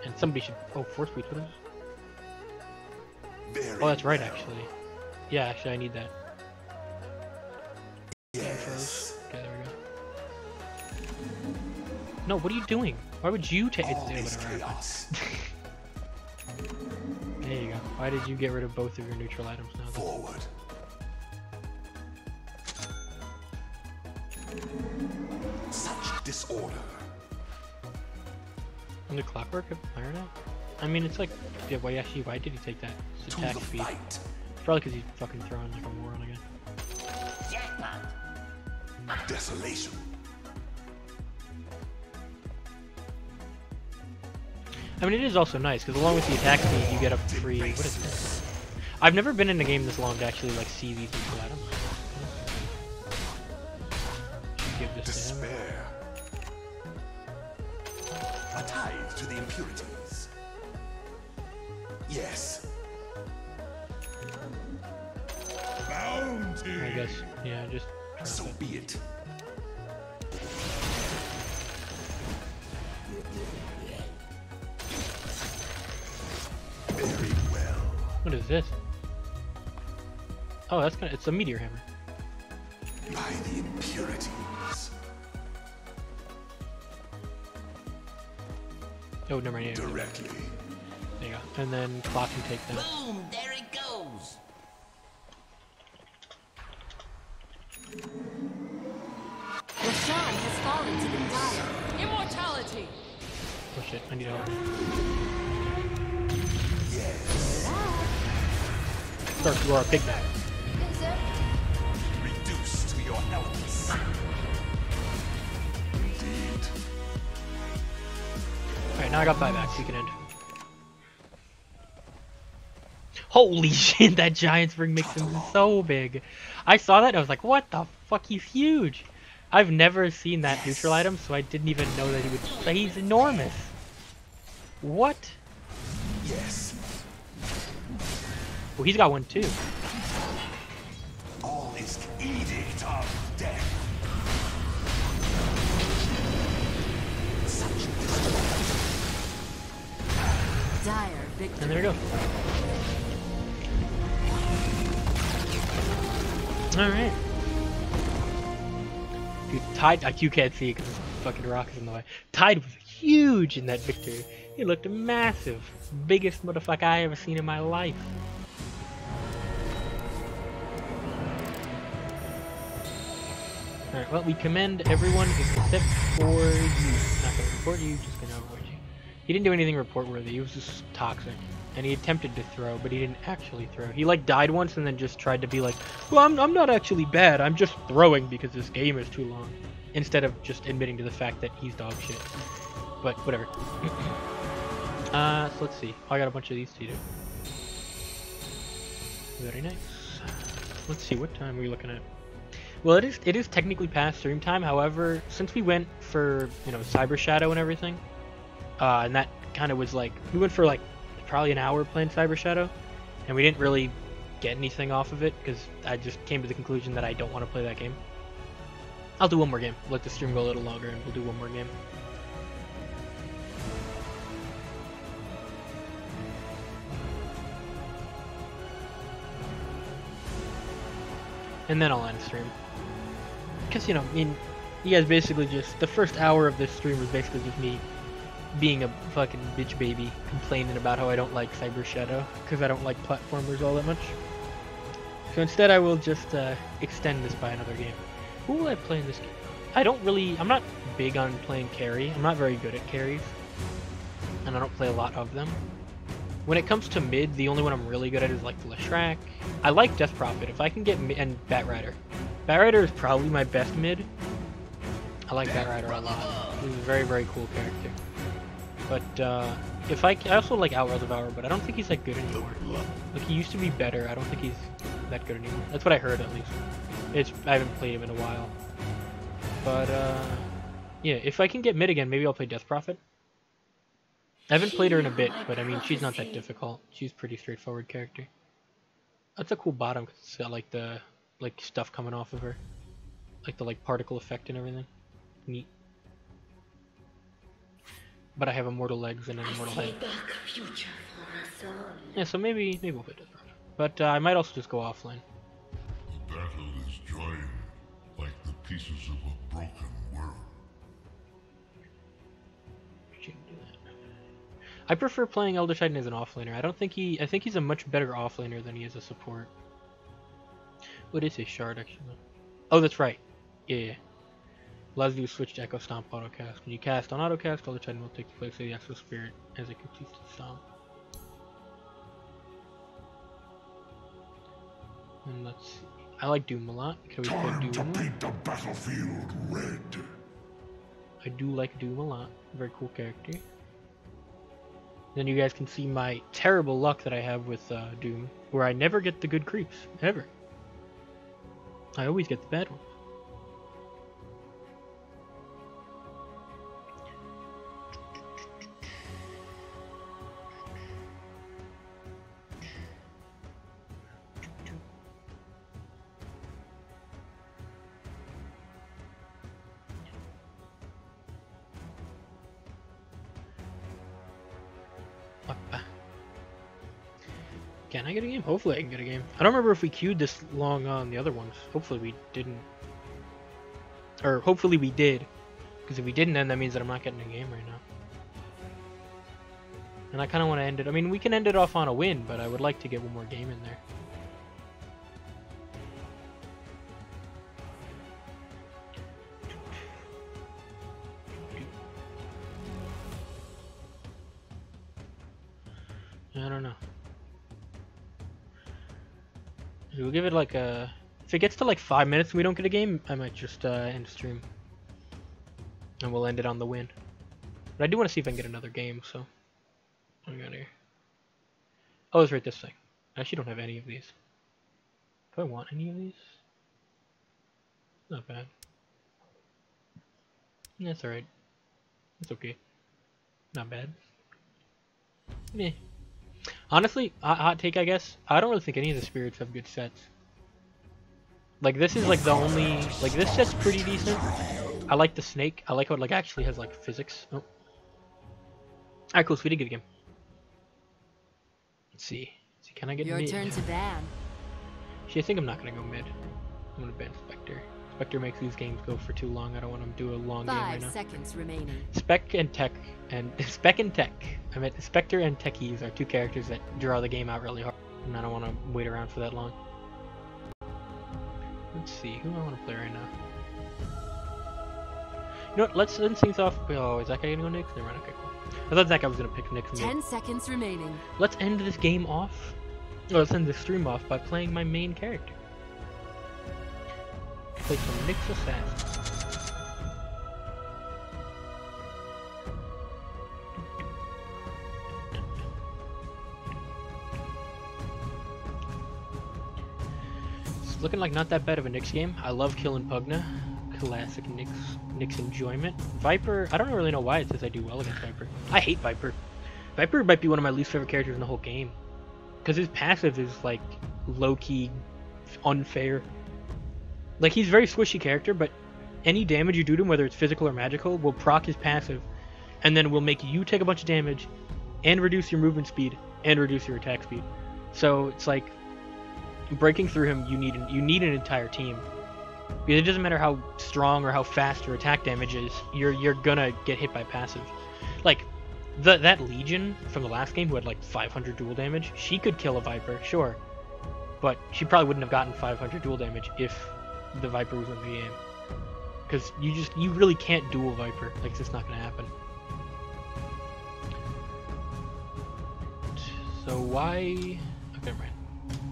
And somebody should. Oh, force speed. What is this? Very Oh, that's right, well. actually. Yeah, actually, I need that. Yes. Okay, there we go. No, what are you doing? Why would you take it? All is Whatever. chaos. There you go. Why did you get rid of both of your neutral items now? Then? Forward. Such disorder. And the clockwork of Iron Eye? I mean, it's like, yeah. Why actually? Why did he take that? It's To attack the speed. fight. Probably because he's fucking throwing like a moron again. Desolation. I mean, it is also nice because along with the attack speed, you get a free. What is this? I've never been in a game this long to actually like see these neutral items. Give this to him. A tithe to the impurities. Yes. Bounty. I guess, yeah, just. So be it. Very well. What is this? Oh, it's a meteor hammer. By the impurities. Oh, never mind. Yeah, Directly. there you go. And then clock can take that. Boom, there it goes. Your shrine has fallen to the dire. Immortality. Oh shit, I need help. Yes. Start you are a pig man. Reduce to your elements. Indeed. Alright, now I got buybacks, you can end. Holy shit, that giant spring makes him so big. I saw that and I was like, what the fuck, he's huge. I've never seen that neutral item, so I didn't even know that he would. He's enormous. What? Yes. Well, he's got one too. All is edict of death. Dire victory. And there we go. Alright. Dude, Tide, you can't see it because this fucking rock is in the way. Tide was huge in that victory. He looked massive. Biggest motherfucker I ever seen in my life. Alright, well, we commend everyone except for you. Not gonna report you, just gonna avoid you. He didn't do anything report-worthy, he was just toxic. And he attempted to throw, but he didn't actually throw. He like died once and then just tried to be like, well, I'm not actually bad, I'm just throwing because this game is too long. Instead of just admitting to the fact that he's dog shit. But whatever. So let's see. Oh, I got a bunch of these to do. Very nice. Let's see, what time are we looking at? Well, it is technically past stream time. However, since we went for, you know, Cyber Shadow and everything, and that kind of was like, we went for like probably an hour playing Cyber Shadow, and we didn't really get anything off of it because I just came to the conclusion that I don't want to play that game. I'll do one more game. Let the stream go a little longer, and we'll do one more game. And then I'll end stream. Because, you know, I mean, you guys basically just, the first hour of this stream was basically just me being a fucking bitch baby, complaining about how I don't like Cyber Shadow, because I don't like platformers all that much. So instead I will just extend this by another game. Who will I play in this game? I'm not big on playing carry. I'm not very good at carries. And I don't play a lot of them. When it comes to mid, the only one I'm really good at is like Leshrac. I like Death Prophet. If I can get mid, and Batrider. Batrider is probably my best mid. I like Batrider a lot. He's a very, very cool character. But if I also like Outroll Devourer, but I don't think he's that good anymore. Like he used to be better. I don't think he's that good anymore. That's what I heard at least. I haven't played him in a while. But yeah, if I can get mid again, maybe I'll play Death Prophet. I haven't played her in a bit, but I mean, she's not that difficult. She's a pretty straightforward character. That's a cool bottom, because it's got like the stuff coming off of her. Like the particle effect and everything. Neat. But I have immortal legs and an immortal head. Yeah, so maybe we'll play Death Prophet. But I might also just go offline. The battle is joined like the pieces of a broken world. I prefer playing Elder Titan as an offlaner. I think he's a much better offlaner than he is a support. What is his shard actually? Oh, that's right. Yeah. Allows you to switch to Echo Stomp autocast. When you cast on autocast, Elder Titan will take the place of the Exo Spirit as it completes the stomp. And let's see. I like Doom a lot. Can we play Doom? To paint the battlefield red. I do like Doom a lot. Very cool character. Then you guys can see my terrible luck that I have with Doom, where I never get the good creeps, ever. I always get the bad ones. Can I get a game? Hopefully I can get a game. I don't remember if we queued this long on the other ones. Hopefully we didn't. Or hopefully we did. Because if we didn't, then that means that I'm not getting a game right now. And I kind of want to end it. I mean, we can end it off on a win, but I would like to get one more game in there. I don't know. We'll give it like a... If it gets to like 5 minutes and we don't get a game, I might just end stream. And we'll end it on the win. But I do want to see if I can get another game, so... What do we got here? Oh, let's rate this thing. I actually don't have any of these. Do I want any of these? Not bad. That's alright. It's okay. Not bad. Meh. Honestly, hot take I guess, I don't really think any of the spirits have good sets. Like this is like the only, like this set's pretty decent. I like the snake, I like how it like actually has like physics. Oh. Alright cool, so we did get a game. Let's see, can I get mid? Your turn to ban. Actually, I think I'm not gonna go mid. I'm gonna ban Spectre. Spectre makes these games go for too long, I don't want to do a long game right now. 5 seconds remaining. Spec and Tech. I meant Spectre and Techies are two characters that draw the game out really hard, and I don't want to wait around for that long. Let's see, who do I want to play right now? You know what, let's end things off. Oh, is that guy gonna go next? Never mind, okay, cool. I thought that guy was gonna pick Nick from me. 10 seconds remaining. Let's end this game off. Or let's end this stream off by playing my main character. Play some Nick's Assassin. It's looking like not that bad of a Nyx game. I love killing Pugna. Classic Nyx enjoyment. Viper, I don't really know why it says I do well against Viper. I hate Viper. Viper might be one of my least favorite characters in the whole game. Because his passive is like low-key unfair. Like he's a very squishy character, but any damage you do to him, whether it's physical or magical, will proc his passive, and then will make you take a bunch of damage, and reduce your movement speed, and reduce your attack speed. So it's like breaking through him, you need an entire team. Because it doesn't matter how strong or how fast your attack damage is, you're gonna get hit by passive. Like that Legion from the last game who had like 500 dual damage, she could kill a Viper, sure, but she probably wouldn't have gotten 500 dual damage if the Viper was in the game. Because you really can't duel Viper. Like it's just not gonna happen. So why? Okay,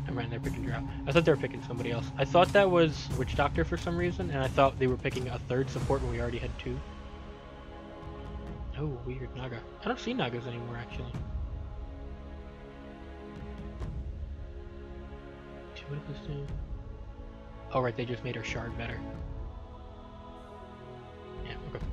never mind. They're picking Drought. I thought they were picking somebody else. I thought that was Witch Doctor for some reason, and I thought they were picking a third support when we already had 2. Oh, weird Naga. I don't see Nagas anymore actually. What is this doing? Oh right, they just made her shard better. Yeah, okay.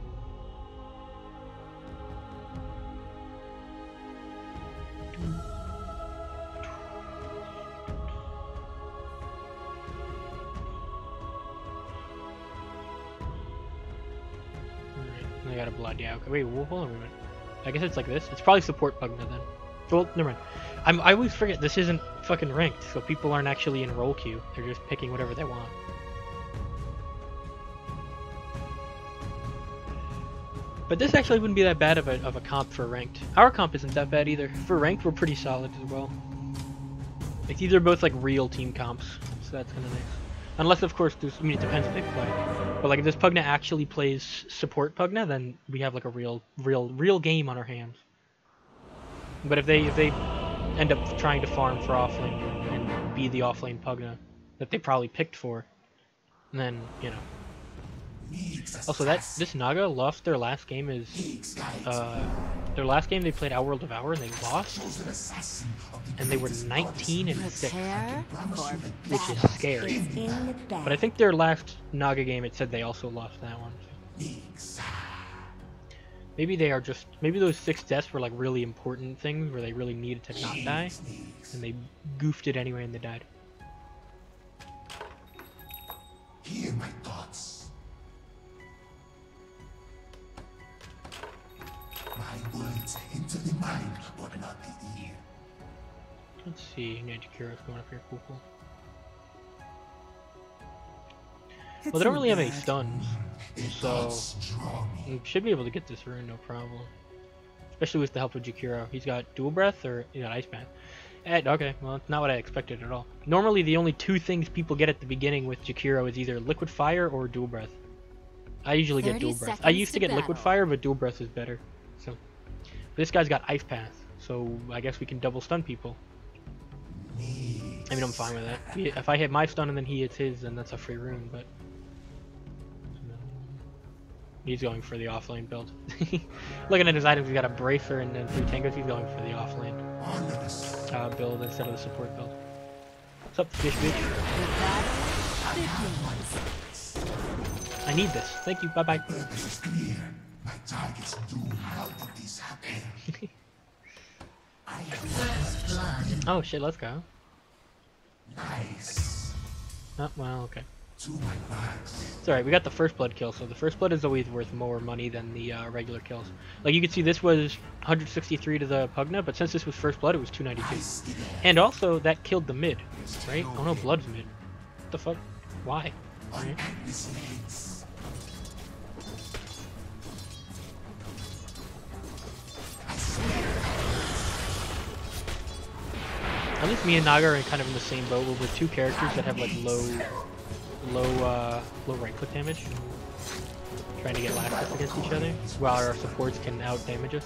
Alright, I got a blood, yeah, okay. Wait, hold on a minute. I guess it's like this? It's probably support Pugna then. Well, never mind. I always forget this isn't fucking ranked, so people aren't actually in roll queue. They're just picking whatever they want. But this actually wouldn't be that bad of a comp for ranked. Our comp isn't that bad either. For ranked, we're pretty solid as well. Like these are both like real team comps, so that's kind of nice. Unless of course, I mean it depends what they play. But like if this Pugna actually plays support Pugna, then we have like a real game on our hands. But if they end up trying to farm for offlane and be the offlane Pugna that they probably picked for, then, you know, Also, this Naga lost their last game their last game they played Our World of Hour and they lost, and they were 19-6, which is scary. But I think their last Naga game it said they also lost that one. Maybe they are just maybe those 6 deaths were like really important things where they really needed to not die, and they goofed it anyway and they died. Hear my thoughts. My words into the mind, but not the ear. Let's see, Nanjakira's going up here, cool. Well, they don't really have any stuns, so we should be able to get this rune, no problem. Especially with the help of Jakiro. He's got dual breath or he's got ice path. Okay, well, it's not what I expected at all. Normally, the only 2 things people get at the beginning with Jakiro is either liquid fire or dual breath. I usually get dual breath. I used to get liquid fire, but dual breath is better. So, but this guy's got ice path, so I guess we can double stun people. I mean, I'm fine with that. If I hit my stun and then he hits his, then that's a free rune, but... He's going for the offlane build. Looking at his items, he's got a bracer and then 3 tangos. He's going for the offlane build instead of the support build. What's up, fish bitch? I need this. Thank you. Bye bye. Oh shit, let's go. Nice. Oh, well, okay. It's alright, we got the first blood kill, so the first blood is always worth more money than the regular kills. Like you can see this was 163 to the Pugna, but since this was first blood it was 292. And also that killed the mid, right? Oh no, blood's mid. What the fuck? Why? Right. At least me and Naga are kind of in the same boat. We're with 2 characters that have like low right click damage, trying to get last hits against each other, while our supports can out damage us.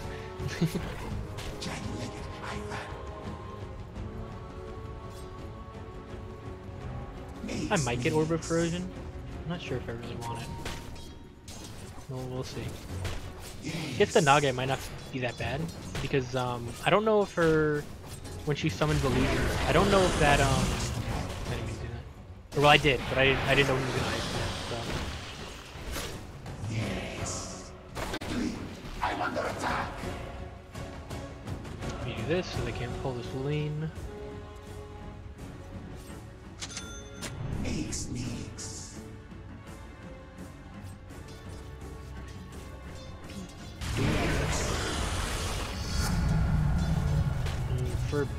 I might get Orb of Corrosion. I'm not sure if I really want it. No, we'll see. Against the Naga, it might not be that bad because I don't know if when she summons illusions, I don't know if that I didn't mean to do that. Well, I did, but I didn't know he was gonna ice that, so. Yes. I'm under attack. Let me do this so they can't pull this lane.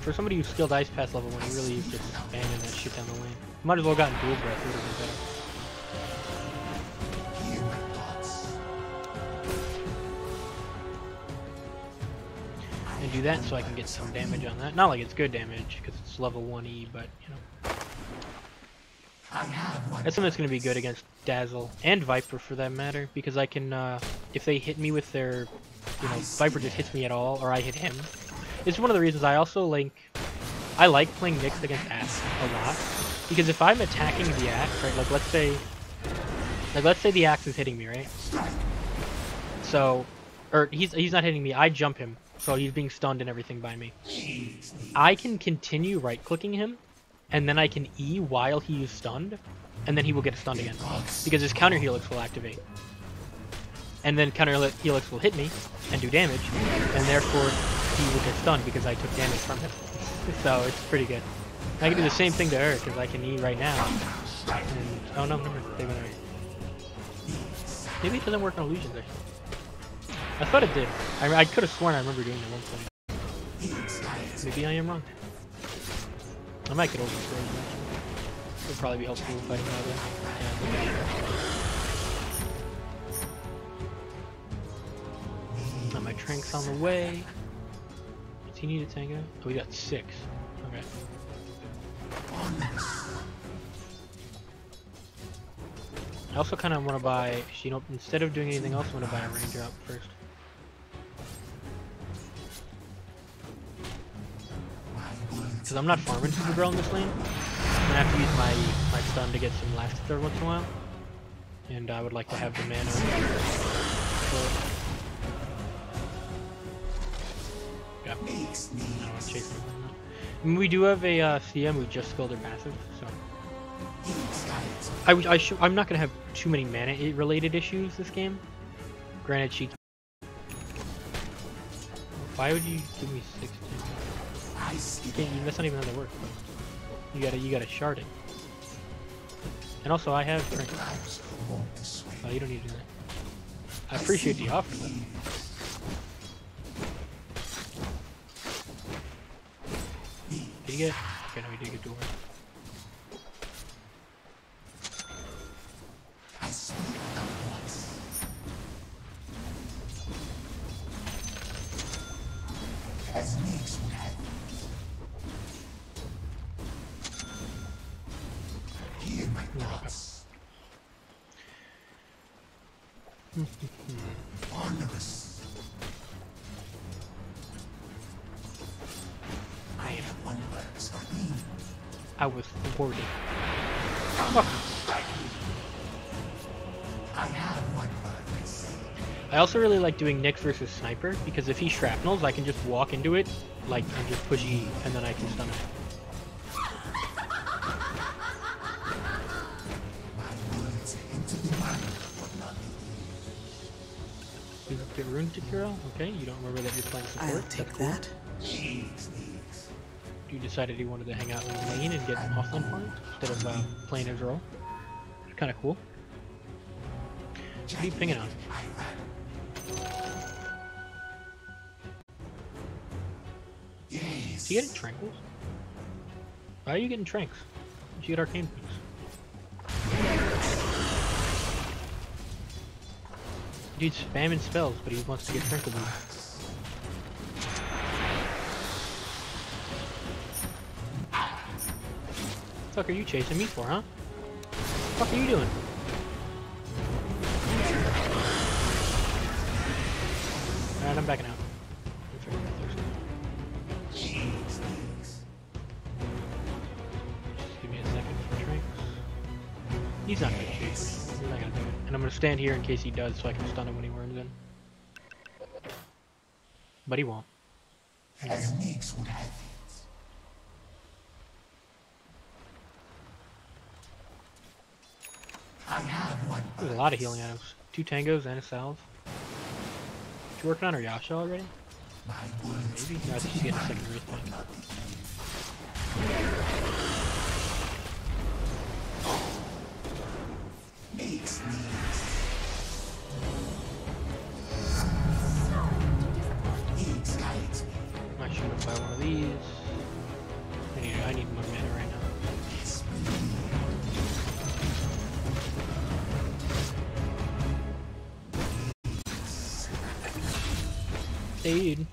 For somebody who's skilled Ice Pass level 1, you really used to spamming that shit down the lane. Might as well have gotten dual breath, it would have been better. And do that so I can get some damage on that. Not like it's good damage, because it's level 1E, but, you know. That's something that's going to be good against Dazzle, and Viper for that matter, because I can, if they hit me with their, you know, Viper just hits me at all, or I hit him. It's one of the reasons I also I like playing mixed against Axe a lot, because if I'm attacking the Axe, right, like let's say the Axe is hitting me, right? So, or he's not hitting me, I jump him, so he's being stunned and everything by me. I can continue right-clicking him, and then I can E while he is stunned, and then he will get stunned again, because his counter helix will activate. And then counter helix will hit me and do damage, and therefore he will get stunned because I took damage from him. So it's pretty good. I can do the same thing to her because I can E right now. And, oh no, never. They went away. Maybe it doesn't work on illusions actually. I thought it did. I could have sworn I remember doing it at one point. Maybe I am wrong. I might get over it. It would probably be helpful if I know that. My Trank's on the way. Does he need a tango? Oh, we got 6. Okay. I also kind of want to buy, you know, instead of doing anything else, I want to buy a ranger up first. Because I'm not farming Supergirl in this lane. I'm going to have to use my stun to get some last hits every once in a while. and I would like to have the mana. Yeah. I don't want to chase them. I mean, we do have a CM who just skilled their passive, so I'm not gonna have too many mana related issues this game. Granted, she. Why would you give me 16? That's not even how that works. You gotta shard it. And also, I have drink. Oh, you don't need to do that. I appreciate the offer, though. Did you get? Okay, no, we did get to one. I was thwarted. Fuck. I also really like doing Nyx versus Sniper, because if he shrapnels, I can just walk into it, like, and just push E, and then I can stun him. You get Rune to Kuro? Okay, you don't remember that you're playing support? I'll take that. You decided you wanted to hang out in the lane and get offlane points instead of playing his role. Kind of cool. What are you pinging on? Is he getting tranquils? Why are you getting tranks? Did you get arcane points? Dude's spamming spells, but he wants to get tranquil boost. What the fuck are you chasing me for, huh? What the fuck are you doing? Alright, I'm backing out. Just give me a second for drinks. He's not gonna chase. He's not gonna do it. And I'm gonna stand here in case he does so I can stun him when he worms in. But he won't. There's a lot of healing items. 2 tangos and a salve. You working on her Yasha already? Maybe? No, I think she's getting a second wrist point. Might shoot him by one of these. I need more mana right now. Dude.